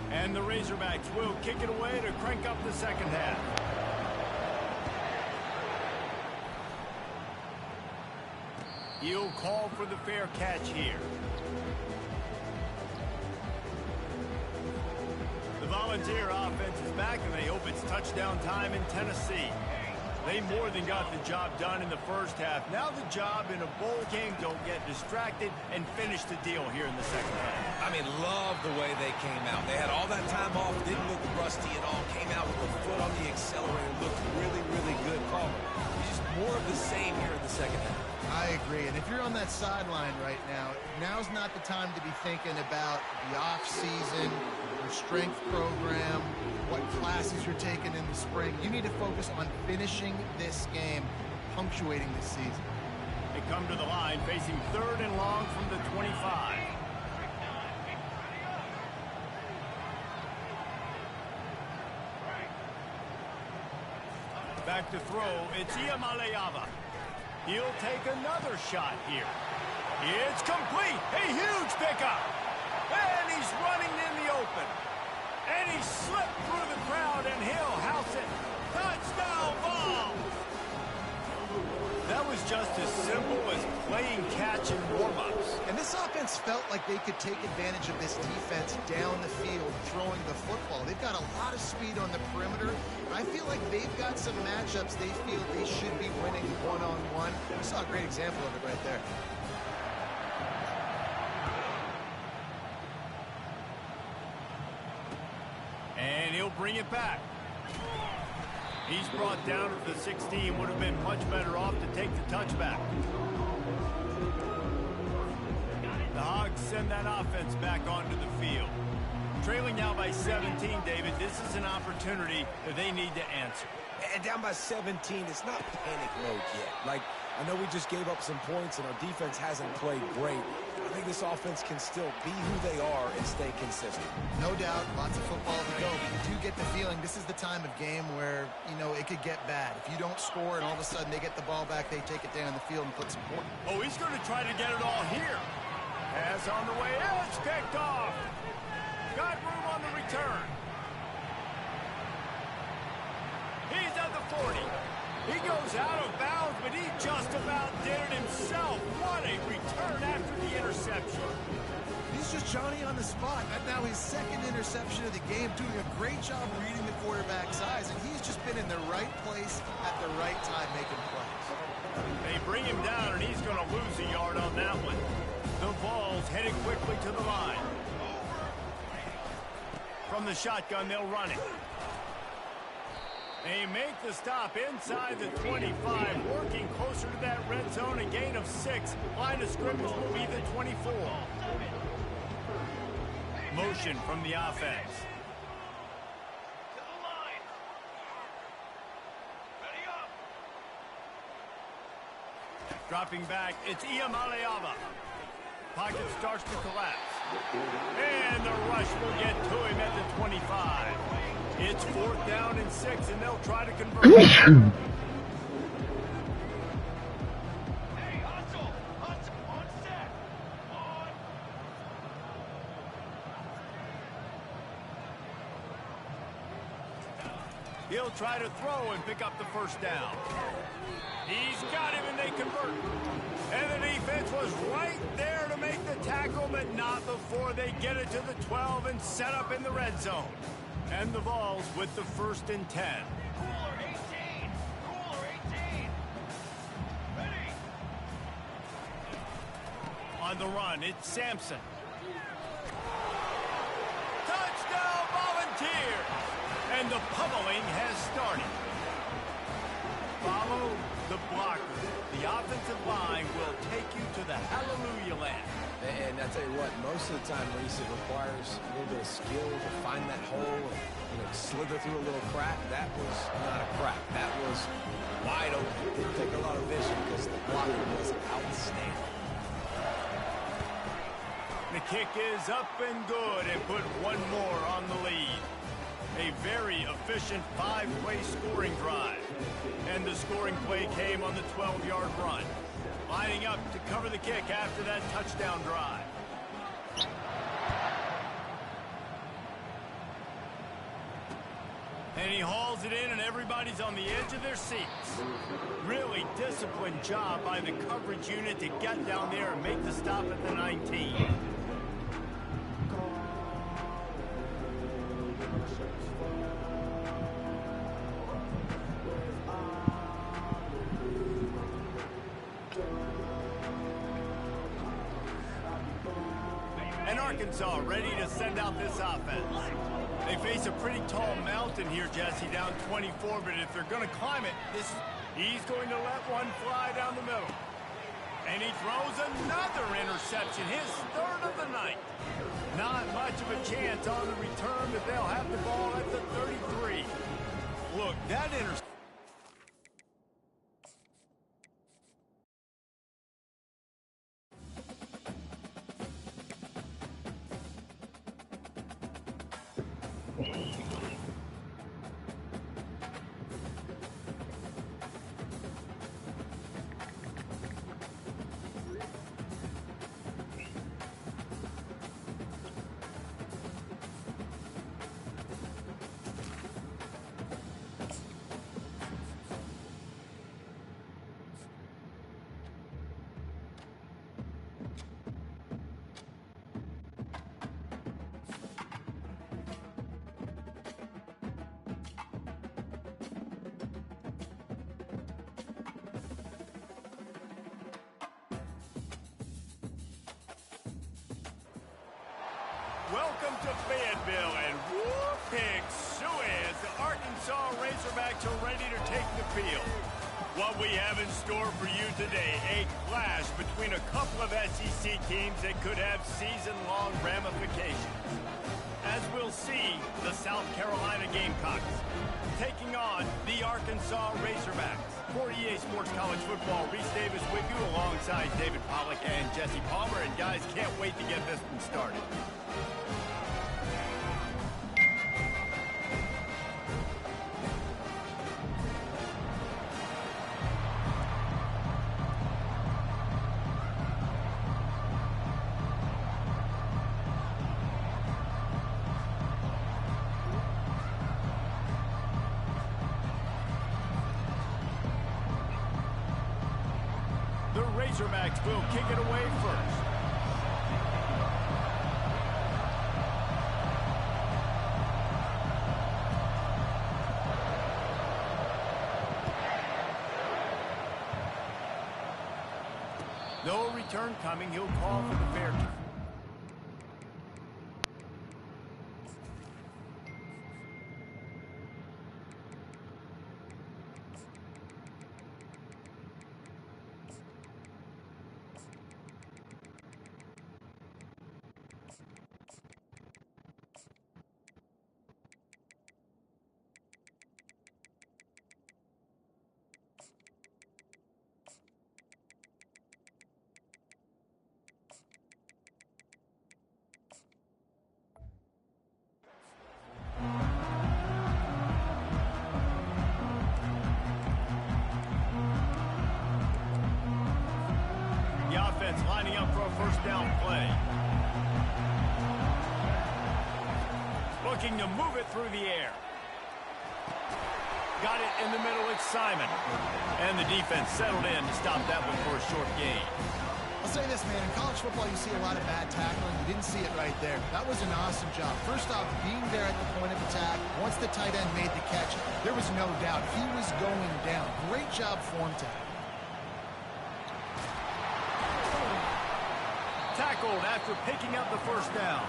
And the Razorbacks will kick it away to crank up the second half. He'll call for the fair catch here. The Volunteer offense is back, and they hope it's touchdown time in Tennessee. They more than got the job done in the first half. Now the job in a bowl game, don't get distracted and finish the deal here in the second half. I mean, love the way they came out. They had all that time off, didn't look rusty at all, came out with the foot on the accelerator, looked really, really good. Call just more of the same here in the second half. I agree. And if you're on that sideline right now, now's not the time to be thinking about the off-season, your strength program, what classes you're taking in the spring. You need to focus on finishing this game, punctuating this season. They come to the line facing 3rd and long from the 25. Back to throw, it's Iamaleava. He'll take another shot here. It's complete. A huge pickup. And he's running in the open. And he slipped through the crowd, and he'll house it. Touchdown ball. That was just as simple as playing catch in warm-ups. And this offense felt like they could take advantage of this defense down the field, throwing the football. They've got a lot of speed on the perimeter, and I feel like they've got some matchups they feel they should be winning one-on-one. We saw a great example of it right there. And he'll bring it back. He's brought down to the 16. Would have been much better off to take the touchback. The Hogs send that offense back onto the field. Trailing now by 17, David, this is an opportunity that they need to answer. And down by 17, it's not panic mode yet. Like, I know we just gave up some points and our defense hasn't played great. I think this offense can still be who they are and stay consistent. No doubt, lots of football to go, but you do get the feeling this is the time of game where, you know, it could get bad. If you don't score and all of a sudden they get the ball back, they take it down the field and put some points. Oh, he's going to try to get it all here. Pass on the way. It's picked off. Got room on the return. He's at the 40. He goes out of bounds, but he just about did it himself. What a return after the interception. He's just Johnny on the spot. That's now his second interception of the game, doing a great job reading the quarterback's eyes, and he's just been in the right place at the right time making plays. They bring him down, and he's going to lose a yard on that one. The ball's headed quickly to the line. From the shotgun, they'll run it. They make the stop inside the 25, working closer to that red zone, a gain of 6. Line of scrimmage will be the 24. Motion from the offense. Dropping back, it's Iamaleava. Pocket starts to collapse. And the rush will get to him at the 25. It's 4th down and 6, and they'll try to convert. He'll try to throw and pick up the first down. He's got him, and they convert. And the defense was right there to make the tackle, but not before they get it to the 12 and set up in the red zone. And the Vols with the 1st and 10. Cooler 18. Cooler 18. Ready. On the run, it's Sampson. Touchdown, Volunteers! And the pummeling has started. Follow the blocker. The offensive line will take you to the hallelujah land. And I tell you what, most of the time, Reese, it requires a little bit of skill to find that hole and slither through a little crack. That was not a crack. That was wide open. It didn't take a lot of vision because the blocker was outstanding. The kick is up and good and put one more on the lead. A very efficient 5-play scoring drive. And the scoring play came on the 12-yard run. Lining up to cover the kick after that touchdown drive. And he hauls it in, and everybody's on the edge of their seats. Really disciplined job by the coverage unit to get down there and make the stop at the 19. And Arkansas ready to send out this offense. They face a pretty tall mountain here, Jesse, down 24, but if they're going to climb it, he's going to let one fly down the middle. And he throws another interception, his 3rd of the night. Not much of a chance on the return, but they'll have the ball at the 33. Look, that interception. Welcome to Fayetteville, and whoop, pig suey as the Arkansas Razorbacks are ready to take the field. What we have in store for you today, a clash between a couple of SEC teams that could have season-long ramifications. As we'll see, the South Carolina Gamecocks taking on the Arkansas Razorbacks. For EA Sports College Football, Reese Davis with you alongside David Pollack and Jesse Palmer. And guys, can't wait to get this one started. The Razorbacks will kick it away first. No return coming. He'll call for the fair kick. defense lining up for a first down play. Looking to move it through the air. Got it in the middle, it's Simon. And the defense settled in to stop that one for a short gain. I'll say this, man. In college football, you see a lot of bad tackling. You didn't see it right there. That was an awesome job. First off, being there at the point of attack. Once the tight end made the catch, there was no doubt he was going down. Great job for him to Tackled after picking up the first down.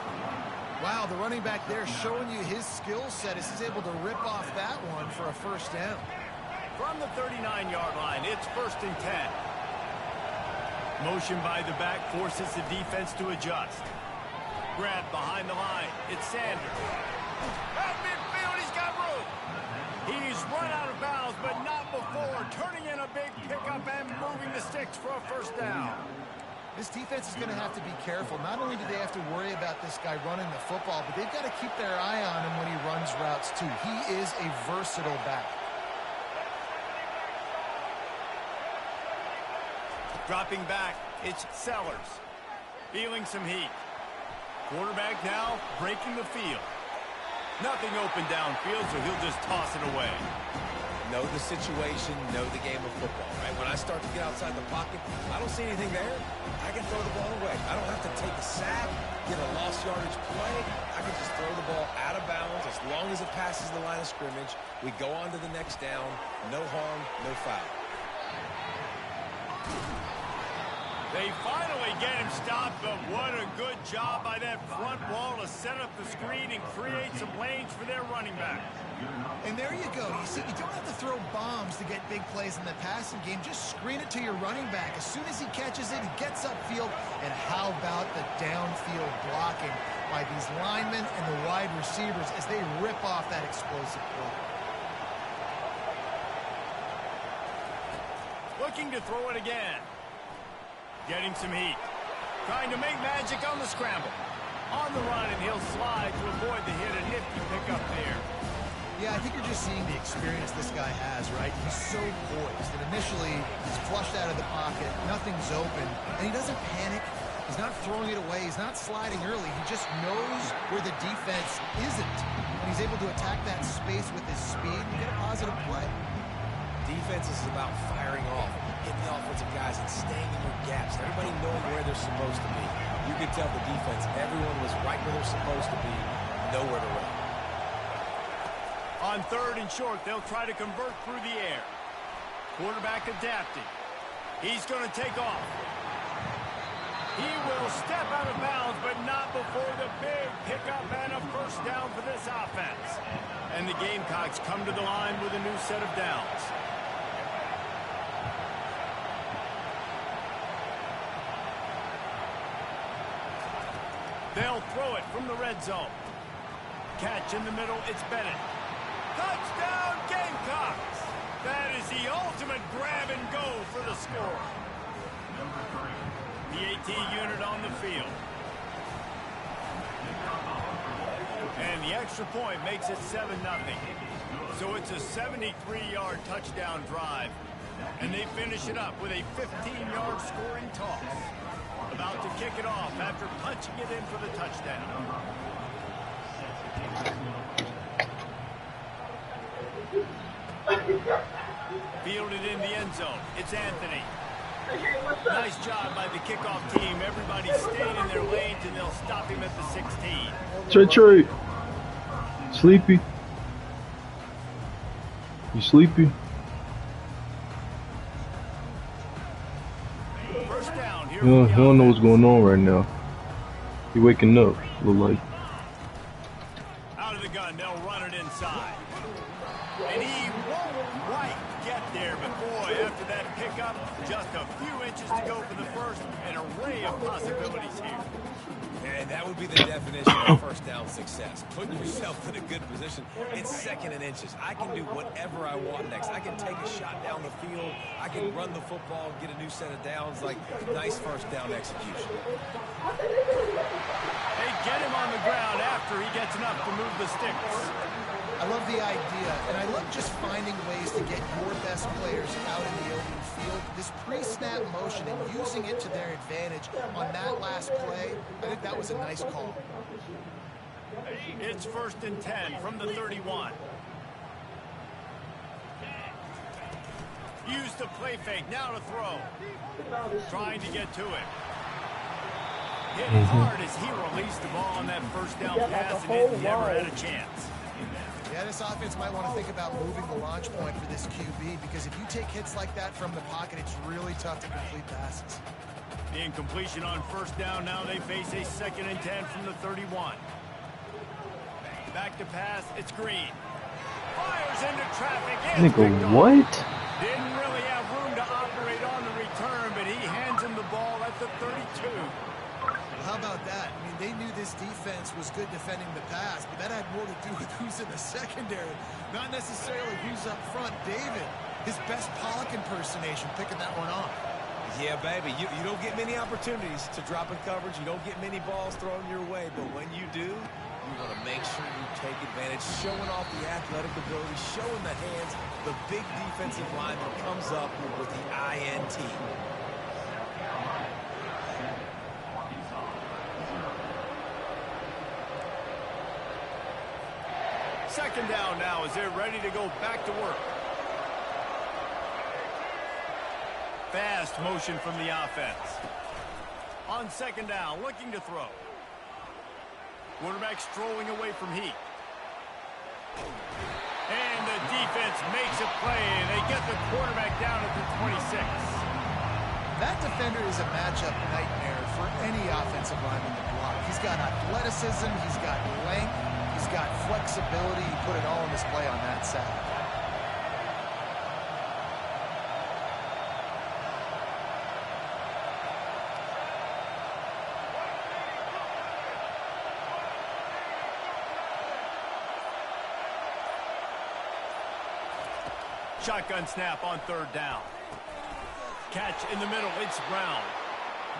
Wow, the running back there showing you his skill set as he's able to rip off that one for a first down. From the 39-yard line, it's 1st and 10. Motion by the back forces the defense to adjust. Grab behind the line. It's Sanders. At midfield, he's got room. He's run out of bounds, but not before turning in a big pickup and moving the sticks for a first down. This defense is going to have to be careful. Not only do they have to worry about this guy running the football, but they've got to keep their eye on him when he runs routes, too. He is a versatile back. Dropping back, it's Sellers. Feeling some heat. Quarterback now breaking the field. Nothing open downfield, so he'll just toss it away. Know the situation, know the game of football, right? When I start to get outside the pocket, I don't see anything there, I can throw the ball away. I don't have to take a sack, get a lost yardage play. I can just throw the ball out of bounds as long as it passes the line of scrimmage. We go on to the next down. No harm, no foul. They finally get him stopped, but what a good job by that front wall to set up the screen and create some lanes for their running back. And there you go. You see, you don't have to throw bombs to get big plays in the passing game. Just screen it to your running back. As soon as he catches it, he gets upfield. And how about the downfield blocking by these linemen and the wide receivers as they rip off that explosive play. Looking to throw it again. Getting some heat. Trying to make magic on the scramble. On the run, and he'll slide to avoid the hit. A nifty pickup there. Yeah, I think you're just seeing the experience this guy has, right? He's so poised. And initially, he's flushed out of the pocket. Nothing's open. And he doesn't panic. He's not throwing it away. He's not sliding early. He just knows where the defense isn't. And he's able to attack that space with his speed and get a positive play. Defense is about firing off, hitting the offensive guys, and staying in their gaps. Everybody knowing where they're supposed to be. You could tell the defense, everyone was right where they're supposed to be, nowhere to run. On 3rd and short, they'll try to convert through the air. Quarterback adapting. He's going to take off. He will step out of bounds, but not before the big pickup and a first down for this offense. And the Gamecocks come to the line with a new set of downs. They'll throw it from the red zone. Catch in the middle, it's Bennett. Touchdown, Gamecocks! That is the ultimate grab and go for the score. The AT unit on the field. And the extra point makes it 7-0. So it's a 73-yard touchdown drive. And they finish it up with a 15-yard scoring toss. About to kick it off after punching it in for the touchdown. Fielded in the end zone. It's Anthony. Nice job by the kickoff team. Everybody stayed in their lanes, and they'll stop him at the 16. Trey. Sleepy? You sleepy? First down here. You don't know what's going on right now. You waking up, look like. Out of the gun, they'll run it inside. And he won't quite get there, but boy, after that pickup, just a few inches to go for the first. An array of possibilities here. And that would be the definition of first down success. Putting yourself in a good position. It's 2nd and inches. I can do whatever I want next. I can take a shot down the field. I can run the football, get a new set of downs. Like, nice first down execution. They get him on the ground after he gets enough to move the sticks. I love the idea, and I love just finding ways to get your best players out in the open field. This pre-snap motion and using it to their advantage on that last play, I think that was a nice call. It's 1st and 10 from the 31. Use the play fake, now to throw. Trying to get to it. Hit hard as he released the ball on that first down pass, and it never had a chance. Yeah, this offense might want to think about moving the launch point for this QB, because if you take hits like that from the pocket, it's really tough to complete passes. The incompletion on 1st down. Now they face a 2nd and 10 from the 31. Back to pass. It's Green. Fires into traffic. Nigga, what? Didn't really have room to operate on the return, but he hands him the ball at the 32. How about that? I mean, they knew this defense was good defending the pass, but that had more to do with who's in the secondary, not necessarily who's up front. David, his best Pollock impersonation, picking that one off. Yeah, baby, you don't get many opportunities to drop in coverage. You don't get many balls thrown your way, but when you do, you want to make sure you take advantage, showing off the athletic ability, showing the hands. The big defensive lineman comes up with the INT. 2nd down now as they're ready to go back to work. Fast motion from the offense. On 2nd down, looking to throw. Quarterback strolling away from Heat. And the defense makes a play, and they get the quarterback down at the 26. That defender is a matchup nightmare for any offensive lineman to block. He's got athleticism, he's got length, he's got flexibility. He put it all on display on that side. Shotgun snap on 3rd down. Catch in the middle, it's Brown.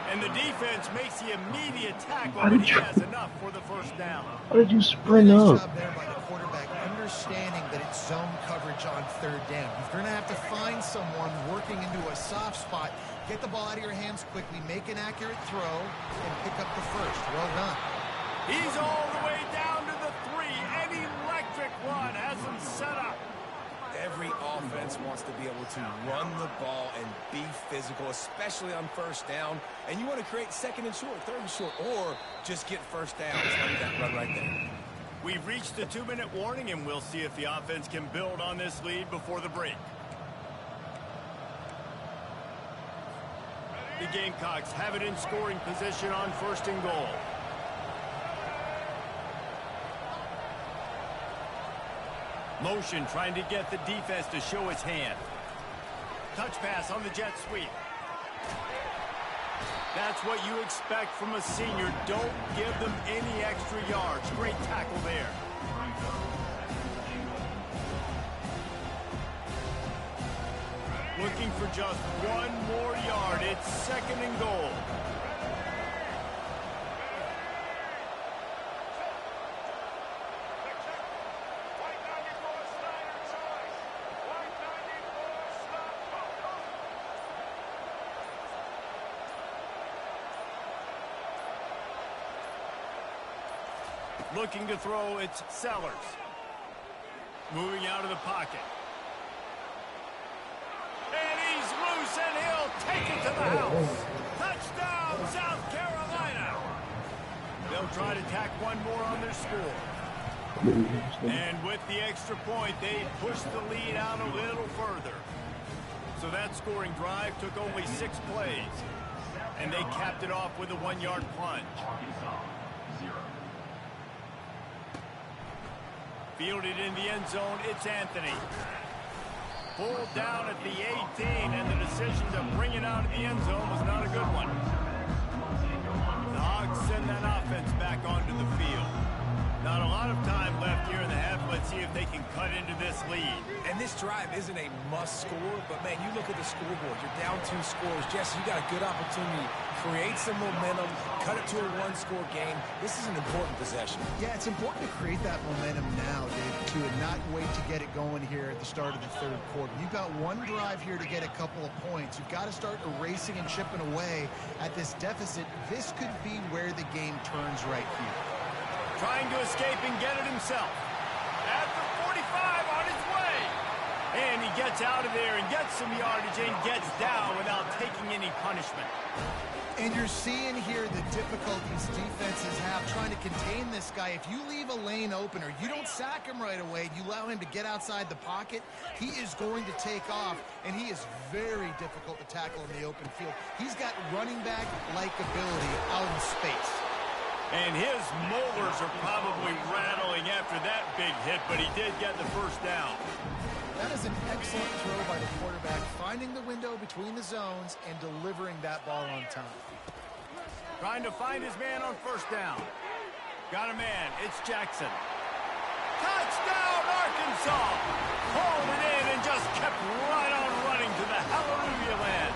And the defense makes the immediate tackle, but he has enough for the 1st down. How did you sprint Nice up? job there by the quarterback, understanding that it's zone coverage on 3rd down. You're going to have to find someone working into a soft spot, get the ball out of your hands quickly, make an accurate throw, and pick up the 1st. Well done. He's all the way down to the 3. An electric run has him set up. Every offense wants to be able to run the ball and be physical, especially on 1st down. And you want to create 2nd and short, 3rd and short, or just get 1st down. Like that run right there. We've reached the 2-minute warning, and we'll see if the offense can build on this lead before the break. The Gamecocks have it in scoring position on 1st and goal. Motion trying to get the defense to show its hand. Touch pass on the jet sweep. That's what you expect from a senior. Don't give them any extra yards. Great tackle there. Looking for just 1 more yard. It's 2nd and goal. Looking to throw, it's Sellers. Moving out of the pocket. And he's loose, and he'll take it to the house. Touchdown, South Carolina. They'll try to tack 1 more on their score. And with the extra point, they push the lead out a little further. So that scoring drive took only 6 plays. And they capped it off with a 1-yard plunge. Fielded in the end zone, it's Anthony. Pulled down at the 18, and the decision to bring it out of the end zone was not a good one. The Hogs send that offense back onto the field. Not a lot of time left here in the half. Let's see if they can cut into this lead. And this drive isn't a must score, but man, you look at the scoreboard. You're down 2 scores. Jesse, you got a good opportunity create some momentum, cut it to a one-score game. This is an important possession. Yeah, it's important to create that momentum now, Dave, too, and not wait to get it going here at the start of the third quarter. You've got one drive here to get a couple of points. You've got to start erasing and chipping away at this deficit. This could be where the game turns right here. Trying to escape and get it himself. At the 45 on his way. And he gets out of there and gets some yardage and gets down without taking any punishment. And you're seeing here the difficulties defenses have trying to contain this guy. If you leave a lane open or you don't sack him right away, you allow him to get outside the pocket, he is going to take off, and he is very difficult to tackle in the open field. He's got running back-like ability out in space. And his molars are probably rattling after that big hit, but he did get the first down. That is an excellent throw by the quarterback, finding the window between the zones and delivering that ball on time. Trying to find his man on first down. Got a man. It's Jackson. Touchdown, Arkansas! Pulled it in and just kept right on running to the hallelujah land.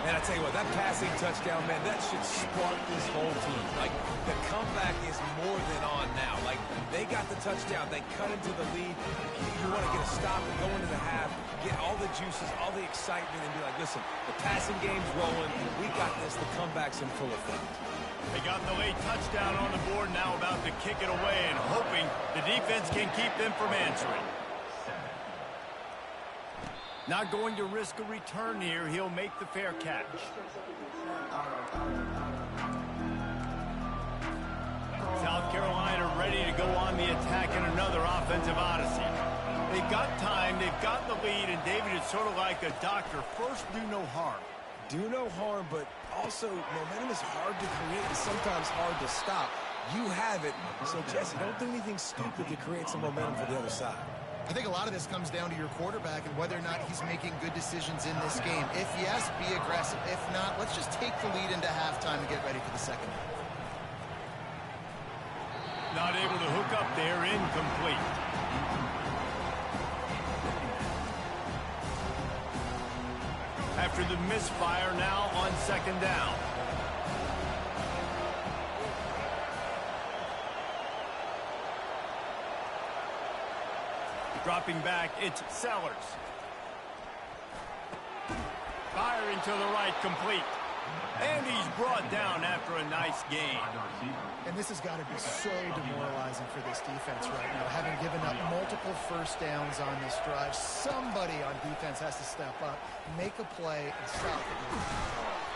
Man, I tell you what, that passing touchdown, man, that should spark this whole team. Like, the comeback is more than on now. Like, they got the touchdown. They cut into the lead. You want to get a stop and go into the half, get all the juices, all the excitement, and be like, listen, the passing game's rolling. We got this. The comeback's in full effect. They got the late touchdown on the board, now about to kick it away and hoping the defense can keep them from answering. Not going to risk a return here. He'll make the fair catch. South Carolina ready to go on the attack in another offensive odyssey. They've got time, they've got the lead, and David, it's sort of like a doctor. First, do no harm. Do no harm, but also momentum is hard to create and sometimes hard to stop. You have it, so Jesse, don't do anything stupid to create some momentum for the other side. I think a lot of this comes down to your quarterback and whether or not he's making good decisions in this game. If yes, be aggressive. If not, let's just take the lead into halftime and get ready for the second half. Not able to hook up there, incomplete. After the misfire, now on second down. Dropping back, it's Sellers. Firing to the right, complete. And he's brought down after a nice gain. And this has got to be so demoralizing for this defense right now. Having given up multiple first downs on this drive, somebody on defense has to step up, make a play, and stop it.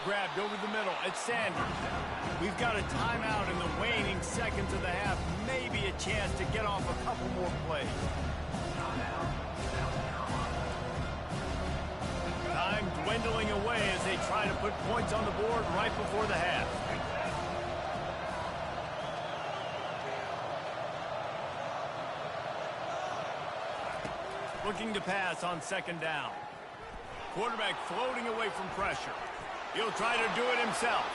Grabbed over the middle. It's Sanders. We've got a timeout in the waning seconds of the half. Maybe a chance to get off a couple more plays. Time dwindling away as they try to put points on the board right before the half. Looking to pass on second down. Quarterback floating away from pressure. He'll try to do it himself.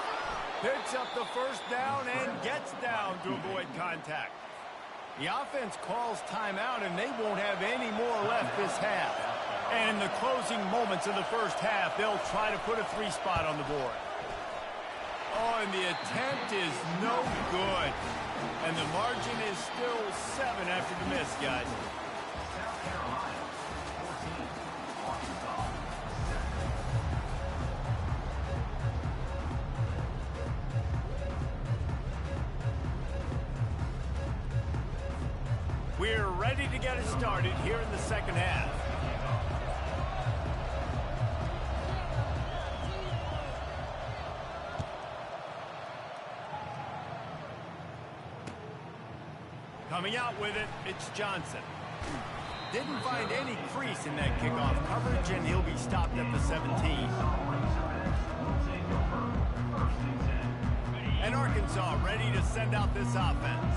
Picks up the first down and gets down to avoid contact. The offense calls timeout, and they won't have any more left this half. And in the closing moments of the first half, they'll try to put a 3-spot on the board. Oh, and the attempt is no good. And the margin is still 7 after the miss, guys. South Carolina, 14, Arkansas, 7. We're ready to get it started here in the second half. Coming out with it, it's Johnson. Didn't find any crease in that kickoff coverage, and he'll be stopped at the 17. And Arkansas ready to send out this offense.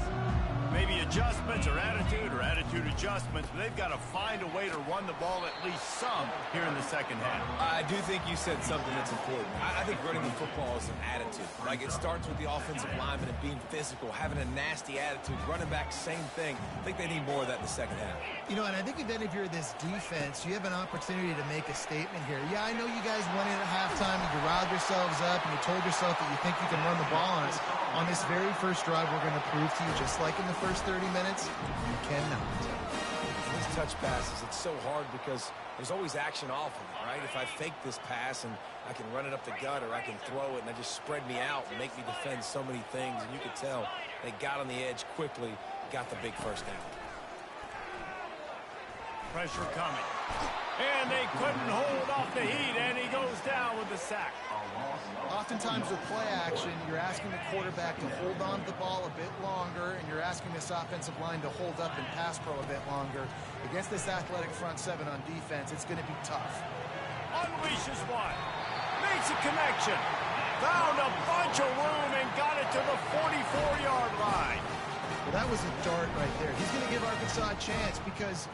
Maybe adjustments or attitude adjustments, but they've got to find a way to run the ball at least some here in the second half. I do think you said something that's important. I think running the football is an attitude. Like, it starts with the offensive lineman and being physical, having a nasty attitude. Running back, same thing. I think they need more of that in the second half. You know, and I think then if you're this defense, you have an opportunity to make a statement here. Yeah, I know you guys went in at halftime and you riled yourselves up and you told yourself that you think you can run the ball on us. On this very first drive, we're going to prove to you, just like in the first 30 minutes, you cannot. These touch passes, it's so hard because there's always action off of it, right? If I fake this pass and I can run it up the gut or I can throw it and I just spread me out and make me defend so many things, and you could tell they got on the edge quickly, got the big first down. Pressure coming. And they couldn't hold off the heat, and he goes down with the sack. Oftentimes with play action, you're asking the quarterback to hold on to the ball a bit longer, and you're asking this offensive line to hold up and pass pro a bit longer. Against this athletic front seven on defense, it's going to be tough. Unleashes one. Makes a connection. Found a bunch of room and got it to the 44-yard line. Well, that was a dart right there. He's going to give Arkansas a chance because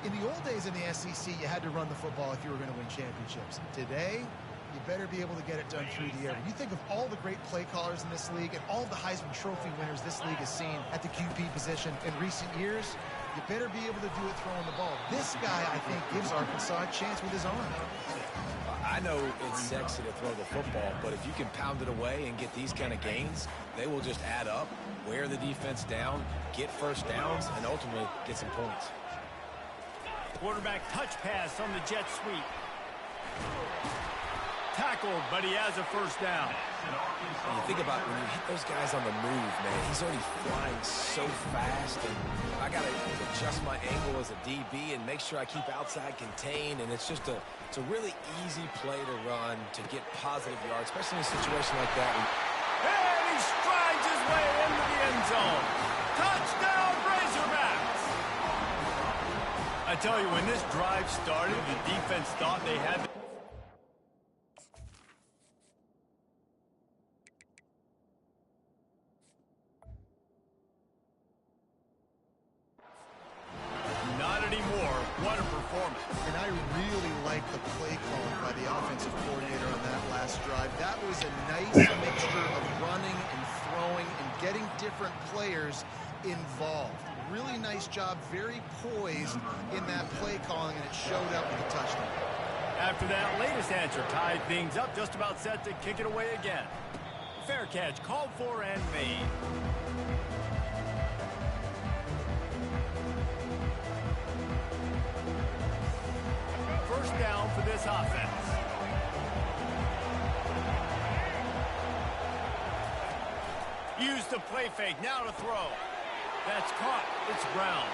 in the old days in the SEC, you had to run the football if you were going to win championships. Today, you better be able to get it done through the air. When you think of all the great play callers in this league and all the Heisman Trophy winners this league has seen at the QB position in recent years, you better be able to do it throwing the ball. This guy, I think, gives Arkansas a chance with his arm. I know it's sexy to throw the football, but if you can pound it away and get these kind of gains, they will just add up, wear the defense down, get first downs, and ultimately get some points. Quarterback touch pass on the jet sweep. Tackled, but he has a first down. And you think about when you hit those guys on the move, man, he's already flying so fast, and I got to adjust my angle as a DB and make sure I keep outside contained, and it's a really easy play to run to get positive yards, especially in a situation like that. And he strides his way into the end zone. Touchdown, Razorbacks! I tell you, when this drive started, the defense thought they had... Not anymore. What a performance. And I really like the play calling by the offensive coordinator on that last drive. That was a nice mixture of running and throwing and getting different players involved. Really nice job, very poised in that play calling, and it showed up with the touchdown. After that latest answer tied things up, just about set to kick it away again. Fair catch called for and made. First down for this offense. Use the play fake, now to throw. That's caught. It's Brown.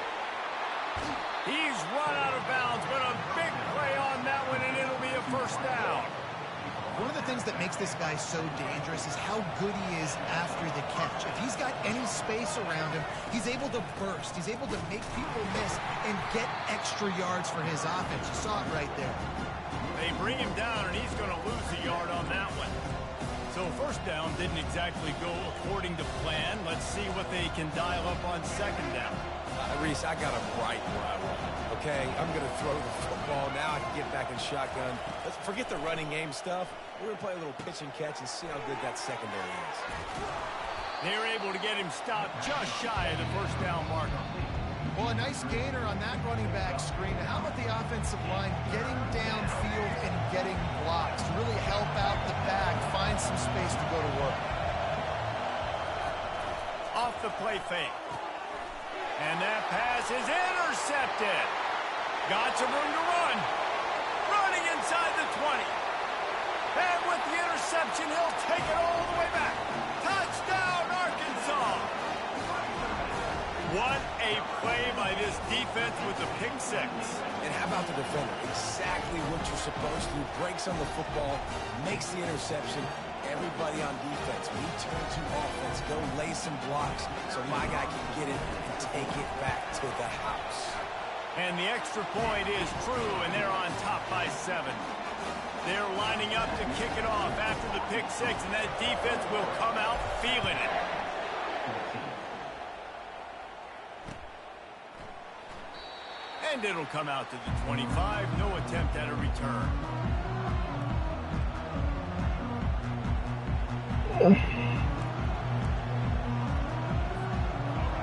He's run out of bounds, but a big play on that one, and it'll be a first down. One of the things that makes this guy so dangerous is how good he is after the catch. If he's got any space around him, he's able to burst. He's able to make people miss and get extra yards for his offense. You saw it right there. They bring him down, and he's going to lose a yard on that one. So first down didn't exactly go according to plan. Let's see what they can dial up on second down. Reese, I got him right where I want him. Okay, I'm going to throw the football. Now I can get back in shotgun. Let's forget the running game stuff. We're going to play a little pitch and catch and see how good that secondary is. They're able to get him stopped just shy of the first down marker. Well, a nice gainer on that running back screen. How about the offensive line getting downfield and getting blocks to really help out the back, find some space to go to work? Off the play fake. And that pass is intercepted. Got some room to run. Running inside the 20. And with the interception, he'll take it all the way back. Touchdown, Arkansas. What a play by this defense with the pick six. And how about the defender? Exactly what you're supposed to. Breaks on the football, makes the interception. Everybody on defense, we turn to offense, go lay some blocks so my guy can get it and take it back to the house. And the extra point is true, and they're on top by 7. They're lining up to kick it off after the pick six, and that defense will come out feeling it. And it'll come out to the 25. No attempt at a return.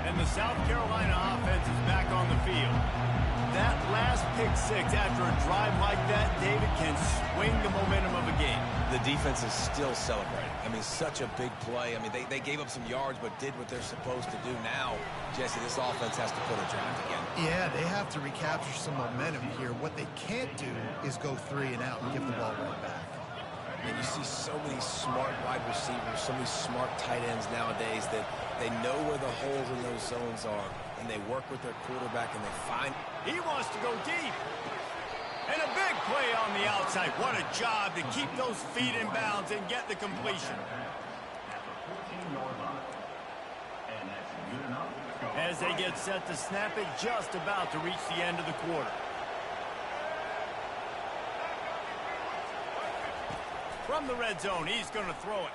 And the South Carolina offense is back on the field. That last pick six after a drive like that, David, can swing the momentum of a game. The defense is still celebrating. I mean, such a big play. I mean, they gave up some yards but did what they're supposed to do. Now, Jesse, this offense has to put a drive together. Yeah, they have to recapture some momentum here. What they can't do is go 3 and out and give the ball right back. And you see so many smart wide receivers, so many smart tight ends nowadays that they know where the holes in those zones are, and they work with their quarterback, and they find... He wants to go deep. And a big play on the outside. What a job to keep those feet in bounds and get the completion. As they get set to snap it, just about to reach the end of the quarter. From the red zone, he's going to throw it.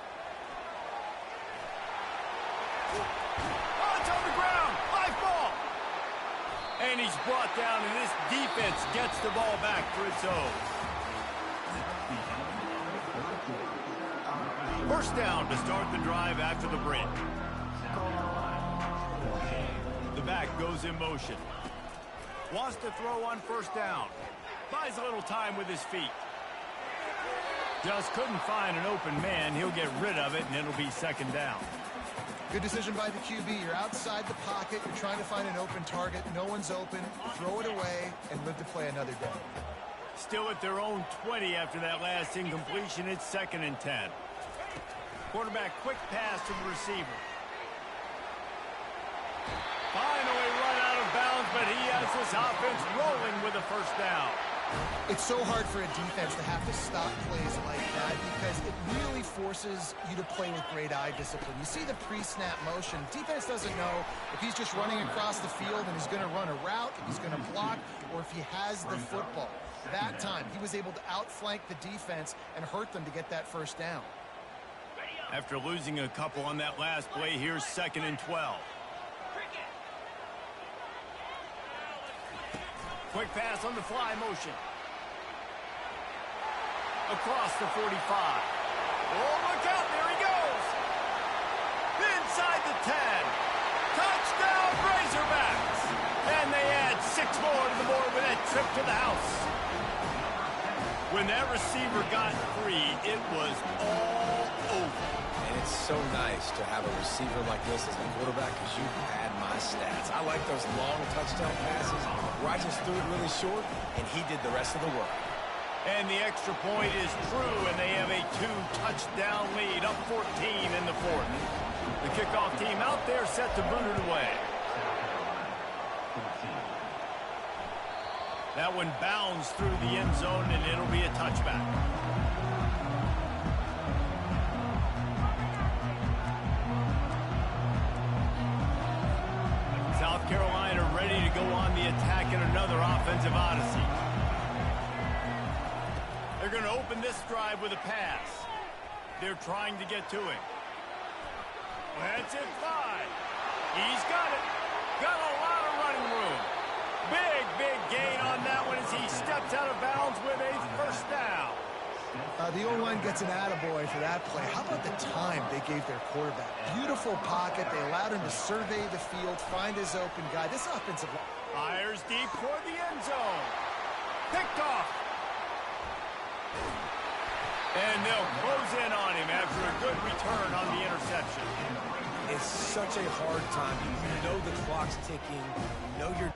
Oh, it's on the ground. Live ball. And he's brought down, and this defense gets the ball back for its own. First down to start the drive after the break. The back goes in motion. Wants to throw on first down. Buys a little time with his feet. Just couldn't find an open man. He'll get rid of it, and it'll be second down. Good decision by the QB. You're outside the pocket. You're trying to find an open target. No one's open. Throw it away and live to play another day. Still at their own 20 after that last incompletion. It's 2nd and 10. Quarterback quick pass to the receiver. Finally run out of bounds, but he has this offense rolling with a first down. It's so hard for a defense to have to stop plays like that because it really forces you to play with great eye discipline. You see the pre-snap motion. Defense doesn't know if he's just running across the field and he's going to run a route, if he's going to block, or if he has the football. That time, he was able to outflank the defense and hurt them to get that first down. After losing a couple on that last play, here's 2nd and 12. Quick pass on the fly motion. Across the 45. Oh, look out. There he goes. Inside the 10. Touchdown, Razorbacks. And they add 6 more to the board with that trip to the house. When that receiver got free, it was all over. And it's so nice to have a receiver like this as a quarterback because you had my stats. I like those long touchdown passes where I just threw it really short, and he did the rest of the work. And the extra point is true, and they have a 2-touchdown lead, up 14 in the 4th. The kickoff team out there set to boot it away. That one bounds through the end zone, and it'll be a touchback. South Carolina ready to go on the attack in another offensive odyssey. They're going to open this drive with a pass. They're trying to get to him. That's it, 5. He's got it. Got a lot of running room. Big gain on that one as he steps out of bounds with a first down. The O-line gets an attaboy for that play. How about the time they gave their quarterback? Beautiful pocket. They allowed him to survey the field, find his open guy. This offensive line. Fires deep toward the end zone. Picked off. And they'll close in on him after a good return on the interception. It's such a hard time. You know the clock's ticking. You know you're...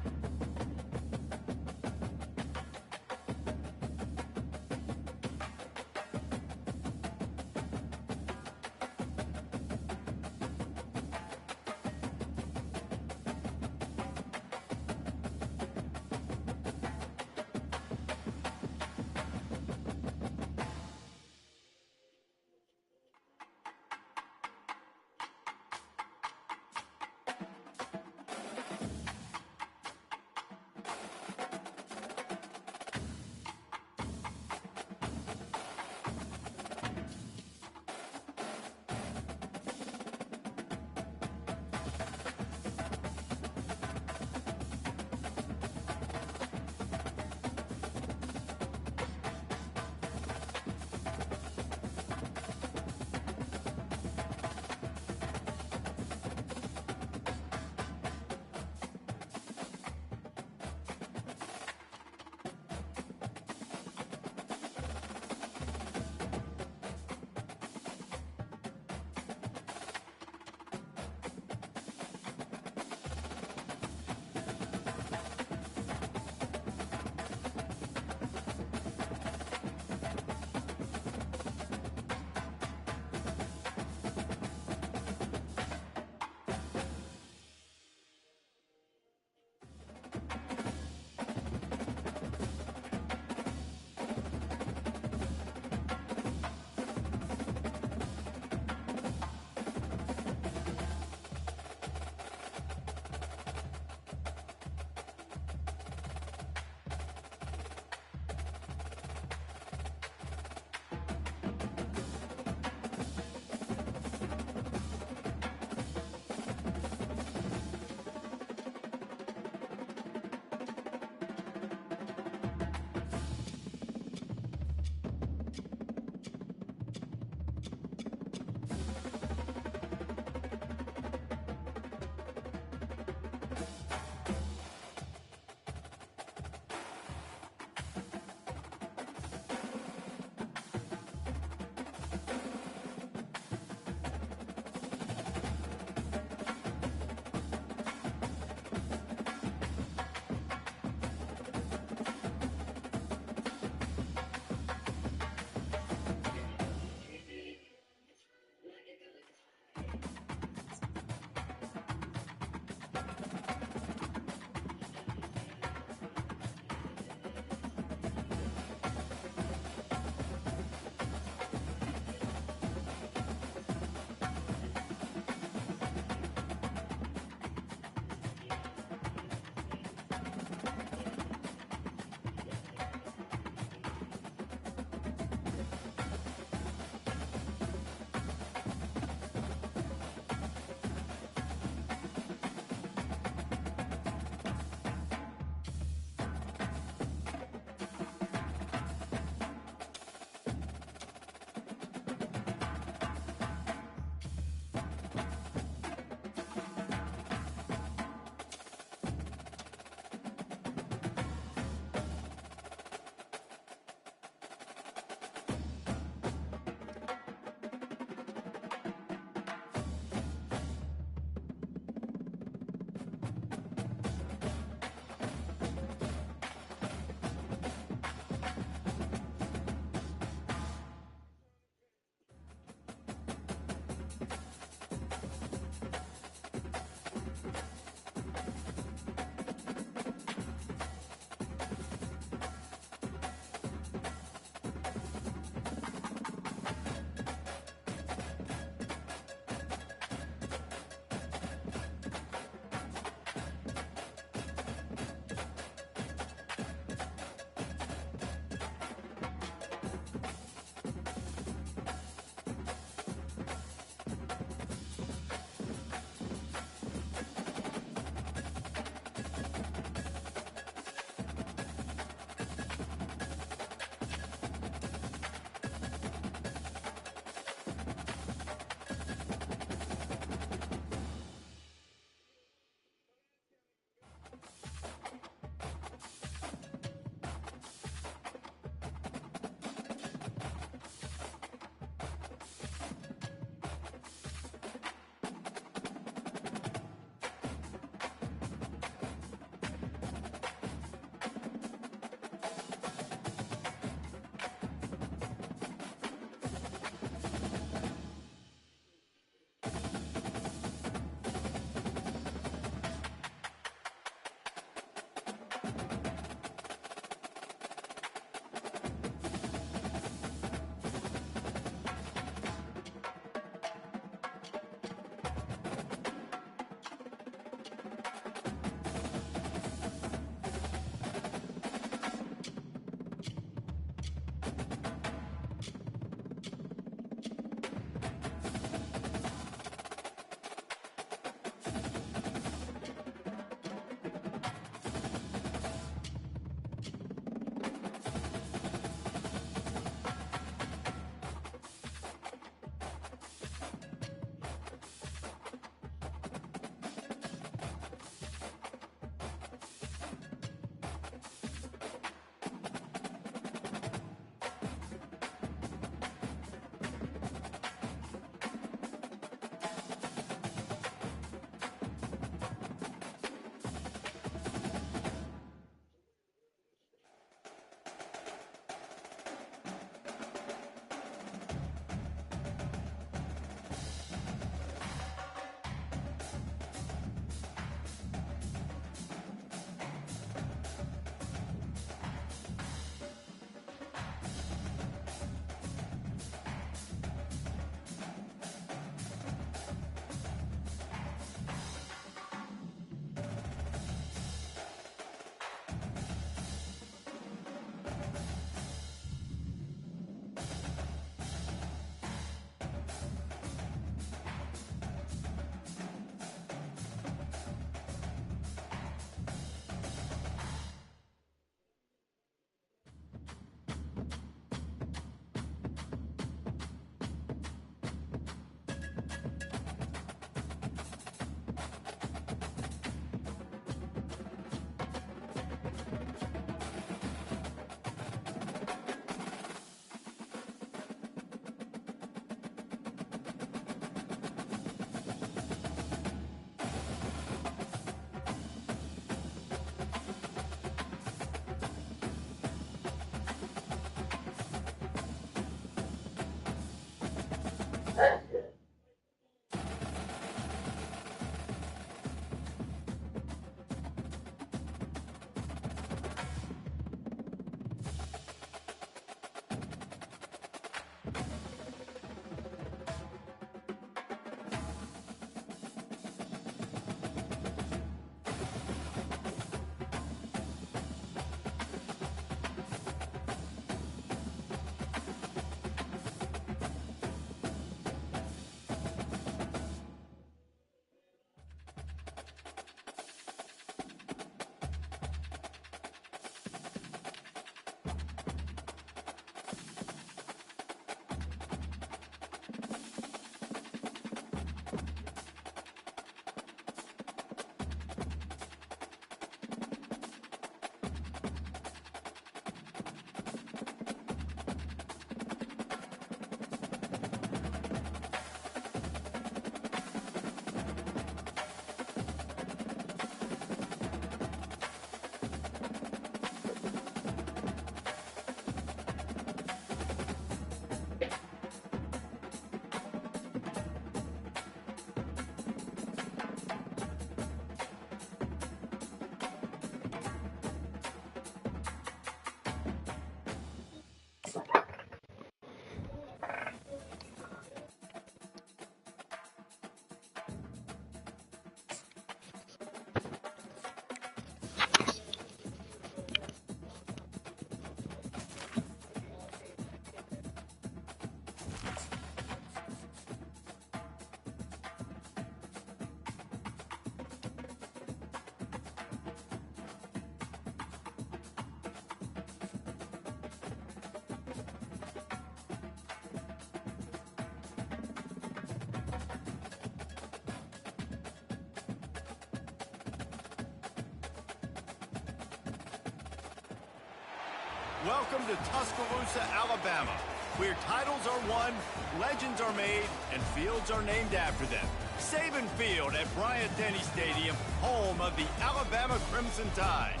Welcome to Tuscaloosa, Alabama, where titles are won, legends are made, and fields are named after them. Saban Field at Bryant-Denny Stadium, home of the Alabama Crimson Tide.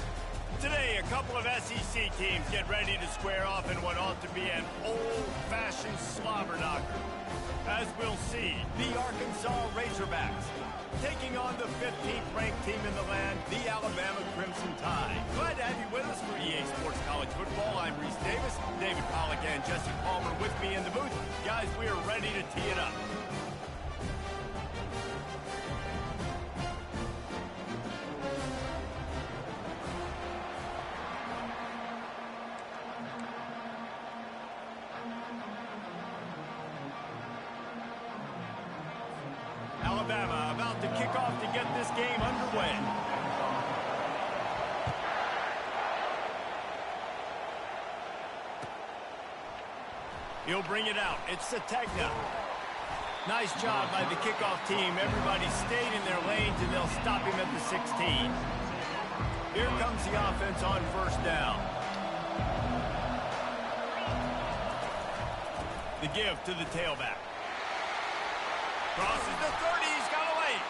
Today, a couple of SEC teams get ready to square off in what ought to be an old-fashioned slobber knocker. As we'll see, the Arkansas Razorbacks taking on the 15th ranked team in the land, the Alabama Crimson Tide. Glad to have you with us for EA Sports College Football. I'm Reese Davis, David Pollack and Jesse Palmer with me in the booth. Guys, we are ready to tee it up. Alabama about to kick off to get this game underway. He'll bring it out. It's Sategna. Nice job by the kickoff team. Everybody stayed in their lanes, and they'll stop him at the 16. Here comes the offense on first down. The give to the tailback. Crosses the 30, he's got away.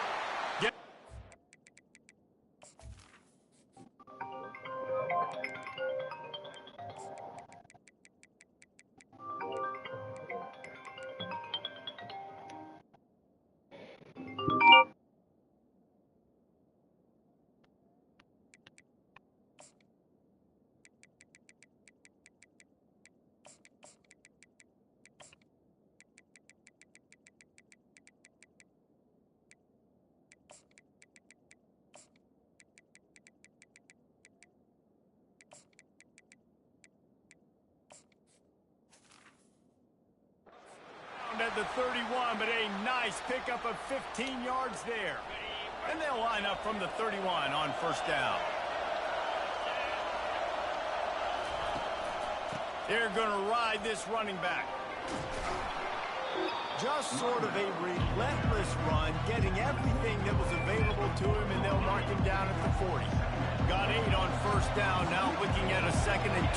At the 31, but a nice pickup of 15 yards there. And they'll line up from the 31 on first down. They're going to ride this running back. Just sort of a relentless run, getting everything that was available to him, and they'll mark him down at the 40. Got 8 on first down, now looking at a 2nd and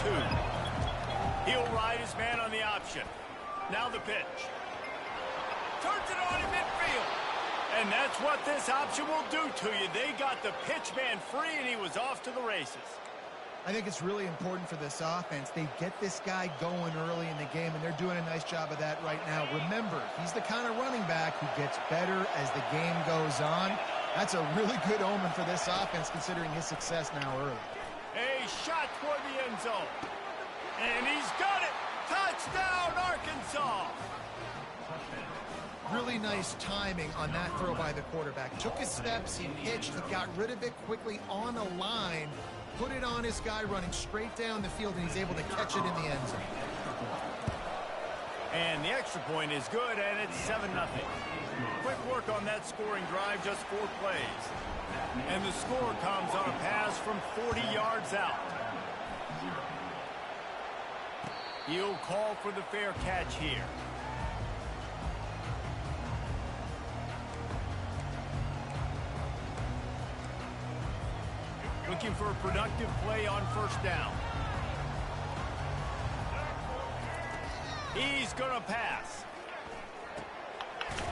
2. He'll ride his man on the option. Now the pitch. Turns it on in midfield. And that's what this option will do to you. They got the pitch man free, and he was off to the races. I think it's really important for this offense. They get this guy going early in the game, and they're doing a nice job of that right now. Remember, he's the kind of running back who gets better as the game goes on. That's a really good omen for this offense, considering his success now early. A shot toward the end zone. And he's got it. Touchdown, Arkansas. Really nice timing on that throw by the quarterback. Took his steps, he pitched, he got rid of it quickly on a line, put it on his guy running straight down the field, and he's able to catch it in the end zone. And the extra point is good, and it's 7-0. Quick work on that scoring drive, just 4 plays. And the score comes on a pass from 40 yards out. He'll call for the fair catch here. Looking for a productive play on first down. He's going to pass.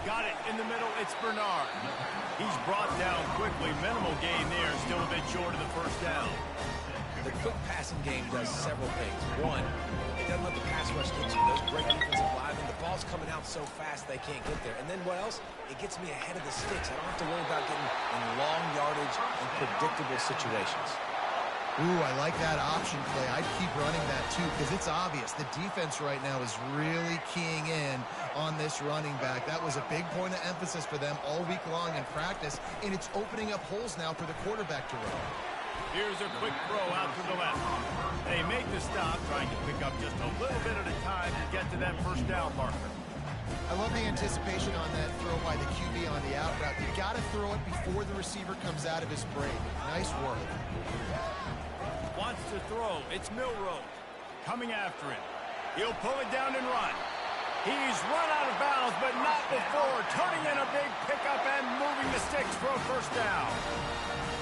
Got it in the middle. It's Bernard. He's brought down quickly. Minimal gain there. Still a bit short of the first down. The quick passing game does several things. One, it doesn't let the pass rush get you. Those great defensive linemen, the ball's coming out so fast they can't get there. And then what else? It gets me ahead of the sticks. I don't have to worry about getting in long yardage and predictable situations. Ooh, I like that option play. I'd keep running that too, because it's obvious the defense right now is really keying in on this running back. That was a big point of emphasis for them all week long in practice, and it's opening up holes now for the quarterback to run. Here's a quick throw out to the left. They make the stop, trying to pick up just a little bit at a time to get to that first down marker. I love the anticipation on that throw by the QB on the out route. You got to throw it before the receiver comes out of his break. Nice work. Wants to throw. It's Milroe coming after him. He'll pull it down and run. He's run out of bounds, but not before turning in a big pickup and moving the sticks for a first down.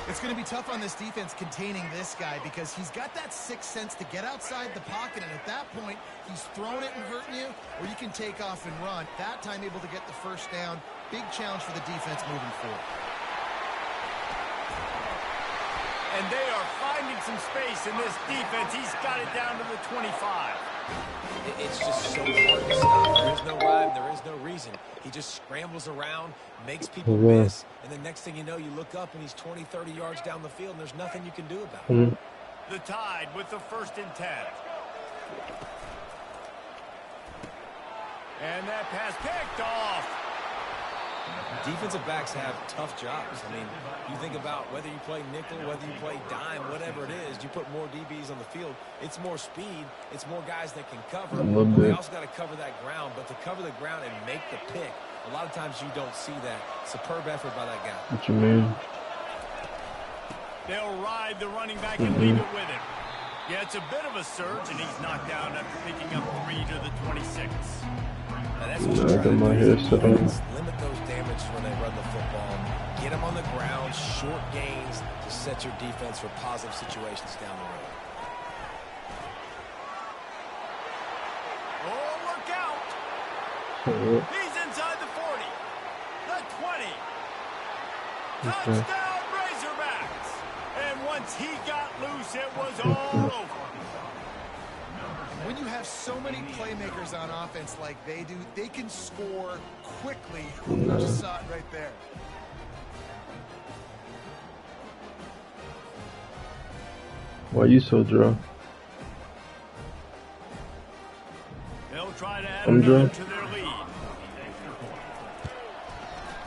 It's going to be tough on this defense containing this guy because he's got that sixth sense to get outside the pocket, and at that point, he's throwing it and hurting you, or you can take off and run. That time able to get the first down. Big challenge for the defense moving forward. And they are finding some space in this defense. He's got it down to the 25. It's just so hard to stop. There is no rhyme. There is no reason. He just scrambles around, makes people miss, and the next thing you know, you look up and he's 20, 30 yards down the field, and there's nothing you can do about it. The Tide with the 1st and 10. And that pass picked off. Defensive backs have tough jobs. I mean, you think about whether you play nickel, whether you play dime, whatever it is, you put more DBs on the field, it's more speed, it's more guys that can cover. They also got to cover that ground, but to cover the ground and make the pick, a lot of times you don't see that. Superb effort by that guy. What you mean? They'll ride the running back and leave it with him. Yeah, it's a bit of a surge, and he's knocked down after picking up 3 to the 26. Now that's what you're trying to do. Limit those damage when they run the football. Get them on the ground, short gains to set your defense for positive situations down the road. Oh, look out! He's inside the 40, the 20. Touchdown, Razorbacks! And once he got loose, it was all over. When you have so many playmakers on offense like they do, they can score quickly. You just saw it right there. Why are you so drunk? They'll try to add another to their lead.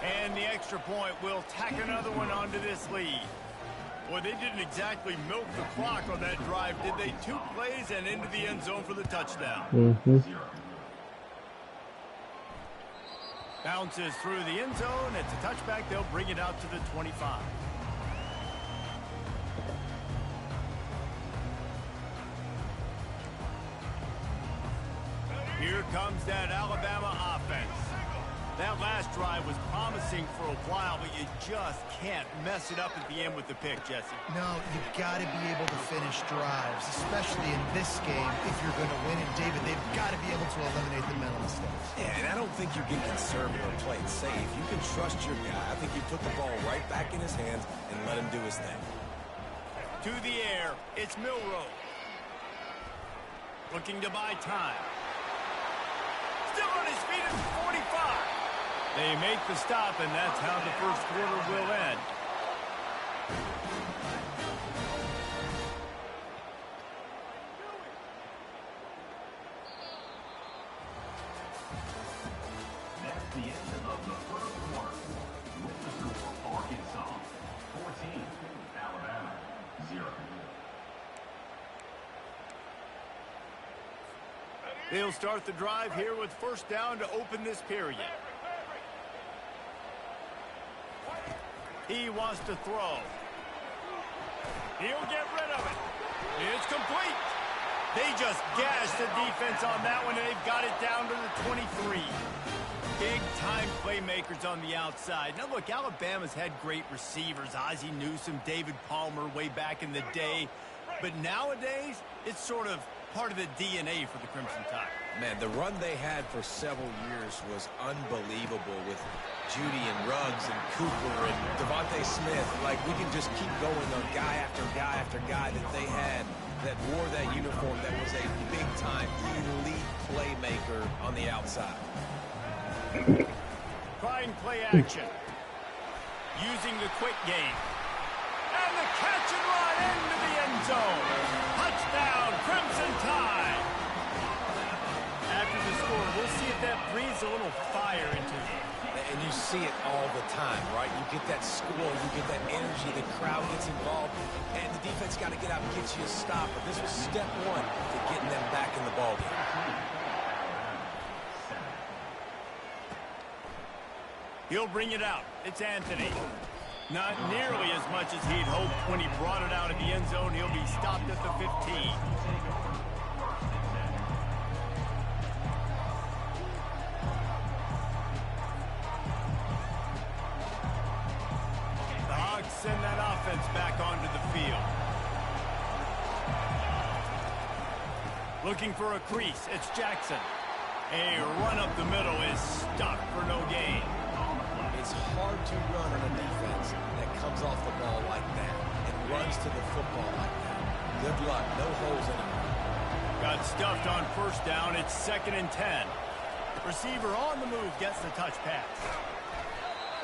And the extra point will tack another one onto this lead. Boy, they didn't exactly milk the clock on that drive, did they? 2 plays and into the end zone for the touchdown. Bounces through the end zone. It's a touchback. They'll bring it out to the 25. Here comes that Alabama offense. That last drive was promising for a while, but you just can't mess it up at the end with the pick, Jesse. No, you've got to be able to finish drives, especially in this game if you're going to win. And, David, they've got to be able to eliminate the mental mistakes. Yeah, and I don't think you get conservative or play it safe. You can trust your guy. I think you put the ball right back in his hands and let him do his thing. To the air, it's Milroe. Looking to buy time. Still on his feet at the 45. They make the stop, and that's how the first quarter will end. That's the end of the first quarter. With the score, Arkansas 14, Alabama 0. They'll start the drive here with first down to open this period. He wants to throw. He'll get rid of it. It's complete. They just gashed the defense on that one, and they've got it down to the 23. Big-time playmakers on the outside. Now, look, Alabama's had great receivers. Ozzie Newsome, David Palmer way back in the day. But nowadays, it's sort of part of the DNA for the Crimson Tide. Man, the run they had for several years was unbelievable with Judy and Ruggs and Cooper and Devontae Smith. Like, we can just keep going on guy after guy after guy that they had that wore that uniform that was a big-time elite playmaker on the outside. Trying play action. Using the quick game. And the catch and run into the end zone. Touchdown, Crimson Tide. After the score, we'll see if that breathes a little fire into them. And you see it all the time, right? You get that score, you get that energy, the crowd gets involved, and the defense got to get out and get you a stop. But this was step one to getting them back in the ballgame. He'll bring it out. It's Anthony. Not nearly as much as he'd hoped when he brought it out of the end zone. He'll be stopped at the 15. The Hogs send that offense back onto the field. Looking for a crease. It's Jackson. A run up the middle is stopped for no gain. It's hard to run on a defense that comes off the ball like that and runs to the football like that. Good luck. No holes anymore. Got stuffed on first down. It's 2nd and 10. Receiver on the move gets the touch pass.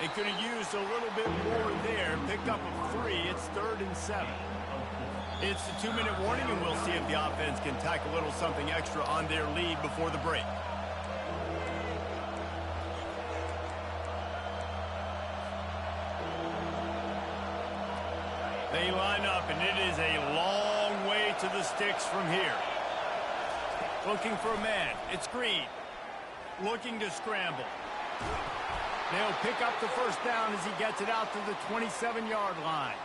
They could have used a little bit more there. Picked up a 3. It's 3rd and 7. It's the 2-minute warning, and we'll see if the offense can tack a little something extra on their lead before the break. They line up, and it is a long way to the sticks from here. Looking for a man. It's Green. Looking to scramble. They'll pick up the first down as he gets it out to the 27-yard line.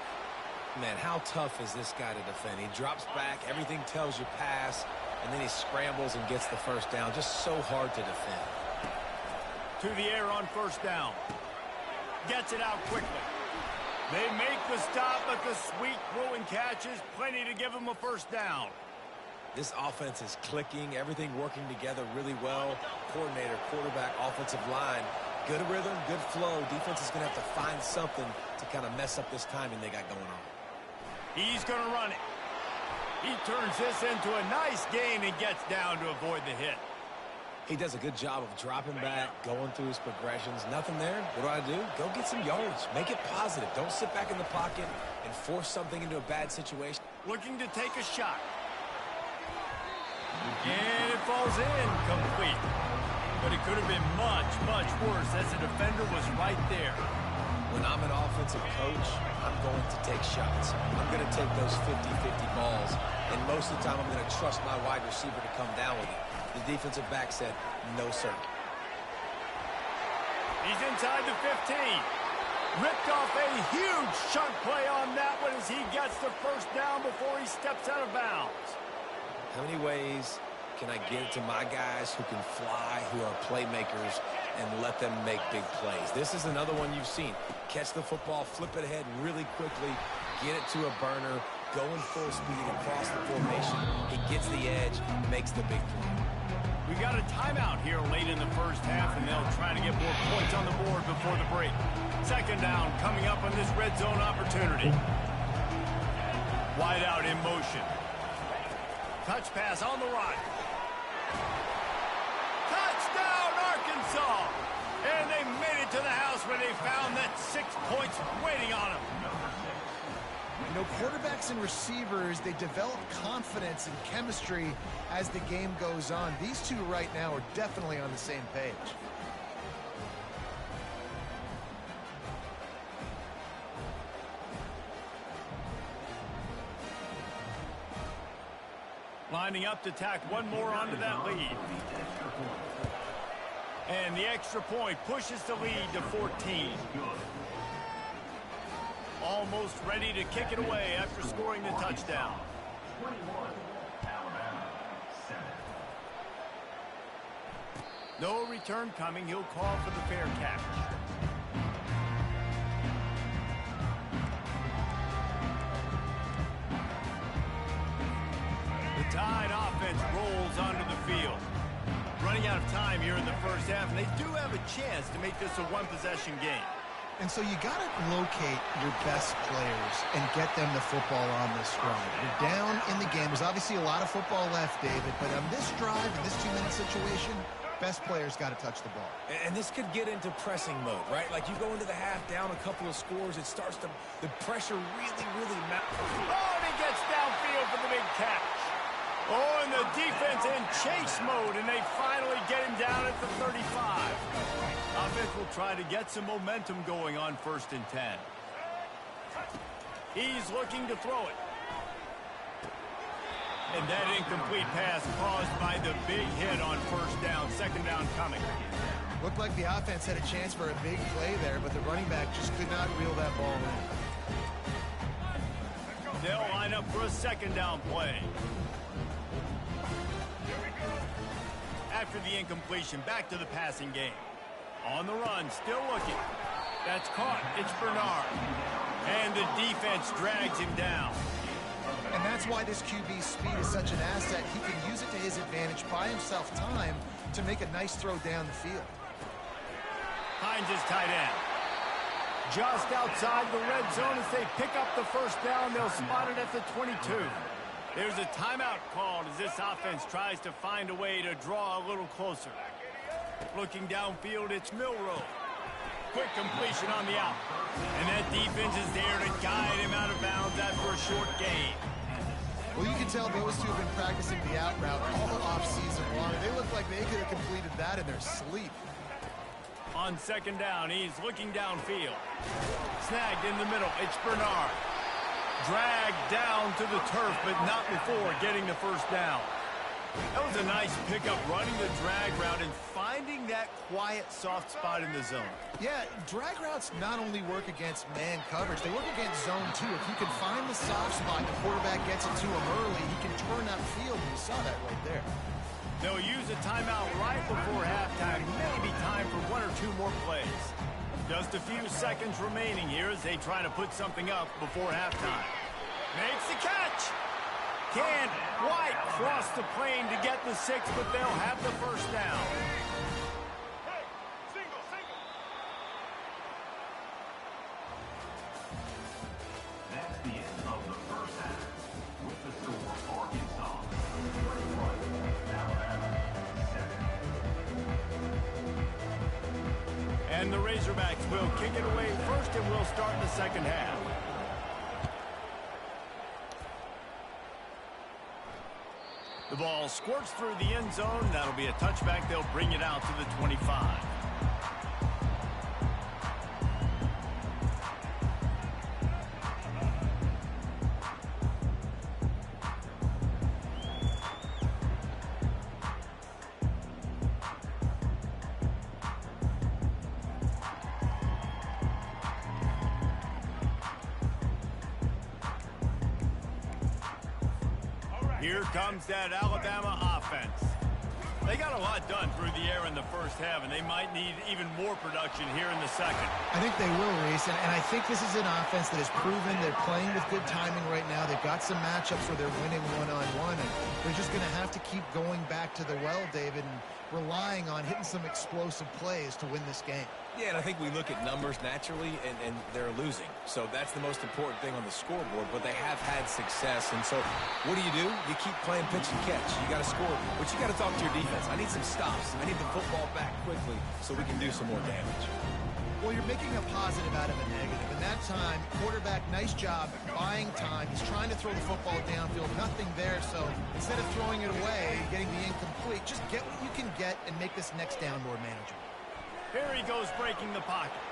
Man, how tough is this guy to defend? He drops back, everything tells you pass, and then he scrambles and gets the first down. Just so hard to defend. To the air on first down. Gets it out quickly. They make the stop, but the sweet throw and catch is plenty to give them a first down. This offense is clicking, everything working together really well. Coordinator, quarterback, offensive line. Good rhythm, good flow. Defense is going to have to find something to kind of mess up this timing they got going on. He's going to run it. He turns this into a nice gain and gets down to avoid the hit. He does a good job of dropping back, going through his progressions. Nothing there. What do? Go get some yards. Make it positive. Don't sit back in the pocket and force something into a bad situation. Looking to take a shot. And it falls in complete. But it could have been much, much worse as the defender was right there. When I'm an offensive coach, I'm going to take shots. I'm going to take those 50-50 balls. And most of the time, I'm going to trust my wide receiver to come down with it. The defensive back said, no, sir. He's inside the 15. Ripped off a huge chunk play on that one as he gets the first down before he steps out of bounds. How many ways can I get it to my guys who can fly, who are playmakers, and let them make big plays? This is another one you've seen. Catch the football, flip it ahead really quickly, get it to a burner, going full speed across the formation. He gets the edge, makes the big play. We got a timeout here late in the first half, and they'll try to get more points on the board before the break. Second down coming up on this red zone opportunity. Wide out in motion. Touch pass on the run. Touchdown, Arkansas! And they made it to the house where they found that 6 points waiting on them. You know, quarterbacks and receivers, they develop confidence and chemistry as the game goes on. These two right now are definitely on the same page. Lining up to tack one more onto that lead. And the extra point pushes the lead to 14. Almost ready to kick it away after scoring the touchdown. 21, Alabama, 7. No return coming. He'll call for the fair catch. The Tide offense rolls onto the field. Running out of time here in the first half, and they do have a chance to make this a one-possession game. And so you got to locate your best players and get them the football on this drive. You're down in the game. There's obviously a lot of football left, David, but on this drive, in this 2-minute situation, best players got to touch the ball. And this could get into pressing mode, right? Like you go into the half down a couple of scores, it starts to, the pressure really mounts. Oh, and he gets downfield for the big catch. Oh, and the defense in chase mode, and they finally get him down at the 35. Offense will try to get some momentum going on 1st and 10. He's looking to throw it. And that incomplete pass caused by the big hit on 1st down, 2nd down coming. Looked like the offense had a chance for a big play there, but the running back just could not reel that ball in. They'll line up for a 2nd down play. After the incompletion, back to the passing game. On the run, still looking. That's caught. It's Bernard. And the defense drags him down. And that's why this QB's speed is such an asset. He can use it to his advantage, buy himself time to make a nice throw down the field. Hines is tight end. Just outside the red zone as they pick up the 1st down. They'll spot it at the 22. There's a timeout called as this offense tries to find a way to draw a little closer. Looking downfield, it's Milroe. Quick completion on the out. And that defense is there to guide him out of bounds after a short gain. Well, you can tell those two have been practicing the out route all off-season long. They look like they could have completed that in their sleep. On 2nd down, he's looking downfield. Snagged in the middle, it's Bernard. Dragged down to the turf, but not before getting the 1st down. That was a nice pickup, running the drag route and finding that quiet, soft spot in the zone. Yeah, drag routes not only work against man coverage, they work against zone too. If you can find the soft spot, the quarterback gets it to him early, he can turn that field, and you saw that right there. They'll use a timeout right before halftime. Maybe time for 1 or 2 more plays. Just a few seconds remaining here as they try to put something up before halftime. Makes the catch. Can't quite cross the plane to get the 6, but they'll have the 1st down. That's the end of the first half. With the score, Arkansas 21, Alabama 7. And the Razorbacks will kick it away first, and we'll start the 2nd half. The ball squirts through the end zone. That'll be a touchback. They'll bring it out to the 25. Here comes that Alabama offense. They got a lot done through the air in the 1st half, and they might need even more production here in the 2nd. I think they will, Reese, and I think this is an offense that has proven they're playing with good timing right now. They've got some matchups where they're winning one-on-one, and they're just going to have to keep going back to the well, David, and relying on hitting some explosive plays to win this game. Yeah, and I think we look at numbers naturally, and they're losing. So that's the most important thing on the scoreboard, but they have had success. And so what do? You keep playing pitch and catch. You got to score, but you got to talk to your defense. I need some stops. I need the football back quickly so we can do some more damage. Well, you're making a positive out of a negative. In that time, quarterback, nice job buying time. He's trying to throw the football downfield. Nothing there, so instead of throwing it away, getting the incomplete, just get what you can get and make this next down more manageable. Here he goes breaking the pocket.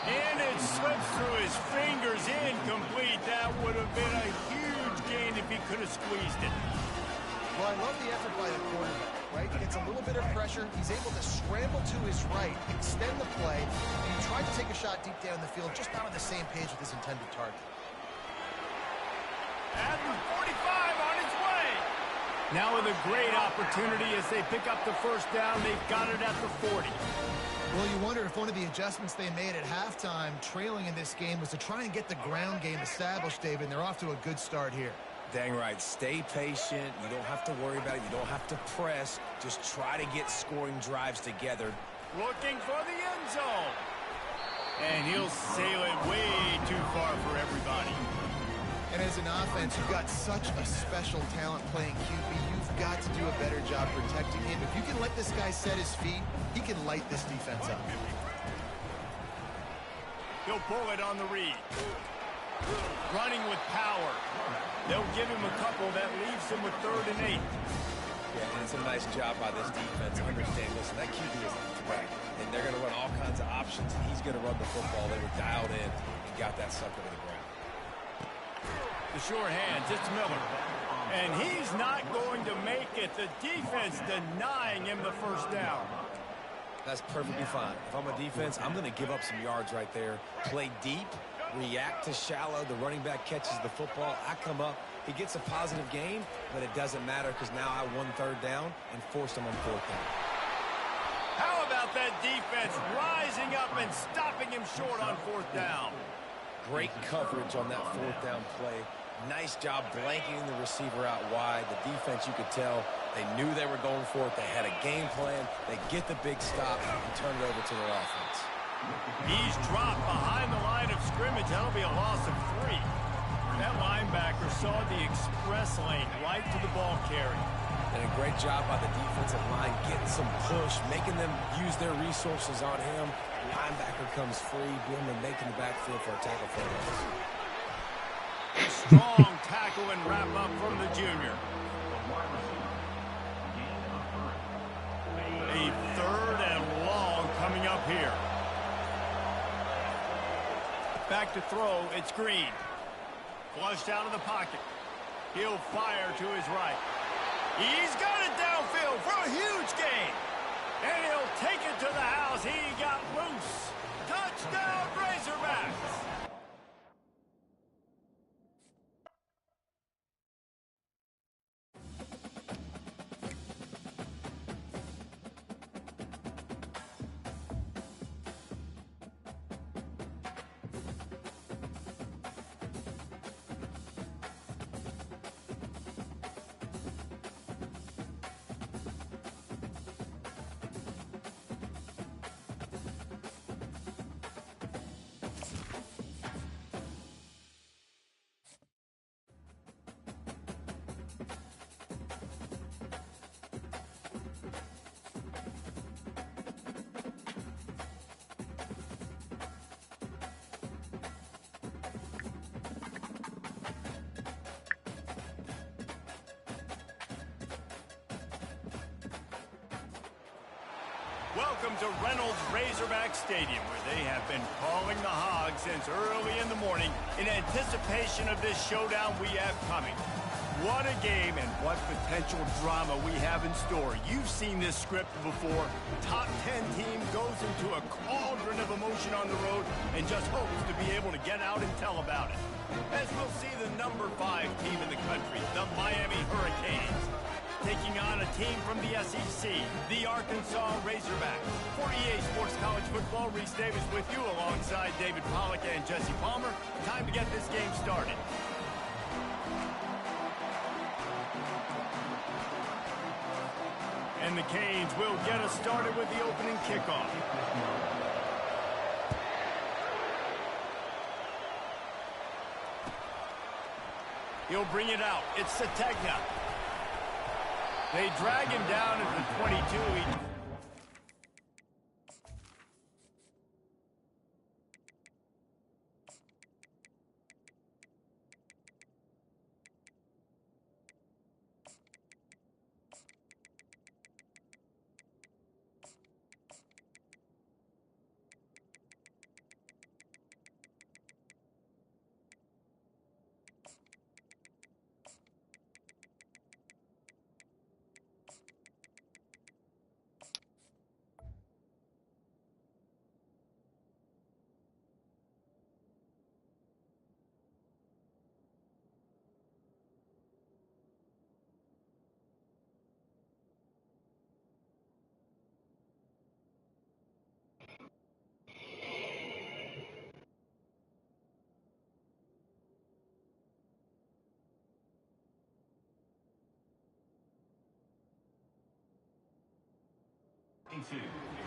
And it slips through his fingers, incomplete. That would have been a huge gain if he could have squeezed it. Well, I love the effort by the quarterback, right? He gets a little bit of pressure. He's able to scramble to his right, extend the play, and he tried to take a shot deep down the field, just not on the same page with his intended target. At the 45 on his way. Now with a great opportunity as they pick up the first down. They've got it at the 40. Well, you wonder if one of the adjustments they made at halftime, trailing in this game, was to try and get the ground game established, David, and they're off to a good start here. Dang right. Stay patient. You don't have to worry about it. You don't have to press. Just try to get scoring drives together. Looking for the end zone. And he'll sail it way too far for everybody. And as an offense, you've got such a special talent playing QB. You've got to do a better job protecting him. If you can let this guy set his feet, he can light this defense up. He'll pull it on the read. Running with power. They'll give him a couple that leaves him with 3rd and 8. Yeah, and it's a nice job by this defense. Understand, listen, that QB is a threat, and they're going to run all kinds of options, and he's going to run the football. They were dialed in and got that sucker to the ground. The sure hand, it's Miller. And he's not going to make it. The defense denying him the first down. That's perfectly fine. If I'm a defense, I'm going to give up some yards right there. Play deep, react to shallow. The running back catches the football. I come up. He gets a positive gain, but it doesn't matter because now I won 3rd down and forced him on 4th down. How about that defense rising up and stopping him short on 4th down? Great coverage on that 4th down play. Nice job blanking the receiver out wide. The defense, you could tell, they knew they were going for it. They had a game plan. They get the big stop and turn it over to their offense. He's dropped behind the line of scrimmage. That'll be a loss of 3. That linebacker saw the express lane right to the ball carrier. And a great job by the defensive line getting some push, making them use their resources on him. Linebacker comes free, boom, and making the backfield for a tackle for us. Strong tackle and wrap up from the junior. A 3rd and long coming up here. Back to throw, it's Green. Flushed out of the pocket. He'll fire to his right. He's got it downfield for a huge gain. And he'll take it to the house. He got loose. Touchdown, Razorbacks. Welcome to Reynolds Razorback Stadium, where they have been calling the Hogs since early in the morning in anticipation of this showdown we have coming. What a game and what potential drama we have in store. You've seen this script before. Top 10 team goes into a cauldron of emotion on the road and just hopes to be able to get out and tell about it. As we'll see the number 5 team in the country, the Miami Hurricanes, taking on a team from the SEC, the Arkansas Razorbacks. For EA Sports College Football, Reese Davis with you alongside David Pollack and Jesse Palmer. Time to get this game started. And the Canes will get us started with the opening kickoff. He'll bring it out. It's Sategna. They drag him down at the 22.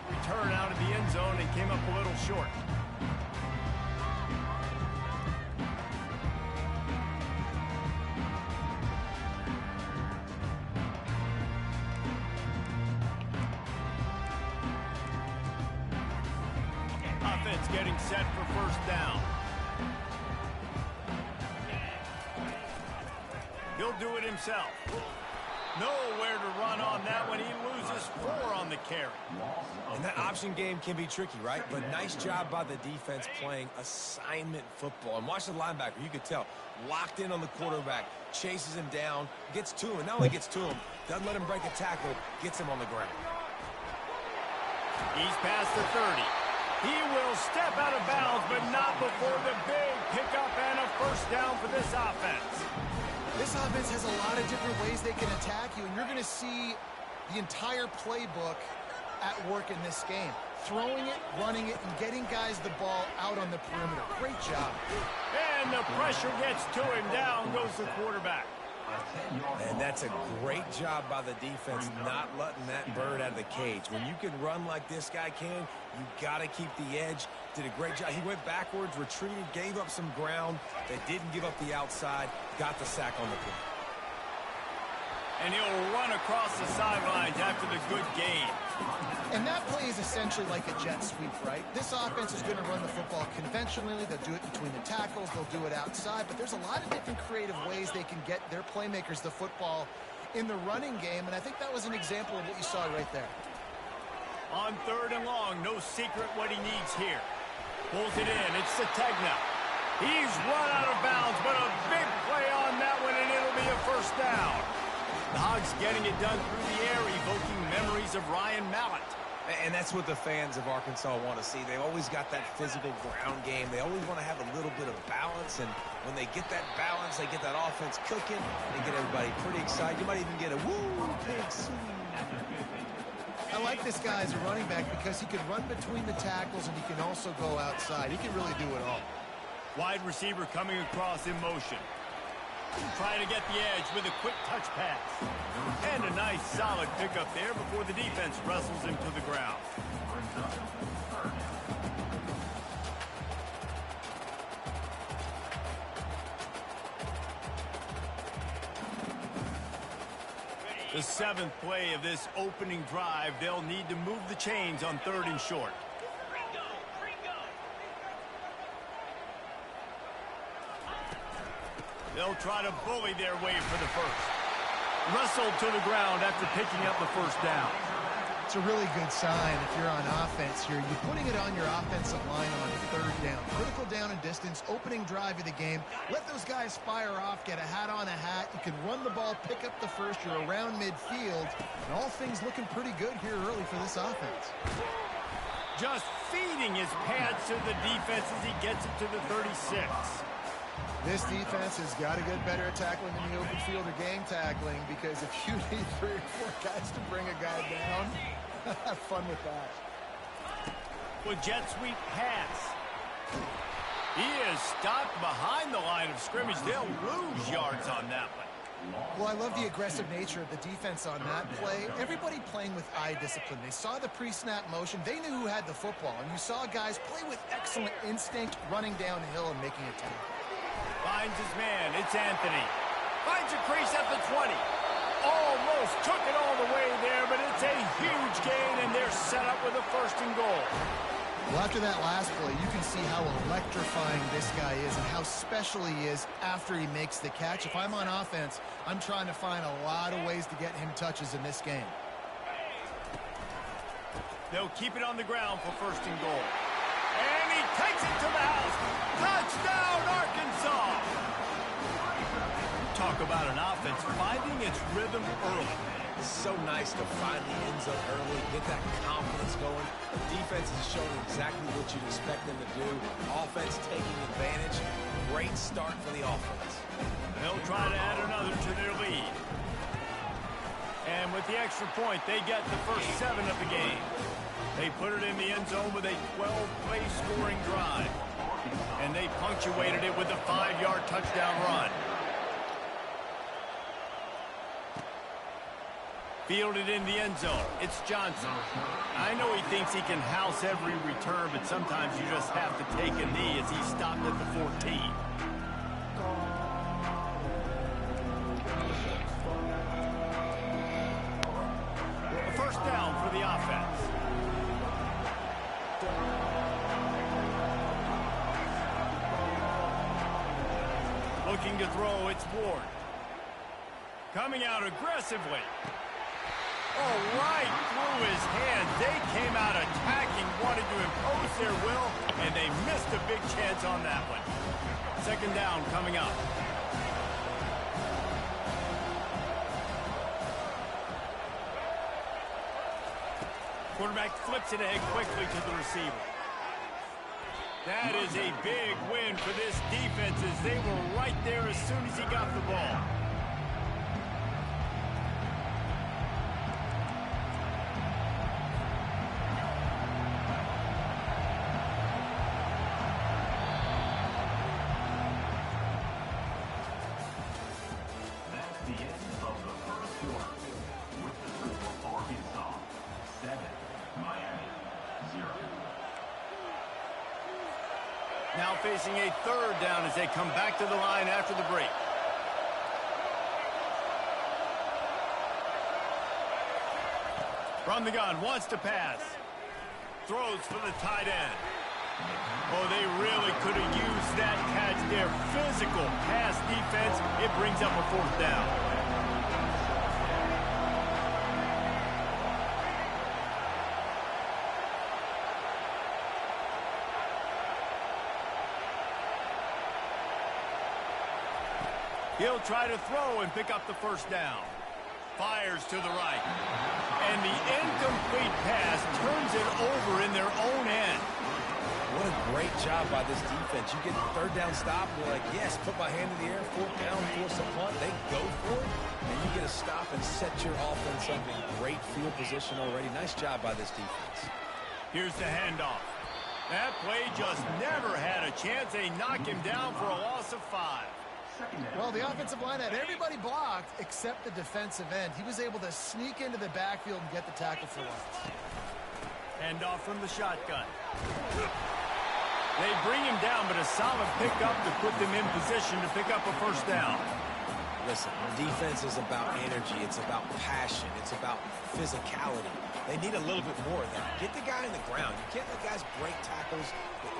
Return out of the end zone and came up a little short. Offense getting set for first down. He'll do it himself. Nowhere to run on that one. He loses 4 on the carry. And that option game can be tricky, right? But nice job by the defense playing assignment football. And watch the linebacker. You could tell. Locked in on the quarterback. Chases him down. Gets to him. Not only gets to him, doesn't let him break a tackle. Gets him on the ground. He's past the 30. He will step out of bounds, but not before the big pickup and a first down for this offense. This offense has a lot of different ways they can attack you, and you're going to see the entire playbook at work in this game. Throwing it, running it, and getting guys the ball out on the perimeter. Great job. And the pressure gets to him. Down goes the quarterback. And that's a great job by the defense not letting that bird out of the cage. When you can run like this guy can, you got to keep the edge. Did a great job. He went backwards, retreated, gave up some ground. They didn't give up the outside, got the sack on the play. And he'll run across the sidelines after the good gain. And that play is essentially like a jet sweep, right? This offense is going to run the football conventionally. They'll do it between the tackles. They'll do it outside. But there's a lot of different creative ways they can get their playmakers the football in the running game. And I think that was an example of what you saw right there. On 3rd and long, no secret what he needs here. Pulls it in. It's Sategna. He's run out of bounds, but a big play on that one, and it'll be a first down. The Hogs getting it done through the air, evoking memories of Ryan Mallett. And that's what the fans of Arkansas want to see. They've always got that physical ground game. They always want to have a little bit of balance, and when they get that balance, they get that offense cooking, they get everybody pretty excited. You might even get a woo, big swing. I like this guy as a running back because he can run between the tackles and he can also go outside. He can really do it all. Wide receiver coming across in motion. Trying to get the edge with a quick touch pass. And a nice solid pickup there before the defense wrestles him to the ground. The 7th play of this opening drive, they'll need to move the chains on 3rd and short. They'll try to bully their way for the first. Wrestled to the ground after picking up the first down. It's a really good sign if you're on offense here. You're putting it on your offensive line on 3rd down. Critical down and distance, opening drive of the game. Let those guys fire off, get a hat on a hat. You can run the ball, pick up the first. You're around midfield. And all things looking pretty good here early for this offense. Just feeding his pads to the defense as he gets it to the 36. This defense has got to get better at tackling in the open field or gang tackling, because if you need 3 or 4 guys to bring a guy down, have fun with that. With jet sweep pass. He is stopped behind the line of scrimmage. They'll lose yards on that one. Well, I love the aggressive nature of the defense on that play. Everybody playing with eye discipline. They saw the pre-snap motion. They knew who had the football. And you saw guys play with excellent instinct, running downhill and making a tackle. Finds his man. It's Anthony. Finds a crease at the 20. Almost took it all the way there, but it's a huge gain, and they're set up with a 1st and goal. Well, after that last play, you can see how electrifying this guy is and how special he is after he makes the catch. If I'm on offense, I'm trying to find a lot of ways to get him touches in this game. They'll keep it on the ground for 1st and goal. And he takes it to the house. Touchdown, Arkansas! Talk about an offense finding its rhythm early. It's so nice to find the end zone early, get that confidence going. The defense is showing exactly what you'd expect them to do. Offense taking advantage. Great start for the offense. They'll try to add another to their lead. And with the extra point, they get the first 7 of the game. They put it in the end zone with a 12-play scoring drive. And they punctuated it with a 5-yard touchdown run. Fielded in the end zone. It's Johnson. I know he thinks he can house every return, but sometimes you just have to take a knee as he stopped at the 14. A 1st down for the offense. Looking to throw, it's Ward. Coming out aggressively. Oh, right through his hands. They came out attacking, wanted to impose their will, and they missed a big chance on that one. 2nd down coming up. Quarterback flips it ahead quickly to the receiver. That is a big win for this defense as they were right there as soon as he got the ball. Now facing a 3rd down as they come back to the line after the break. From the gun, wants to pass. Throws for the tight end. Oh, they really could have used that catch there. Physical pass defense. It brings up a 4th down. He'll try to throw and pick up the 1st down. Fires to the right. And the incomplete pass turns it over in their own end. What a great job by this defense. You get the 3rd down stop, and you're like, yes, put my hand in the air, 4th down, force a punt. They go for it, and you get a stop and set your offense up in great field position already. Nice job by this defense. Here's the handoff. That play just never had a chance. They knock him down for a loss of 5. Well, the offensive line had everybody blocked except the defensive end. He was able to sneak into the backfield and get the tackle for once. Handoff from the shotgun. They bring him down, but a solid pickup to put them in position to pick up a 1st down. Listen, defense is about energy. It's about passion. It's about physicality. They need a little bit more of that. Get the guy in the ground. You can't let guys break tackles.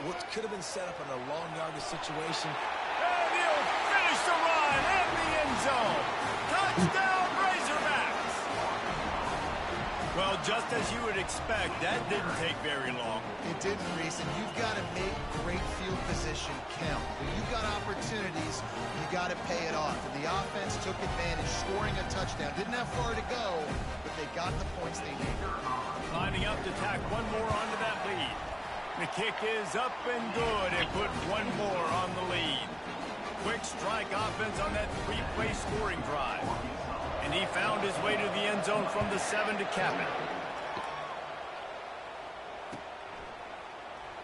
What could have been set up in a long yardage situation. And he'll finish the run in the end zone. Touchdown, Razorbacks! Well, just as you would expect, that didn't take very long. It didn't, Reese, and you've got to make great field position count. When you've got opportunities, you got to pay it off. And the offense took advantage, scoring a touchdown. Didn't have far to go, but they got the points they needed. Lining up to tack one more onto that lead. The kick is up and good and put one more on the lead. Quick strike offense on that 3-play scoring drive. And he found his way to the end zone from the 7 to cap it.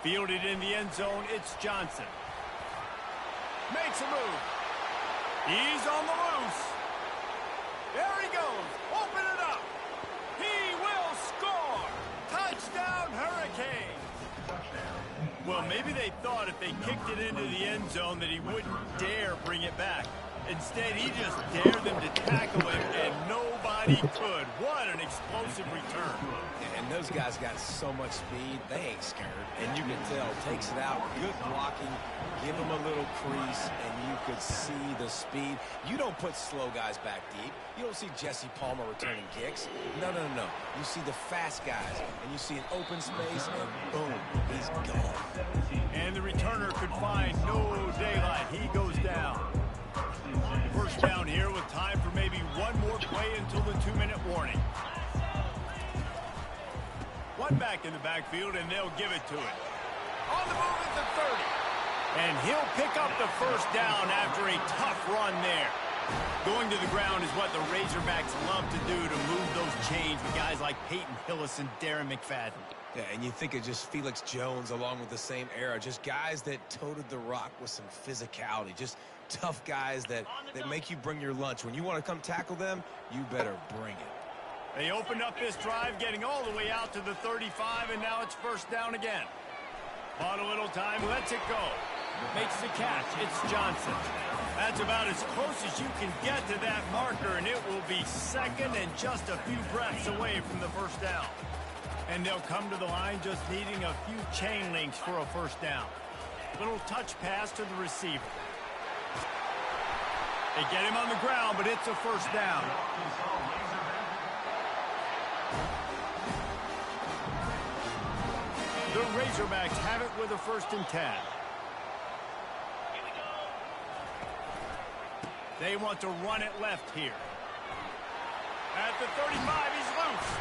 Fielded in the end zone, it's Johnson. Makes a move. He's on the loose. There he goes. Open it up. He will score. Touchdown, Hurricane. Well, maybe they thought if they kicked it into the end zone that he wouldn't dare bring it back. Instead, he just dared them to tackle him, and nobody could. What an explosive return. And those guys got so much speed, they ain't scared. And you can tell, takes it out, good blocking, give him a little crease, and you could see the speed. You don't put slow guys back deep. You don't see Jesse Palmer returning kicks. No. You see the fast guys, and you see an open space, and boom, he's gone. And the returner could find no daylight. He goes down. First down here with time for maybe one more play until the 2-minute warning. One back in the backfield, and they'll give it to him. On the move at the 30. And he'll pick up the first down after a tough run there. Going to the ground is what the Razorbacks love to do to move those chains with guys like Peyton Hillis and Darren McFadden. Yeah, and you think of just Felix Jones along with the same era, just guys that toted the rock with some physicality, just tough guys that make you bring your lunch. When you want to come tackle them, you better bring it. They opened up this drive, getting all the way out to the 35, and now it's first down again. On a little time, lets it go. Makes the catch. It's Johnson. That's about as close as you can get to that marker, and it will be second and just a few breaths away from the first down. And they'll come to the line just needing a few chain links for a first down. Little touch pass to the receiver. They get him on the ground, but it's a first down. The Razorbacks have it with a 1st and 10. They want to run it left here. At the 35, he's loose.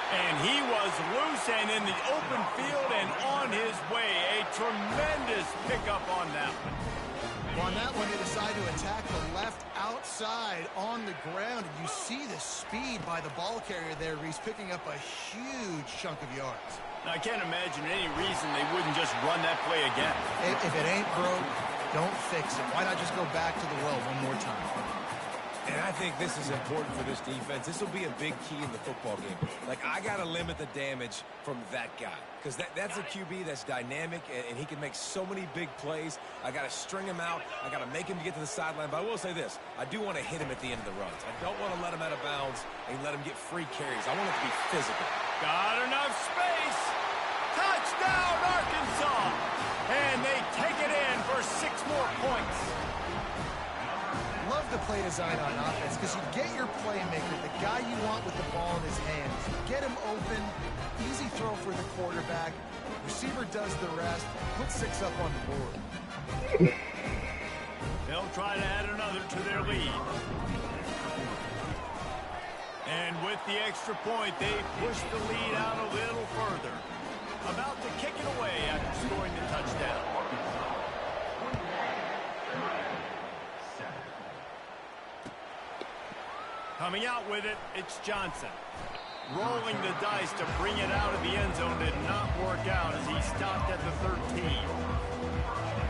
And he was loose and in the open field and on his way. A tremendous pickup on that one. Well, on that one, they decide to attack the left outside on the ground. And you see the speed by the ball carrier there, Reese, picking up a huge chunk of yards. Now, I can't imagine any reason they wouldn't just run that play again. If it ain't broke, don't fix it. Why not just go back to the well one more time? And I think this is important for this defense. This will be a big key in the football game. Like, I got to limit the damage from that guy. Because that's a QB that's dynamic, and he can make so many big plays. I got to string him out. I got to make him get to the sideline. But I will say this. I do want to hit him at the end of the runs. I don't want to let him out of bounds and let him get free carries. I want it to be physical. Got enough space. Touchdown, Arkansas. And they take it in for 6 more points. Love the play design on offense because you get your playmaker, the guy you want with the ball in his hands. Get him open, easy throw for the quarterback. Receiver does the rest. Put 6 up on the board. They'll try to add another to their lead. And with the extra point, they push the lead out a little further. About to kick it away after scoring the touchdown. Coming out with it, it's Johnson. Rolling the dice to bring it out of the end zone did not work out as he stopped at the 13.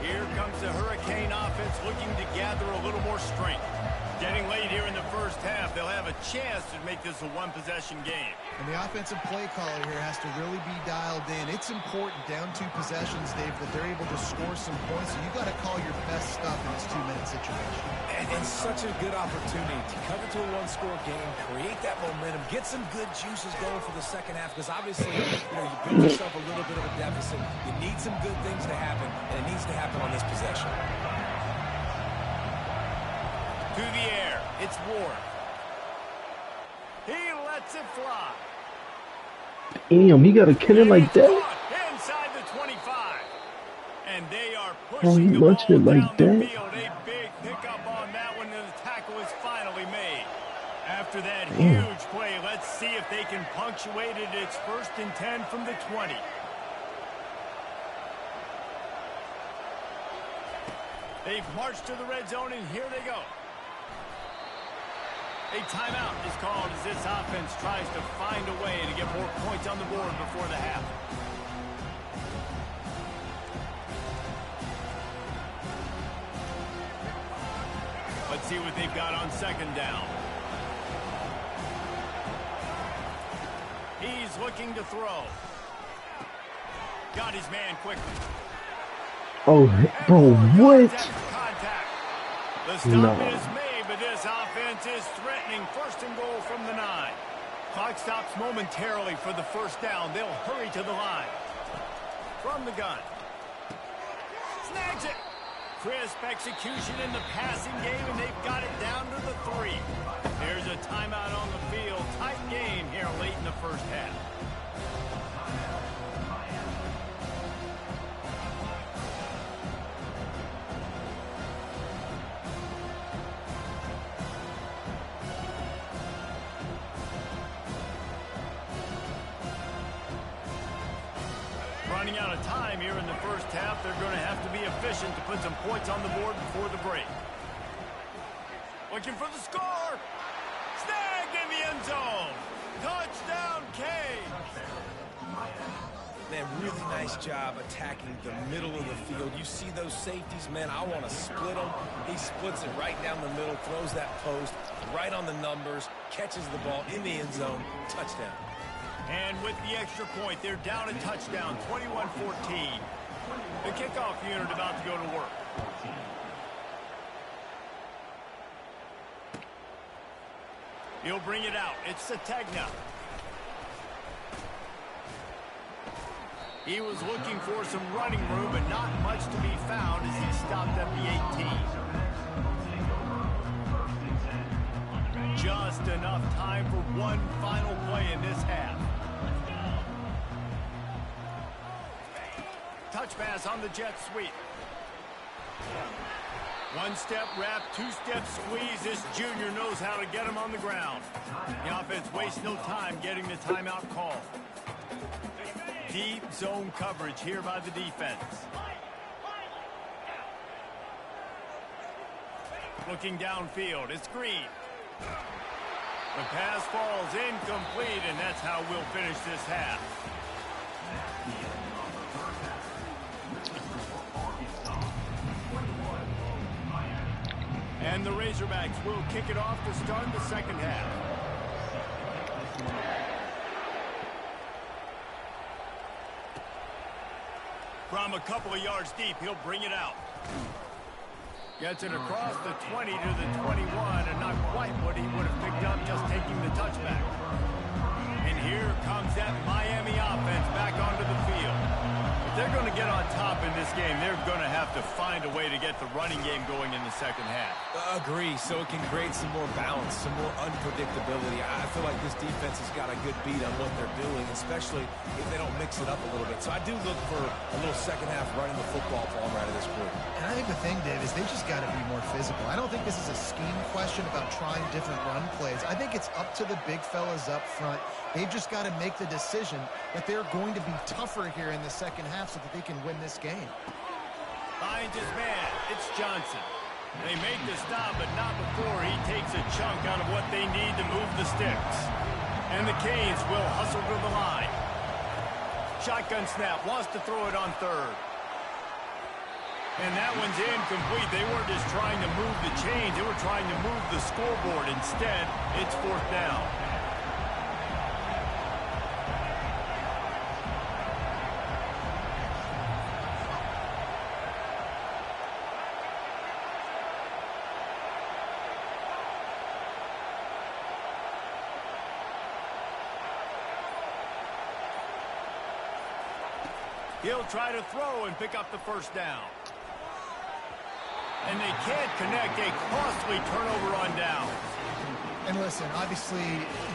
Here comes the Hurricane offense looking to gather a little more strength. Getting late here in the first half, they'll have a chance to make this a one-possession game. And the offensive play caller here has to really be dialed in. It's important down 2 possessions, Dave, that they're able to score some points. So you got to call your best stuff in this 2-minute situation. And such a good opportunity to cut into a 1-score game, create that momentum, get some good juices going for the second half. Because obviously, you build yourself a little bit of a deficit. You need some good things to happen, and it needs to happen on this possession. To the air, it's Ward. He lets it fly. Damn, he got a killer like that? Inside the 25. And they are Oh, pushing he the ball launched it like down the that? field. A big pickup on that one, and the tackle is finally made. After that huge play, let's see if they can punctuate it. It's 1st and 10 from the 20. They've marched to the red zone, and here they go. A timeout is called as this offense tries to find a way to get more points on the board before the half. Let's see what they've got on 2nd down. looking to throw. Got his man quickly. Oh, bro, what? Contact. The stop No. is made, but this offense is threatening. First and goal from the 9. Clock stops momentarily for the first down. They'll hurry to the line. From the gun. Snags it. Crisp execution in the passing game, and they've got it down to the 3. There's a timeout on the field. Tight game here late in the first half. Running out of time here in the first half. They're going to have to be efficient to put some points on the board before the break. Looking for the score. Snagged in the end zone. Touchdown, Kane. Man, really nice job attacking the middle of the field. You see those safeties, man, I want to split them. He splits it right down the middle, throws that post, right on the numbers, catches the ball in the end zone. Touchdown. And with the extra point, they're down a touchdown, 21-14. The kickoff unit about to go to work. He'll bring it out. It's Sategna. He was looking for some running room, but not much to be found as he stopped at the 18. Just enough time for one final play in this half. Touch pass on the jet sweep. One step wrap, two step squeeze. This junior knows how to get him on the ground. The offense wastes no time getting the timeout call. Deep zone coverage here by the defense. Looking downfield, it's Green. The pass falls incomplete, and that's how we'll finish this half. And the Razorbacks will kick it off to start the second half. From a couple of yards deep, he'll bring it out. Gets it across the 20 to the 21, and not quite what he would have picked up just taking the touchback. And here comes that Miami offense back onto the field. If they're going to get on top in this game, they're going to have to find a way to get the running game going in the second half. Agree, so it can create some more balance, some more unpredictability. I feel like this defense has got a good beat on what they're doing, especially if they don't mix it up a little bit. So I do look for a little second half running the football from out of this group. And I think the thing, Dave, is they just got to be more physical. I don't think this is a scheme question about trying different run plays. I think it's up to the big fellas up front. They've just got to make the decision that they're going to be tougher here in the second half so that they can win this game. Finds his man. It's Johnson. They make the stop, but not before he takes a chunk out of what they need to move the sticks. And the Canes will hustle to the line. Shotgun snap. Wants to throw it on third. And that one's incomplete. They weren't just trying to move the chains. They were trying to move the scoreboard. Instead, it's fourth down. He'll try to throw and pick up the first down. And they can't connect. A costly turnover on downs. And listen, obviously,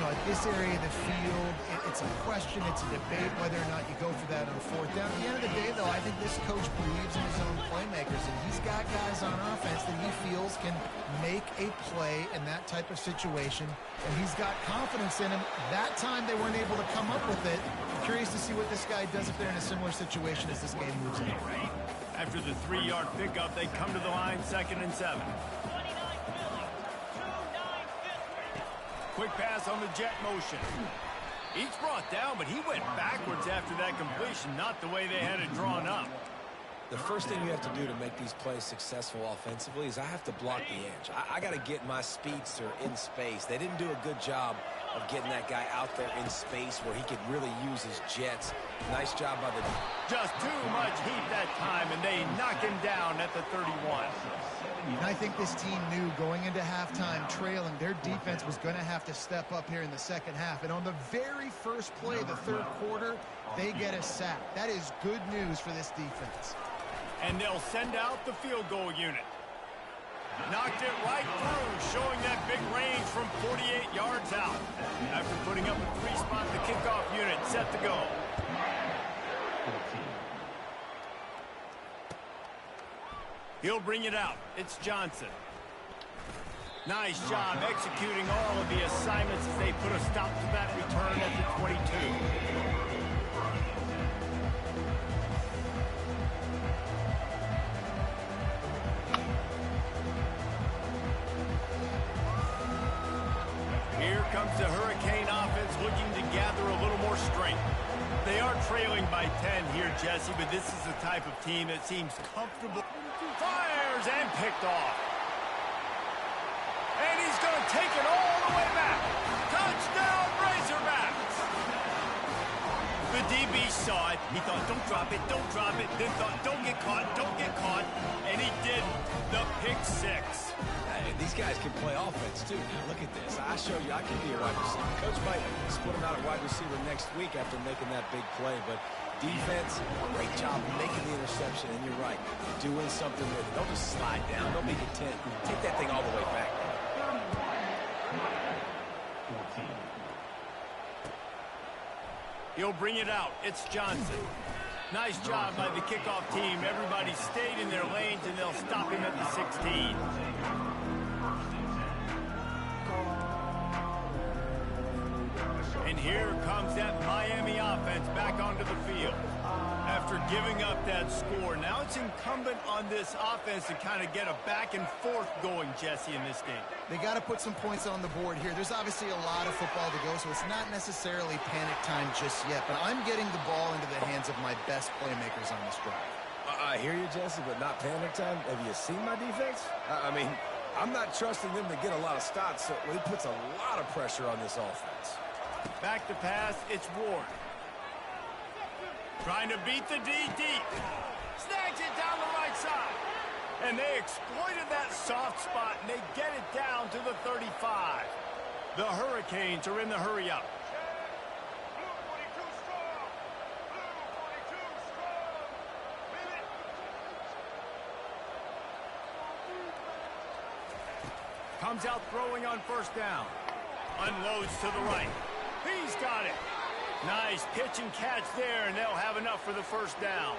at this area of the field, it's a question, it's a debate whether or not you go for that on fourth down. At the end of the day, though, I think this coach believes in his own playmakers, and he's got guys on offense that he feels can make a play in that type of situation, and he's got confidence in him. That time they weren't able to come up with it. I'm curious to see what this guy does if they're in a similar situation as this game moves on. After the 3-yard pickup, they come to the line, 2nd and 7. Quick pass on the jet motion. He's brought down, but he went backwards after that completion, not the way they had it drawn up. The first thing you have to do to make these plays successful offensively is I have to block the edge. I got to get my speedster in space. They didn't do a good job of getting that guy out there in space where he could really use his jets. Nice job by the... Just too much heat that time, and they knock him down at the 31. And I think this team knew going into halftime trailing, their defense was going to have to step up here in the second half. And on the very first play of the third quarter, they get a sack. That is good news for this defense. And they'll send out the field goal unit. Knocked it right through, showing that big range from 48 yards out. After putting up a three-spot, the kickoff unit set to go. He'll bring it out. It's Johnson. Nice job executing all of the assignments as they put a stop to that return at the 22. Here comes the Hurricane offense looking to gather a little more strength. They are trailing by 10 here, Jesse, but this is the type of team that seems comfortable. Fires and picked off. And he's going to take it all the way back. Touchdown, Razorbacks. The DB saw it. He thought, don't drop it, don't drop it. Then thought, don't get caught, don't get caught. And he didn't. The pick six. These guys can play offense, too. Now, look at this. I show you I can be a wide receiver. Coach might split him out at wide receiver next week after making that big play. But defense, great job making the interception. And you're right, doing something with it. Don't just slide down. Don't make it 10. Take that thing all the way back. He'll bring it out. It's Johnson. Nice job by the kickoff team. Everybody stayed in their lanes, and they'll stop him at the 16. And here comes that Miami offense back onto the field. After giving up that score, now it's incumbent on this offense to kind of get a back and forth going, Jesse, in this game. They got to put some points on the board here. There's obviously a lot of football to go, so it's not necessarily panic time just yet. But I'm getting the ball into the hands of my best playmakers on this drive. I hear you, Jesse, but not panic time. Have you seen my defense? I mean, I'm not trusting them to get a lot of stops, so it puts a lot of pressure on this offense. Back to pass, it's Ward. Trying to beat the D deep. Snags it down the right side. And they exploited that soft spot, and they get it down to the 35. The Hurricanes are in the hurry-up. Comes out throwing on first down. Unloads to the right. He's got it. Nice pitch and catch there, and they'll have enough for the first down.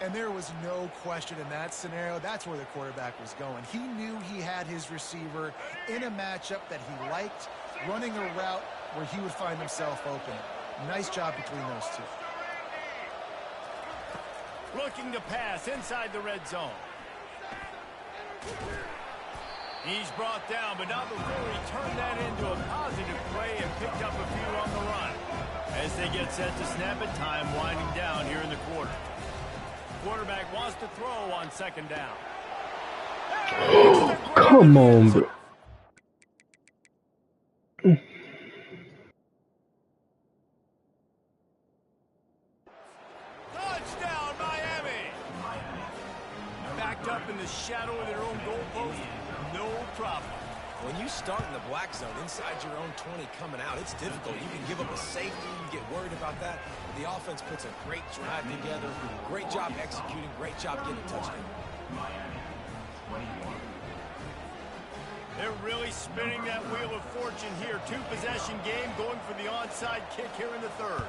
And there was no question in that scenario. That's where the quarterback was going. He knew he had his receiver in a matchup that he liked, running a route where he would find himself open. Nice job between those two. Looking to pass inside the red zone. He's brought down, but not before he turned that into a positive play and picked up a few on the run. As they get set to snap it, time winding down here in the quarter. Quarterback wants to throw on second down. Come on, bro. Touchdown, Miami! Backed up in the shadow of their own goalpost, no problem. When you start in the black zone inside your own 20 coming out, it's difficult. You can give up a safety. You get worried about that. The offense puts a great drive together. Great job executing. Great job getting a touchdown. They're really spinning that wheel of fortune here. Two-possession game going for the onside kick here in the third.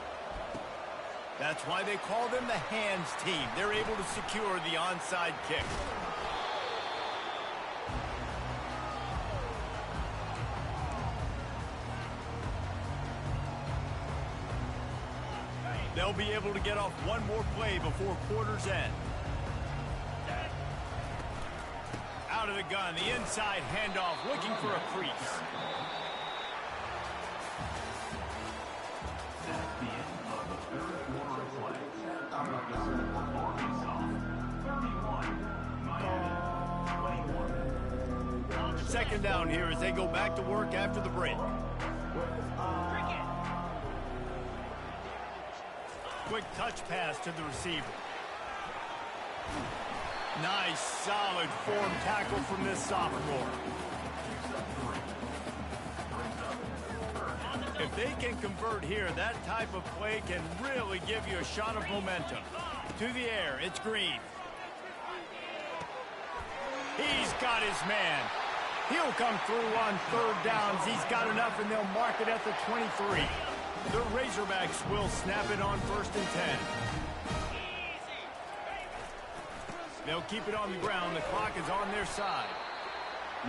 That's why they call them the hands team. They're able to secure the onside kick. They'll be able to get off one more play before quarter's end. Out of the gun, the inside handoff, looking for a crease. That's the end of the third quarter of play. Arkansas. second down here as they go back to work after the break. Quick touch pass to the receiver. Nice, solid form tackle from this sophomore. If they can convert here, that type of play can really give you a shot of momentum. To the air, it's Green. He's got his man. He'll come through on third downs. He's got enough, and they'll mark it at the 23. The Razorbacks will snap it on 1st and 10. They'll keep it on the ground. The clock is on their side.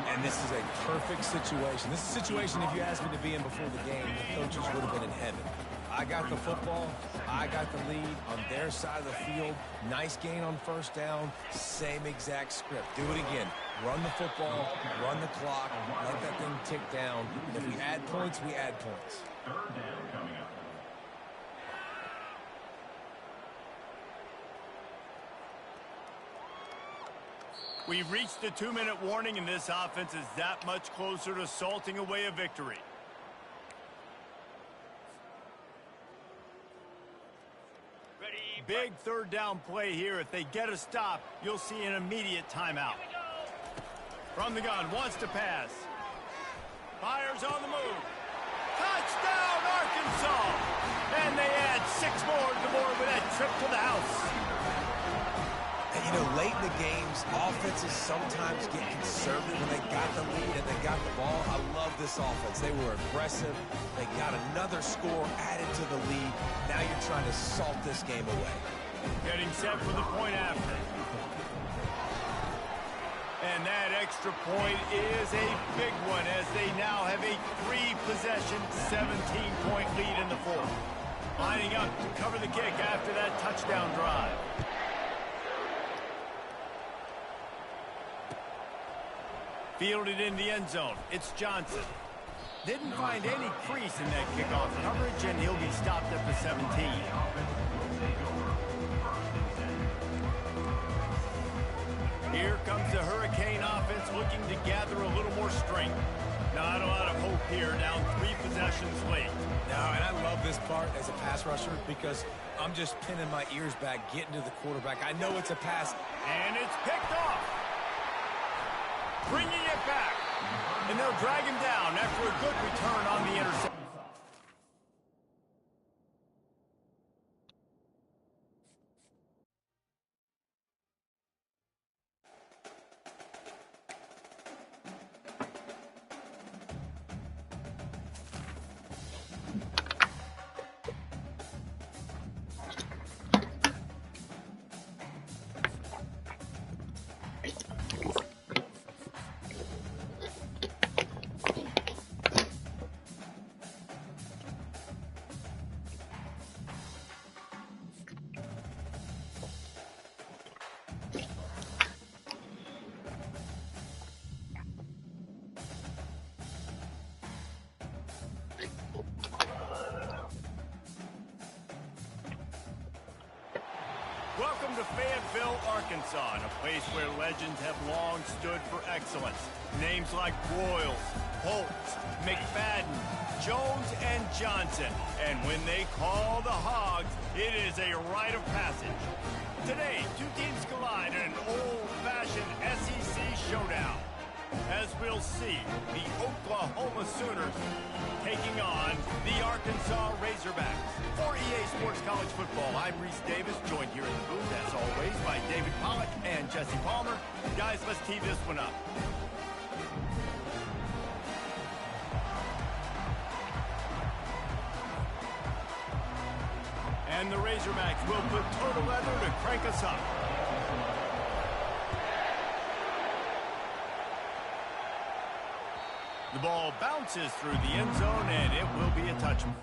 And this is a perfect situation. This is a situation, if you asked me to be in before the game, the coaches would have been in heaven. I got the football. I got the lead on their side of the field. Nice gain on 1st down. Same exact script. Do it again. Run the football, run the clock, let that thing tick down. And if we add points, we add points. 3rd down coming up. We've reached the 2-minute warning, and this offense is that much closer to salting away a victory. Big 3rd down play here. If they get a stop, you'll see an immediate timeout. From the gun, wants to pass. Fires on the move. Touchdown, Arkansas! And they add 6 more to the board with that trip to the house. And, you know, late in the games, offenses sometimes get conservative when they got the lead and they got the ball. I love this offense. They were aggressive. They got another score added to the lead. Now you're trying to salt this game away. Getting set for the point after. And that extra point is a big one as they now have a 3-possession, 17-point lead in the 4th. Lining up to cover the kick after that touchdown drive. Fielded in the end zone. It's Johnson. Didn't find any crease in that kickoff coverage, and he'll be stopped at the 17. Here comes the Hurricane offense looking to gather a little more strength. Not a lot of hope here, down 3 possessions late. No, and I love this part as a pass rusher because I'm just pinning my ears back, getting to the quarterback. I know it's a pass. And it's picked off. Bringing it back. And they'll drag him down after a good return on the interception. Welcome to Fayetteville, Arkansas, a place where legends have long stood for excellence. Names like Broyles, Holtz, McFadden, Jones, and Johnson. And when they call the Hogs, it is a rite of passage. Today, 2 teams collide in an old-fashioned SEC showdown. As we'll see, the Oklahoma Sooners taking on the Arkansas Razorbacks. For EA Sports College Football, I'm Reese Davis, joined here in the booth, as always, by David Pollack and Jesse Palmer. Guys, let's tee this one up. And the Razorbacks will put total leather to crank us up. The ball bounces through the end zone, and it will be a touchback.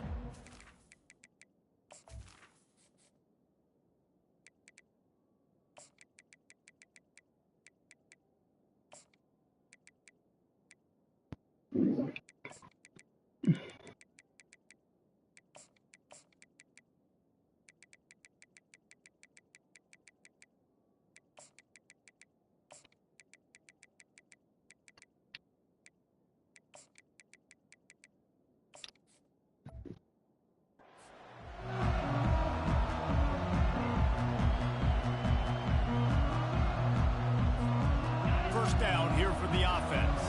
first down here for the offense.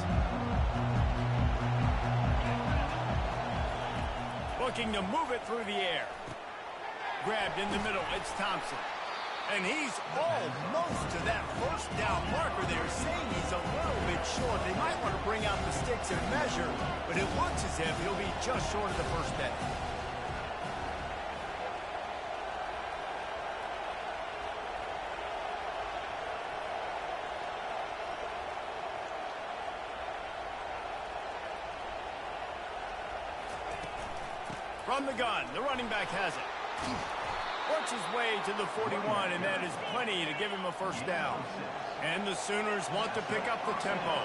Looking to move it through the air. Grabbed in the middle, it's Thompson. And he's almost to that first down marker there, saying he's a little bit short. They might want to bring out the sticks and measure, but it looks as if he'll be just short of the first down. From the gun, the running back has it. Works his way to the 41, and that is plenty to give him a first down. And the Sooners want to pick up the tempo.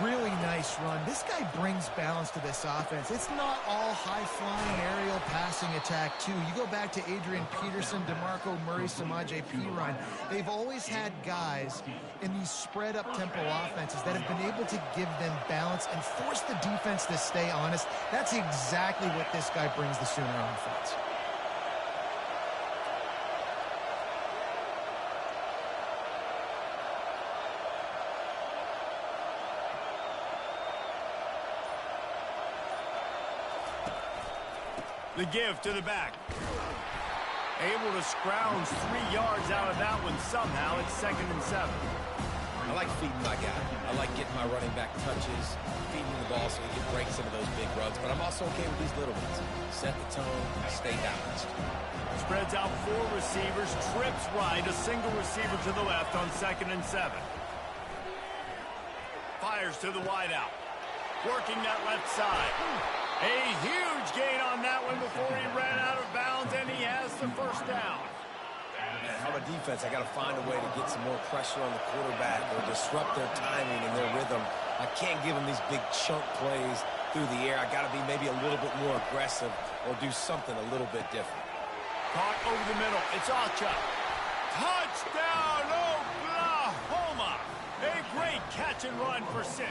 Really nice run. This guy brings balance to this offense. It's not all high-flying aerial passing attack, too. You go back to Adrian Peterson, DeMarco Murray, Samaje Perine. They've always had guys in these spread-up tempo offenses that have been able to give them balance and force the defense to stay honest. That's exactly what this guy brings the Sooner offense. The give to the back. Able to scrounge 3 yards out of that one somehow. It's 2nd and 7. I like feeding my guy. I like getting my running back touches, feeding the ball so he can break some of those big runs. But I'm also okay with these little ones. Set the tone, stay balanced. Spreads out 4 receivers, trips right, a single receiver to the left on 2nd and 7. Fires to the wideout. Working that left side. A huge gain on that one before he ran out of bounds, and he has the first down. And how about defense? I got to find a way to get some more pressure on the quarterback or disrupt their timing and their rhythm. I can't give them these big chunk plays through the air. I got to be maybe a little bit more aggressive or do something a little bit different. Caught over the middle. It's Alchuk. Touchdown, Oklahoma! A great catch and run for 6.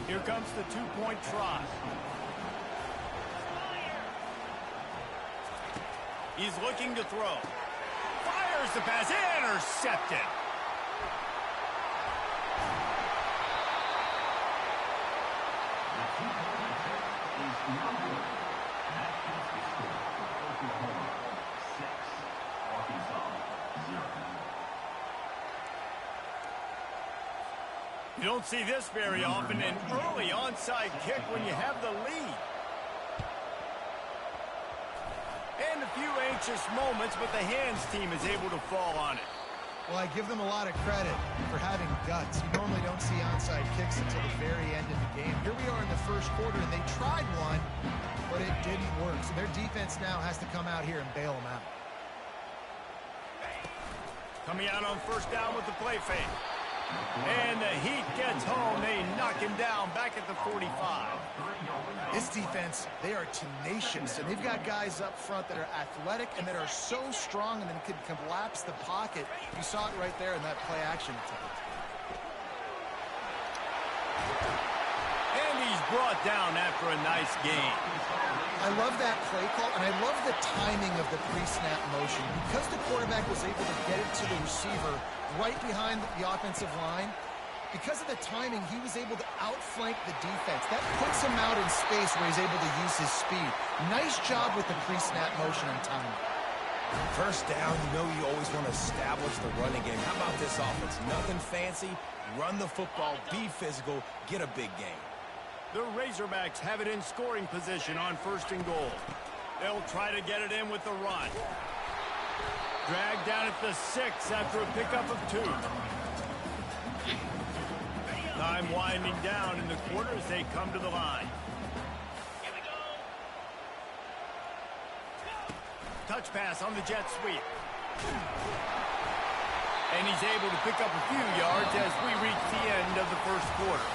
Here comes the 2-point try. He's looking to throw. Fires the pass. Intercepted. You don't see this very often, an early onside kick when you have the lead. And a few anxious moments, but the hands team is able to fall on it. Well, I give them a lot of credit for having guts. You normally don't see onside kicks until the very end of the game. Here we are in the first quarter, and they tried one, but it didn't work. So their defense now has to come out here and bail them out. Coming out on first down with the play fake. And the Heat gets home. They knock him down back at the 45. This defense, they are tenacious, and they've got guys up front that are athletic and that are so strong and then can collapse the pocket. You saw it right there in that play action attempt. And he's brought down after a nice gain. I love that play call, and I love the timing of the pre-snap motion. Because the quarterback was able to get it to the receiver right behind the offensive line, because of the timing, he was able to outflank the defense. That puts him out in space where he's able to use his speed. Nice job with the pre-snap motion and timing. First down, you know you always want to establish the running game. How about this offense? Nothing fancy. Run the football, be physical, get a big gain. The Razorbacks have it in scoring position on 1st and goal. They'll try to get it in with the run. Dragged down at the 6 after a pickup of 2. Time winding down in the quarter as they come to the line. Touch pass on the jet sweep. And he's able to pick up a few yards as we reach the end of the first quarter.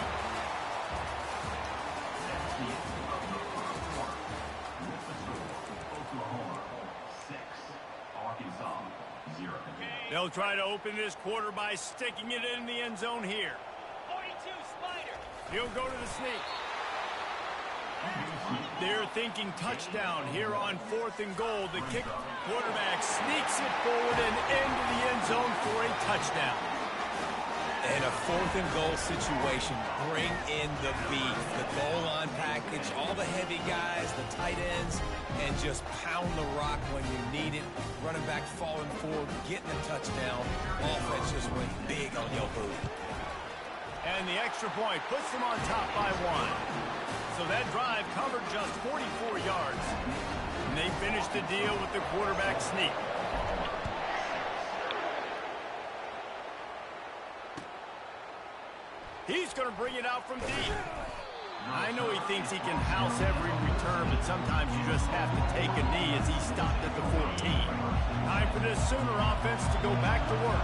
They'll try to open this quarter by sticking it in the end zone here. 42 Spider. He'll go to the sneak. They're thinking touchdown here on 4th and goal. The kick quarterback sneaks it forward and into the end zone for a touchdown. In a 4th and goal situation, bring in the beef, the goal line package, all the heavy guys, the tight ends, and just pound the rock when you need it. Running back falling forward, getting a touchdown. Offense just went big on your boot. And the extra point puts them on top by 1. So that drive covered just 44 yards. And they finished the deal with the quarterback sneak. He's going to bring it out from deep. I know he thinks he can house every return, but sometimes you just have to take a knee as he stopped at the 14. Time for this Sooner offense to go back to work.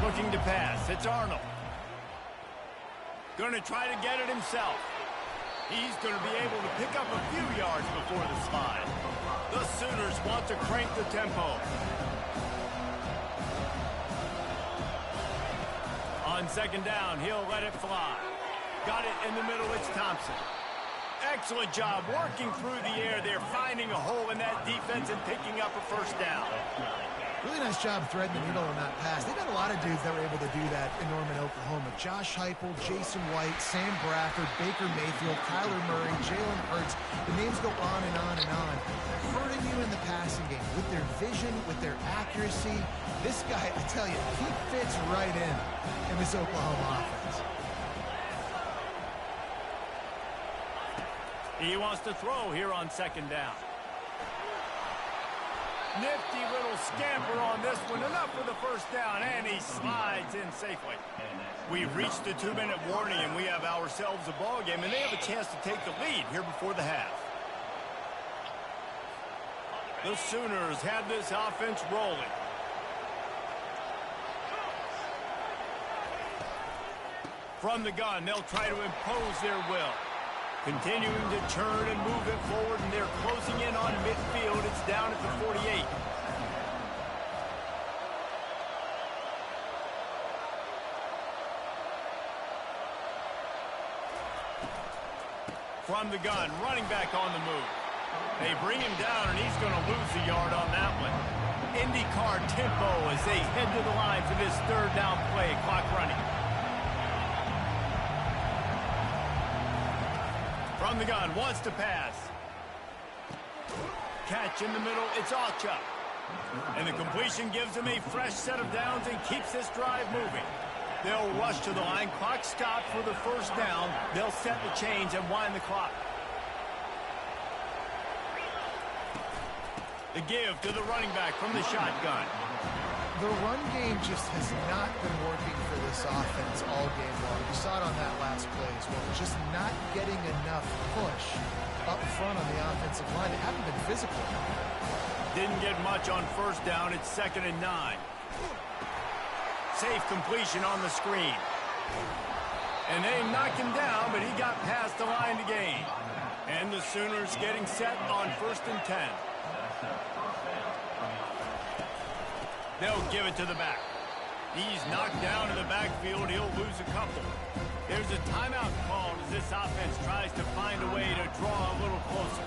Looking to pass. It's Arnold. Going to try to get it himself. He's going to be able to pick up a few yards before the slide. The Sooners want to crank the tempo. On 2nd down, he'll let it fly. Got it in the middle, it's Thompson. Excellent job working through the air there, finding a hole in that defense and picking up a 1st down. Really nice job threading the needle on that pass. They've got a lot of dudes that were able to do that in Norman, Oklahoma. Josh Heupel, Jason White, Sam Bradford, Baker Mayfield, Kyler Murray, Jalen Hurts. The names go on and on and on. Hurting you in the passing game with their vision, with their accuracy. This guy, I tell you, he fits right in this Oklahoma offense. He wants to throw here on 2nd down. Nifty little scamper on this one. Enough for the 1st down, and he slides in safely. We've reached the 2-minute warning, and we have ourselves a ball game, and they have a chance to take the lead here before the half. The Sooners have this offense rolling. From the gun, they'll try to impose their will. Continuing to turn and move it forward, and they're closing in on midfield. It's down at the 48. From the gun, running back on the move. They bring him down, and he's going to lose a yard on that one. IndyCar tempo as they head to the line for this 3rd down play. Clock running. From the gun, wants to pass. Catch in the middle, it's Alchuk. And the completion gives him a fresh set of downs and keeps this drive moving. They'll rush to the line, clock stopped for the 1st down. They'll set the chains and wind the clock. The give to the running back from the shotgun. The run game just has not been working for this offense all game long. You saw it on that last play as well. Just not getting enough push up front on the offensive line. They haven't been physical. Didn't get much on 1st down. It's 2nd and 9. Safe completion on the screen. And they knocked him down, but he got past the line to gain. And the Sooners getting set on 1st and 10. They'll give it to the back. He's knocked down in the backfield. He'll lose a couple. There's a timeout called as this offense tries to find a way to draw a little closer.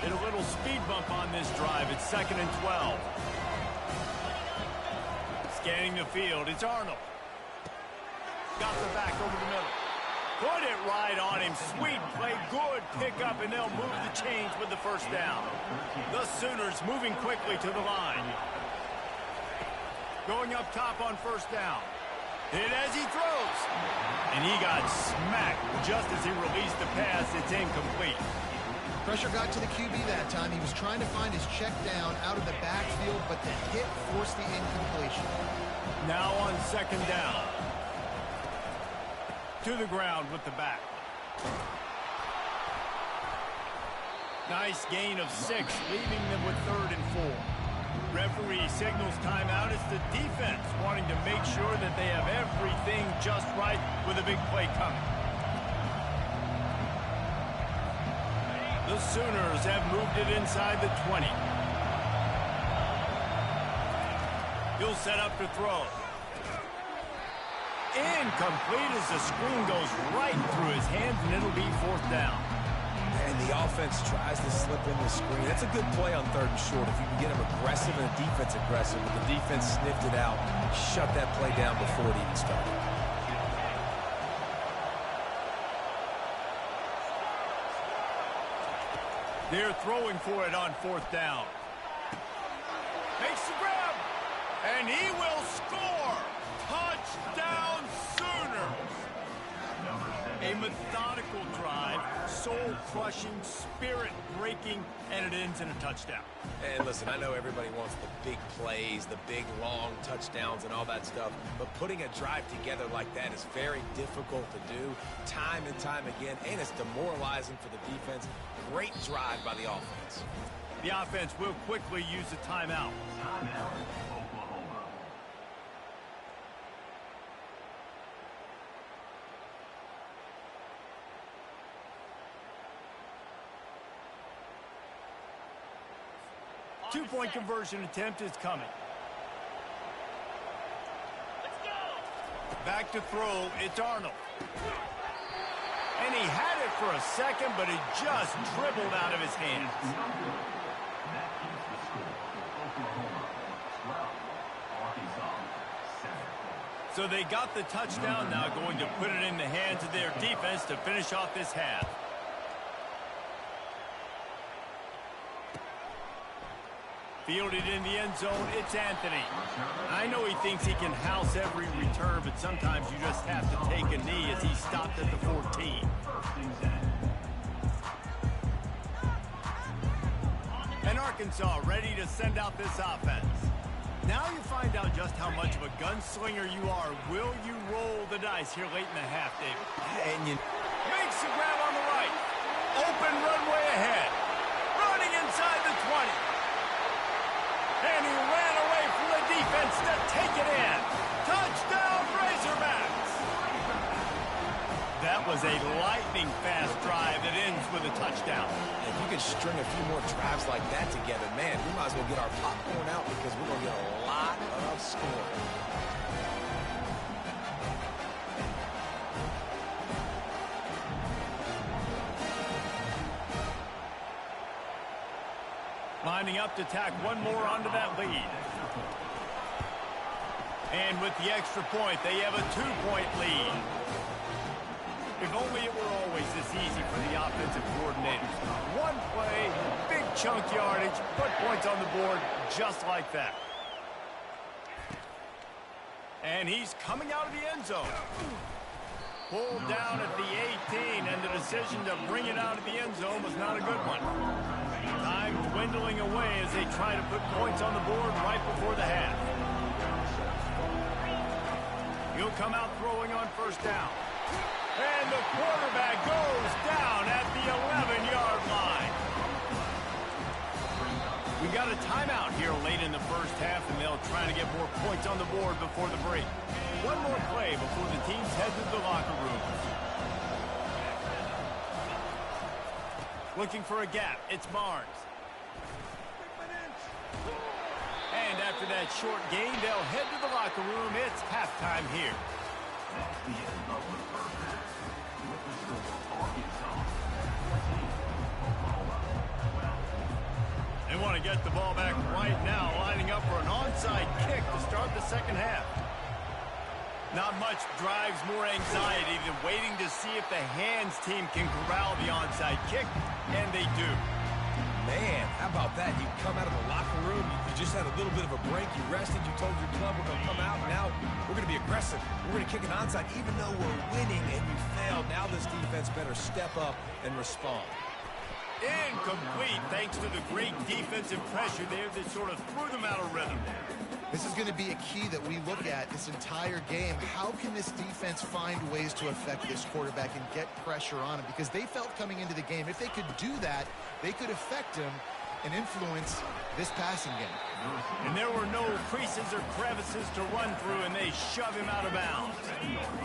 Did a little speed bump on this drive. It's 2nd and 12. Scanning the field, it's Arnold. Got the back over the middle. Put it right on him. Sweet play, good pickup, and they'll move the chains with the 1st down. The Sooners moving quickly to the line. Going up top on 1st down. Hit as he throws. And he got smacked just as he released the pass. It's incomplete. Pressure got to the QB that time. He was trying to find his check down out of the backfield, but the hit forced the incompletion. Now on 2nd down. To the ground with the back. Nice gain of 6, leaving them with 3rd and 4. Referee signals timeout. It's the defense wanting to make sure that they have everything just right with a big play coming. The Sooners have moved it inside the 20. He'll set up to throw. incomplete as the screen goes right through his hands, and it'll be 4th down. And the offense tries to slip in the screen. That's a good play on 3rd and short. If you can get them aggressive and the defense aggressive, but the defense sniffed it out, shut that play down before it even started. They're throwing for it on 4th down. Makes the grab, and he will score. Touchdown Sooners. A methodical drive, soul-crushing, spirit-breaking, and it ends in a touchdown. And listen, I know everybody wants the big plays, the big, long touchdowns and all that stuff, but putting a drive together like that is very difficult to do time and time again, and it's demoralizing for the defense. Great drive by the offense. The offense will quickly use a timeout. Timeout, Oklahoma. Two-point conversion attempt is coming. Back to throw, it's Arnold. And he had it for a second, but it just dribbled out of his hands. That is the score. Oklahoma 12, Arkansas 7. So they got the touchdown, now going to put it in the hands of their defense to finish off this half. Fielded in the end zone, it's Anthony. I know he thinks he can house every return, but sometimes you just have to take a knee as he stopped at the 14. And Arkansas ready to send out this offense. Now you find out just how much of a gunslinger you are. Will you roll the dice here late in the half, David? And you Makes the grab on the right. Open runway ahead. Running inside the 20. And he ran away from the defense to take it in. Touchdown, Razorbacks! That was a lightning-fast drive that ends with a touchdown. If you can string a few more drives like that together, man, we might as well get our popcorn out because we're going to get a lot of scoring. Lining up to tack one more onto that lead. And with the extra point, they have a 2-point lead. If only it were always this easy for the offensive coordinators. One play, big chunk yardage, put points on the board just like that. And he's coming out of the end zone. Pulled down at the 18, and the decision to bring it out of the end zone was not a good one. Time dwindling away as they try to put points on the board right before the half. He'll come out throwing on 1st down. And the quarterback goes down at the 11-yard line. We got a timeout here late in the 1st half, and they'll try to get more points on the board before the break. One more play before the teams head to the locker rooms. Looking for a gap, it's Barnes. And after that short gain, they'll head to the locker room. It's halftime here. That's the end of the first half. With the score, Arkansas 14, Oklahoma 12. They want to get the ball back right now, lining up for an onside kick to start the 2nd half. Not much drives more anxiety than waiting to see if the hands team can corral the onside kick, and they do. Man, how about that? You come out of the locker room, you just had a little bit of a break, you rested, you told your club we're going to come out, now we're going to be aggressive. We're going to kick an onside, even though we're winning and you failed. Now this defense better step up and respond. Incomplete, thanks to the great defensive pressure there that sort of threw them out of rhythm. This is going to be a key that we look at this entire game. How can this defense find ways to affect this quarterback and get pressure on him? Because they felt coming into the game, if they could do that, they could affect him and influence this passing game. And there were no creases or crevices to run through, and they shove him out of bounds.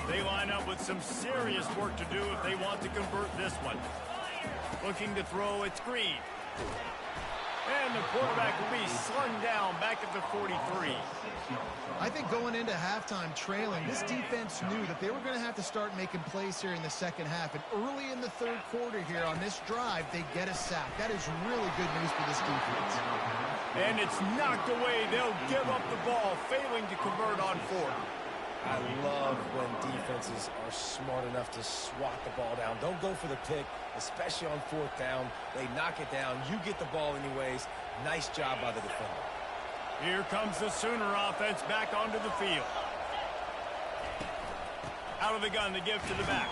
They line up with some serious work to do if they want to convert this one. Looking to throw, it's Green. And the quarterback will be slung down back at the 43. I think going into halftime trailing, this defense knew that they were going to have to start making plays here in the second half. And early in the third quarter here on this drive, they get a sack. That is really good news for this defense. And it's knocked away. They'll give up the ball, failing to convert on fourth. I love when defenses are smart enough to swat the ball down. Don't go for the pick, especially on fourth down. They knock it down. You get the ball anyways. Nice job by the defender. Here comes the Sooner offense back onto the field. Out of the gun to give to the back.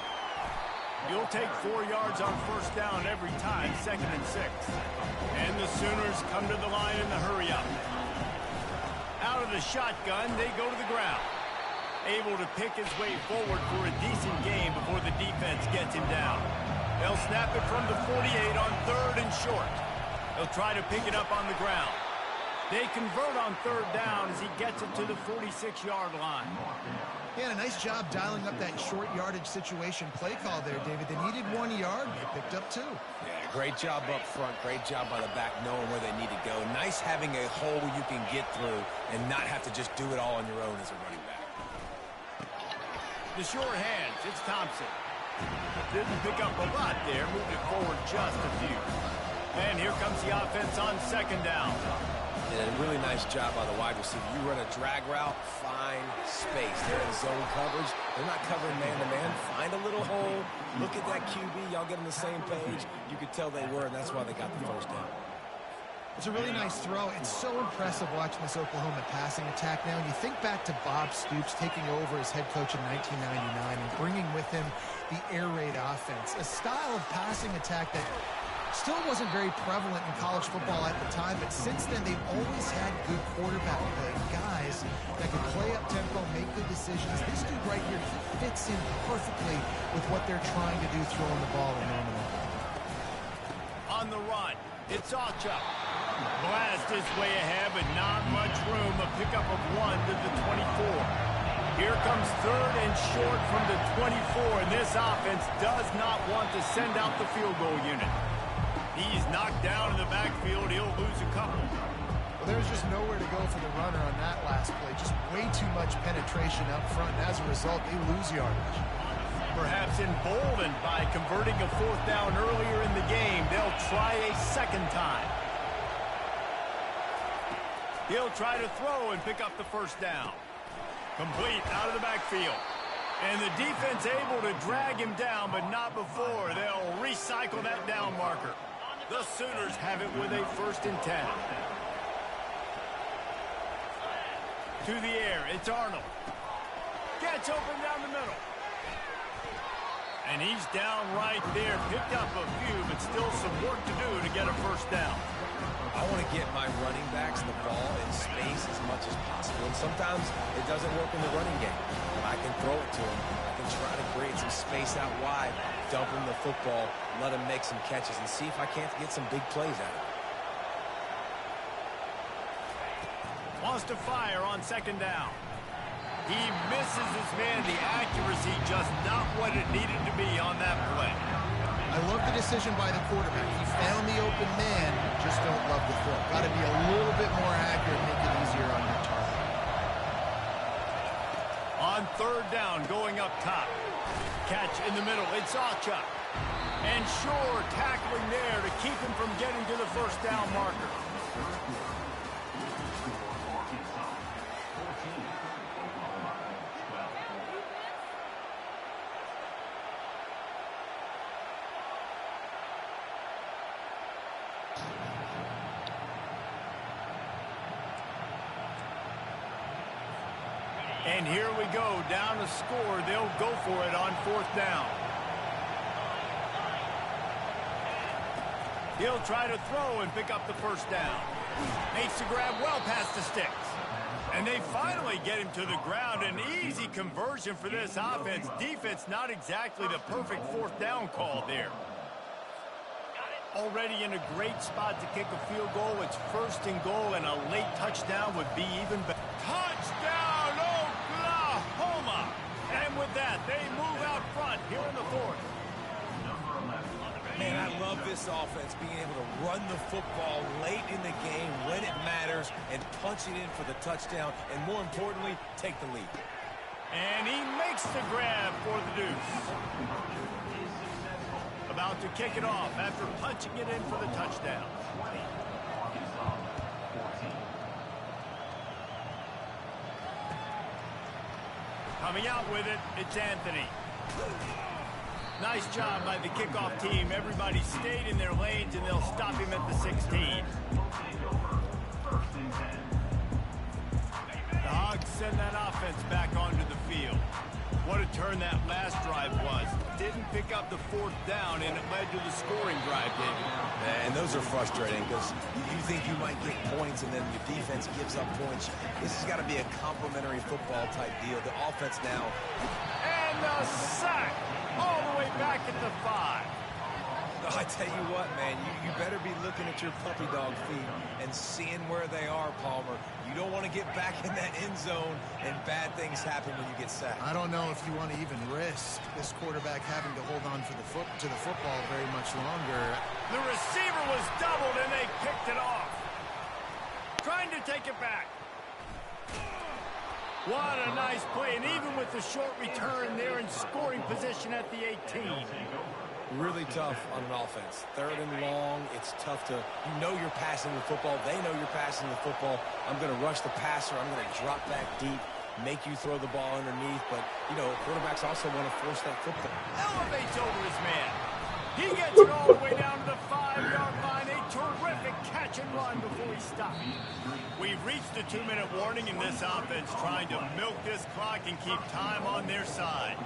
You'll take 4 yards on first down every time, 2nd and 6. And the Sooners come to the line in the hurry-up. Out of the shotgun, they go to the ground. Able to pick his way forward for a decent gain before the defense gets him down. They'll snap it from the 48 on 3rd and short. They'll try to pick it up on the ground. They convert on 3rd down as he gets it to the 46-yard line. Yeah, a nice job dialing up that short yardage situation play call there, David. They needed 1 yard, and they picked up 2. Yeah, great job up front. Great job by the back knowing where they need to go. Nice having a hole you can get through and not have to just do it all on your own as a running back. The short hands, it's Thompson. Didn't pick up a lot there, moved it forward just a few. And here comes the offense on 2nd down. And a really nice job by the wide receiver. You run a drag route, find space. They're in zone coverage. They're not covering man-to-man. Find a little hole. Look at that QB. Y'all get on the same page. You could tell they were, and that's why they got the first down. It's a really nice throw. It's so impressive watching this Oklahoma passing attack now. And you think back to Bob Stoops taking over as head coach in 1999 and bringing with him the air raid offense, a style of passing attack that still wasn't very prevalent in college football at the time, but since then they've always had good quarterback play, guys that can play up tempo, make good decisions. This dude right here, he fits in perfectly with what they're trying to do throwing the ball in Norman. On the run, it's Auchuk. Blast his way ahead, but not much room. A pickup of 1 to the 24. Here comes 3rd and short from the 24, and this offense does not want to send out the field goal unit. He's knocked down in the backfield. He'll lose a couple. Well, there's just nowhere to go for the runner on that last play. Just way too much penetration up front, and as a result, they lose yardage. Perhaps emboldened by converting a 4th down earlier in the game, they'll try a 2nd time. He'll try to throw and pick up the 1st down. Complete out of the backfield. And the defense able to drag him down, but not before. They'll recycle that down marker. The Sooners have it with a 1st and 10. To the air, it's Arnold. Gets open down the middle. And he's down right there. Picked up a few, but still some work to do to get a 1st down. I want to get my running backs the ball in space as much as possible. And sometimes it doesn't work in the running game. But I can throw it to them. I can try to create some space out wide, dump him the football, let him make some catches, and see if I can't get some big plays out of it. Wants to fire on 2nd down. He misses his man. The accuracy just not what it needed to be on that play. I love the decision by the quarterback. He found the open man, just don't love the throw. Got to be a little bit more accurate, make it easier on your target. On 3rd down, going up top. Catch in the middle, it's Auchuk. And Shore tackling there to keep him from getting to the 1st down marker. And here we go, down to score. They'll go for it on 4th down. He'll try to throw and pick up the 1st down. Makes the grab well past the sticks. And they finally get him to the ground. An easy conversion for this offense. Defense not exactly the perfect 4th down call there. Already in a great spot to kick a field goal. It's 1st and goal, and a late touchdown would be even better. Touchdown, Oklahoma! And with that, they move out front here in the 4th. Number 11, Man, I love this offense being able to run the football late in the game when it matters and punch it in for the touchdown and, more importantly, take the lead. And he makes the grab for the deuce. About to kick it off after punching it in for the touchdown. Coming out with it, it's Anthony. Nice job by the kickoff team. Everybody stayed in their lanes, and they'll stop him at the 16. The Hogs send that offense back onto the field. What a turn that last drive was. Didn't pick up the 4th down, and it led to the scoring drive, David. And those are frustrating because you think you might get points, and then your defense gives up points. This has got to be a complimentary football type deal. The offense now. And the sack all the way back at the 5. I tell you what, man, you better be looking at your puppy dog feet and seeing where they are, Palmer. You don't want to get back in that end zone and bad things happen when you get sacked. I don't know if you want to even risk this quarterback having to hold on to the football very much longer. The receiver was doubled, and they picked it off. Trying to take it back. What a nice play, and even with the short return, they're in scoring position at the 18. Really tough on an offense. 3rd and long, it's tough to, you know you're passing the football. They know you're passing the football. I'm going to rush the passer. I'm going to drop back deep, make you throw the ball underneath. But, you know, quarterbacks also want to force that football. Elevates over his man. He gets it all the way down to the 5-yard line. A terrific catch and run before he stopped. We've reached the 2-minute warning in this offense, trying to milk this clock and keep time on their side.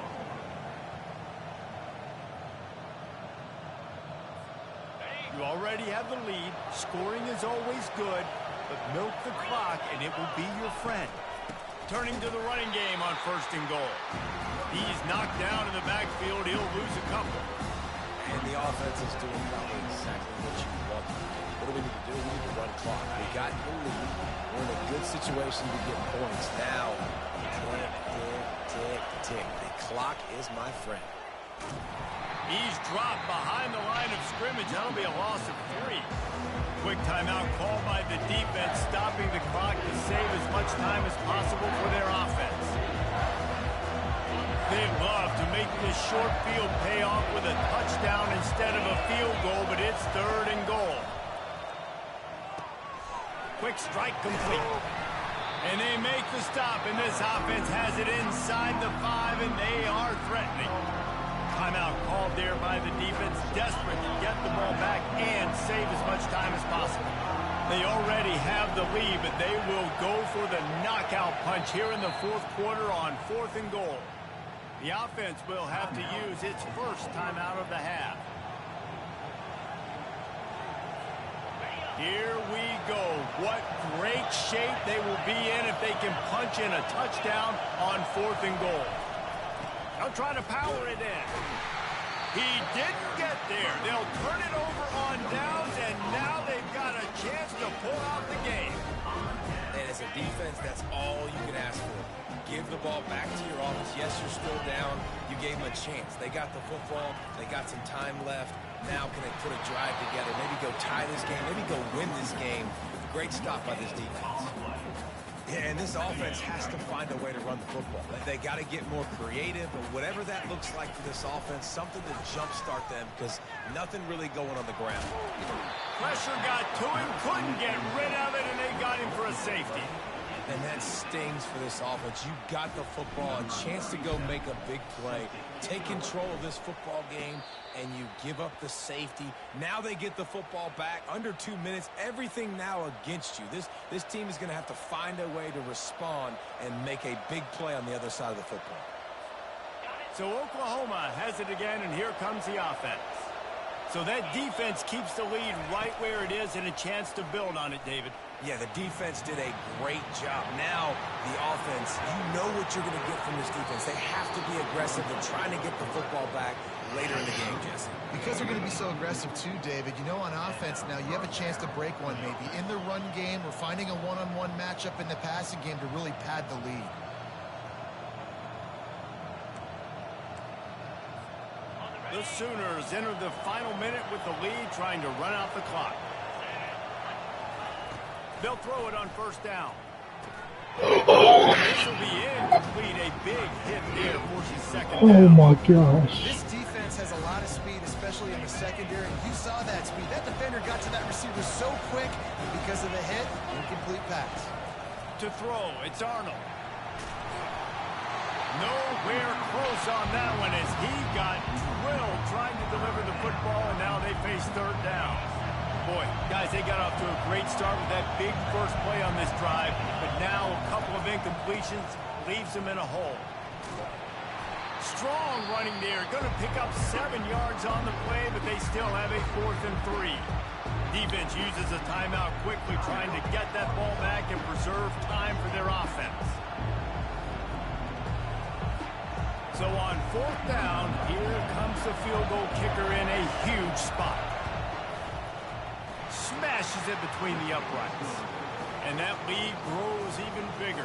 You already have the lead. Scoring is always good, but milk the clock and it will be your friend. Turning to the running game on 1st and goal. He's knocked down in the backfield. He'll lose a couple. And the offense is doing probably exactly what you want. What do we need to do? We need to run clock. We got the lead. We're in a good situation to get points. Now, tick, tick, tick, tick. The clock is my friend. He's dropped behind the line of scrimmage. That'll be a loss of 3. Quick timeout called by the defense, stopping the clock to save as much time as possible for their offense. They'd love to make this short field pay off with a touchdown instead of a field goal, but it's 3rd and goal. Quick strike complete. And they make the stop, and this offense has it inside the 5, and they are threatening. Timeout called there by the defense, desperate to get the ball back and save as much time as possible. They already have the lead, but they will go for the knockout punch here in the 4th quarter on 4th and goal. The offense will have to use its first timeout of the half. Here we go. What great shape they will be in if they can punch in a touchdown on 4th and goal. They'll try to power it in. He didn't get there. They'll turn it over on downs, and now they've got a chance to pull out the game. And as a defense, that's all you can ask for. Give the ball back to your offense. Yes, you're still down. You gave them a chance. They got the football. They got some time left. Now can they put a drive together? Maybe go tie this game. Maybe go win this game. Great stop by this defense. Yeah, and this offense has to find a way to run the football. They got to get more creative, but whatever that looks like for this offense, something to jumpstart them because nothing really going on the ground. Pressure got to him, couldn't get rid of it, and they got him for a safety. And that stings for this offense. You got the football, a chance to go make a big play, take control of this football game, and you give up the safety. Now they get the football back under 2 minutes. Everything now against you. This team is going to have to find a way to respond and make a big play on the other side of the football. So Oklahoma has it again, and here comes the offense. So that defense keeps the lead right where it is and a chance to build on it, David. Yeah, the defense did a great job. Now, the offense, you know what you're going to get from this defense. They have to be aggressive. They're trying to get the football back later in the game, Jesse. Because they're going to be so aggressive too, David. You know, on offense now, you have a chance to break one maybe in the run game or finding a one-on-one matchup in the passing game to really pad the lead. The Sooners enter the final minute with the lead, trying to run out the clock. They'll throw it on first down. This will be incomplete. A big hit there, forces second down. Oh my gosh. This defense has a lot of speed, especially in the secondary. You saw that speed. That defender got to that receiver so quick, and because of the hit, incomplete pass. To throw, it's Arnold. Nowhere close on that one as he got drilled trying to deliver the football, and now they face third down. Boy, guys, they got off to a great start with that big first play on this drive, but now a couple of incompletions leaves them in a hole. Strong running there, going to pick up 7 yards on the play, but they still have a 4th and 3. Defense uses a timeout quickly, trying to get that ball back and preserve time for their offense. So on 4th down, here comes the field goal kicker in a huge spot. Smashes it between the uprights. And that lead grows even bigger.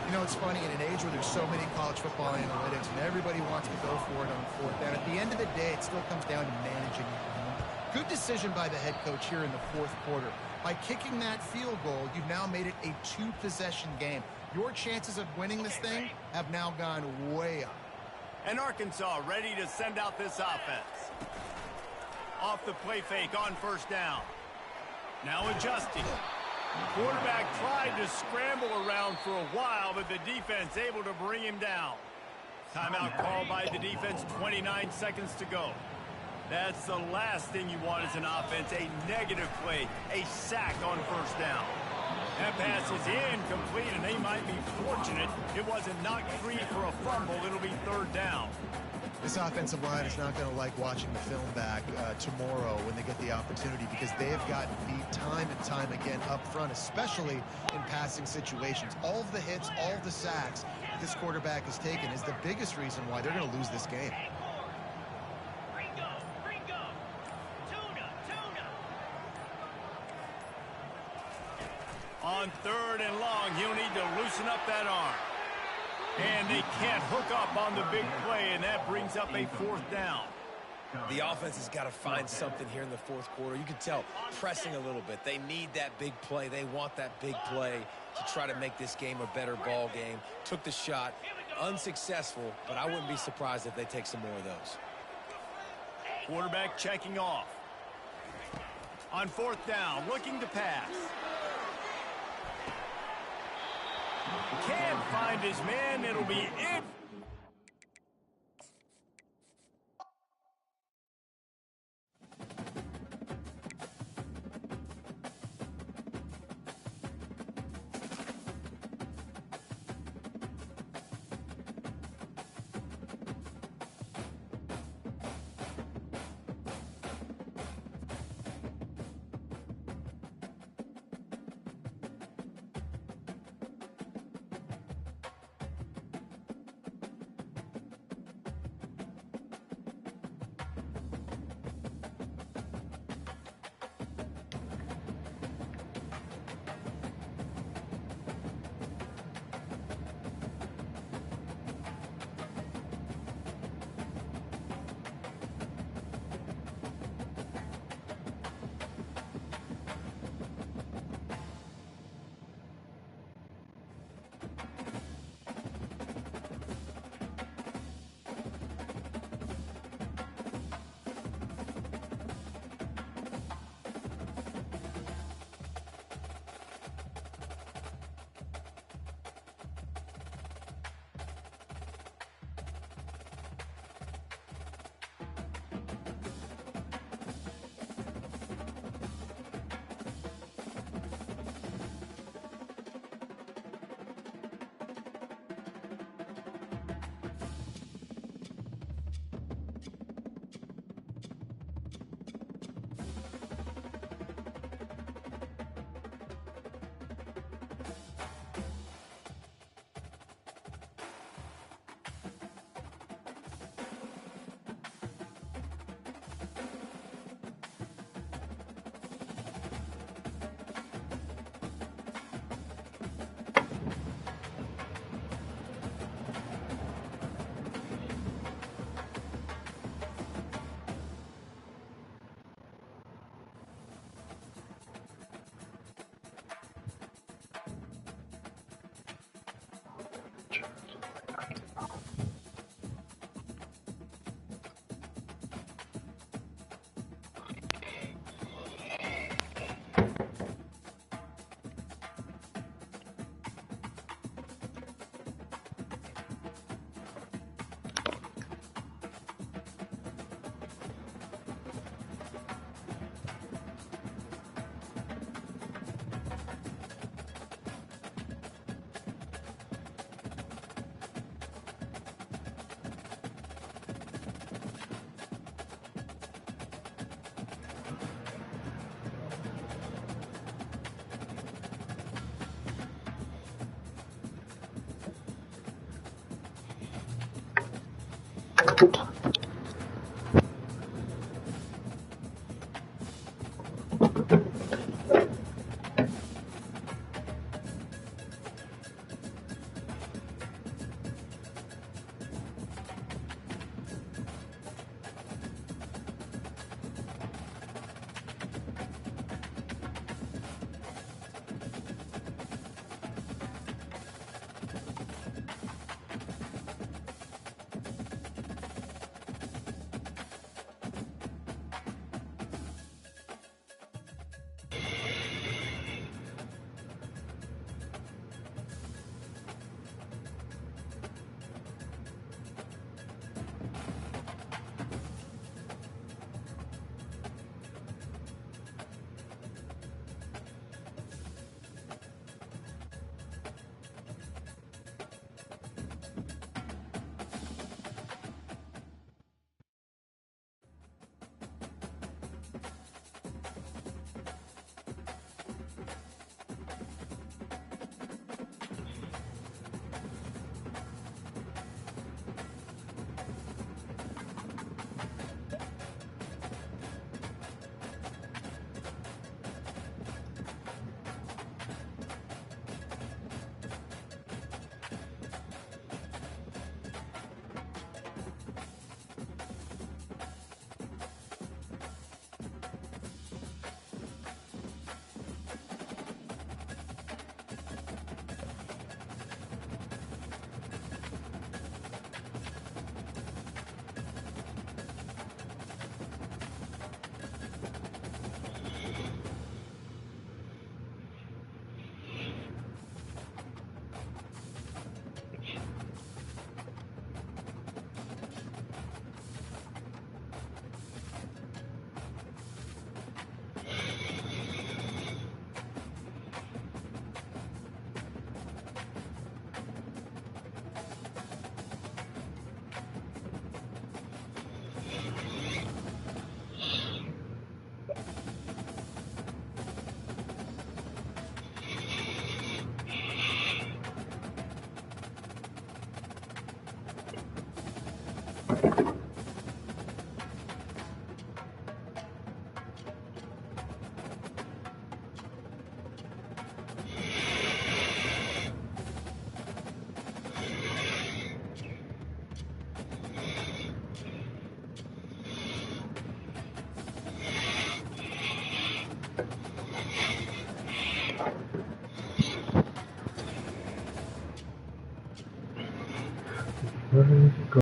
You know, it's funny, in an age where there's so many college football analytics and everybody wants to go for it on 4th down, at the end of the day, it still comes down to managing it. Good decision by the head coach here in the 4th quarter. By kicking that field goal, you've now made it a 2-possession game. Your chances of winning this thing have now gone way up. And Arkansas ready to send out this offense. Off the play fake on first down. Now adjusting. Quarterback tried to scramble around for a while, but the defense able to bring him down. Timeout called by the defense, 29 seconds to go. That's the last thing you want as an offense, a negative play, a sack on first down. That pass is incomplete, and they might be fortunate it wasn't knocked free for a fumble. It'll be third down. This offensive line is not going to like watching the film back tomorrow when they get the opportunity, because they have gotten beat time and time again up front, especially in passing situations. All of the hits, all of the sacks this quarterback has taken is the biggest reason why they're going to lose this game. On 3rd and long, he'll need to loosen up that arm. And they can't hook up on the big play, and that brings up a 4th down. The offense has got to find something here in the 4th quarter. You can tell pressing a little bit. They need that big play. They want that big play to try to make this game a better ball game. Took the shot, unsuccessful, but I wouldn't be surprised if they take some more of those. Quarterback checking off. On 4th down, looking to pass. Can't find his man. It'll be in.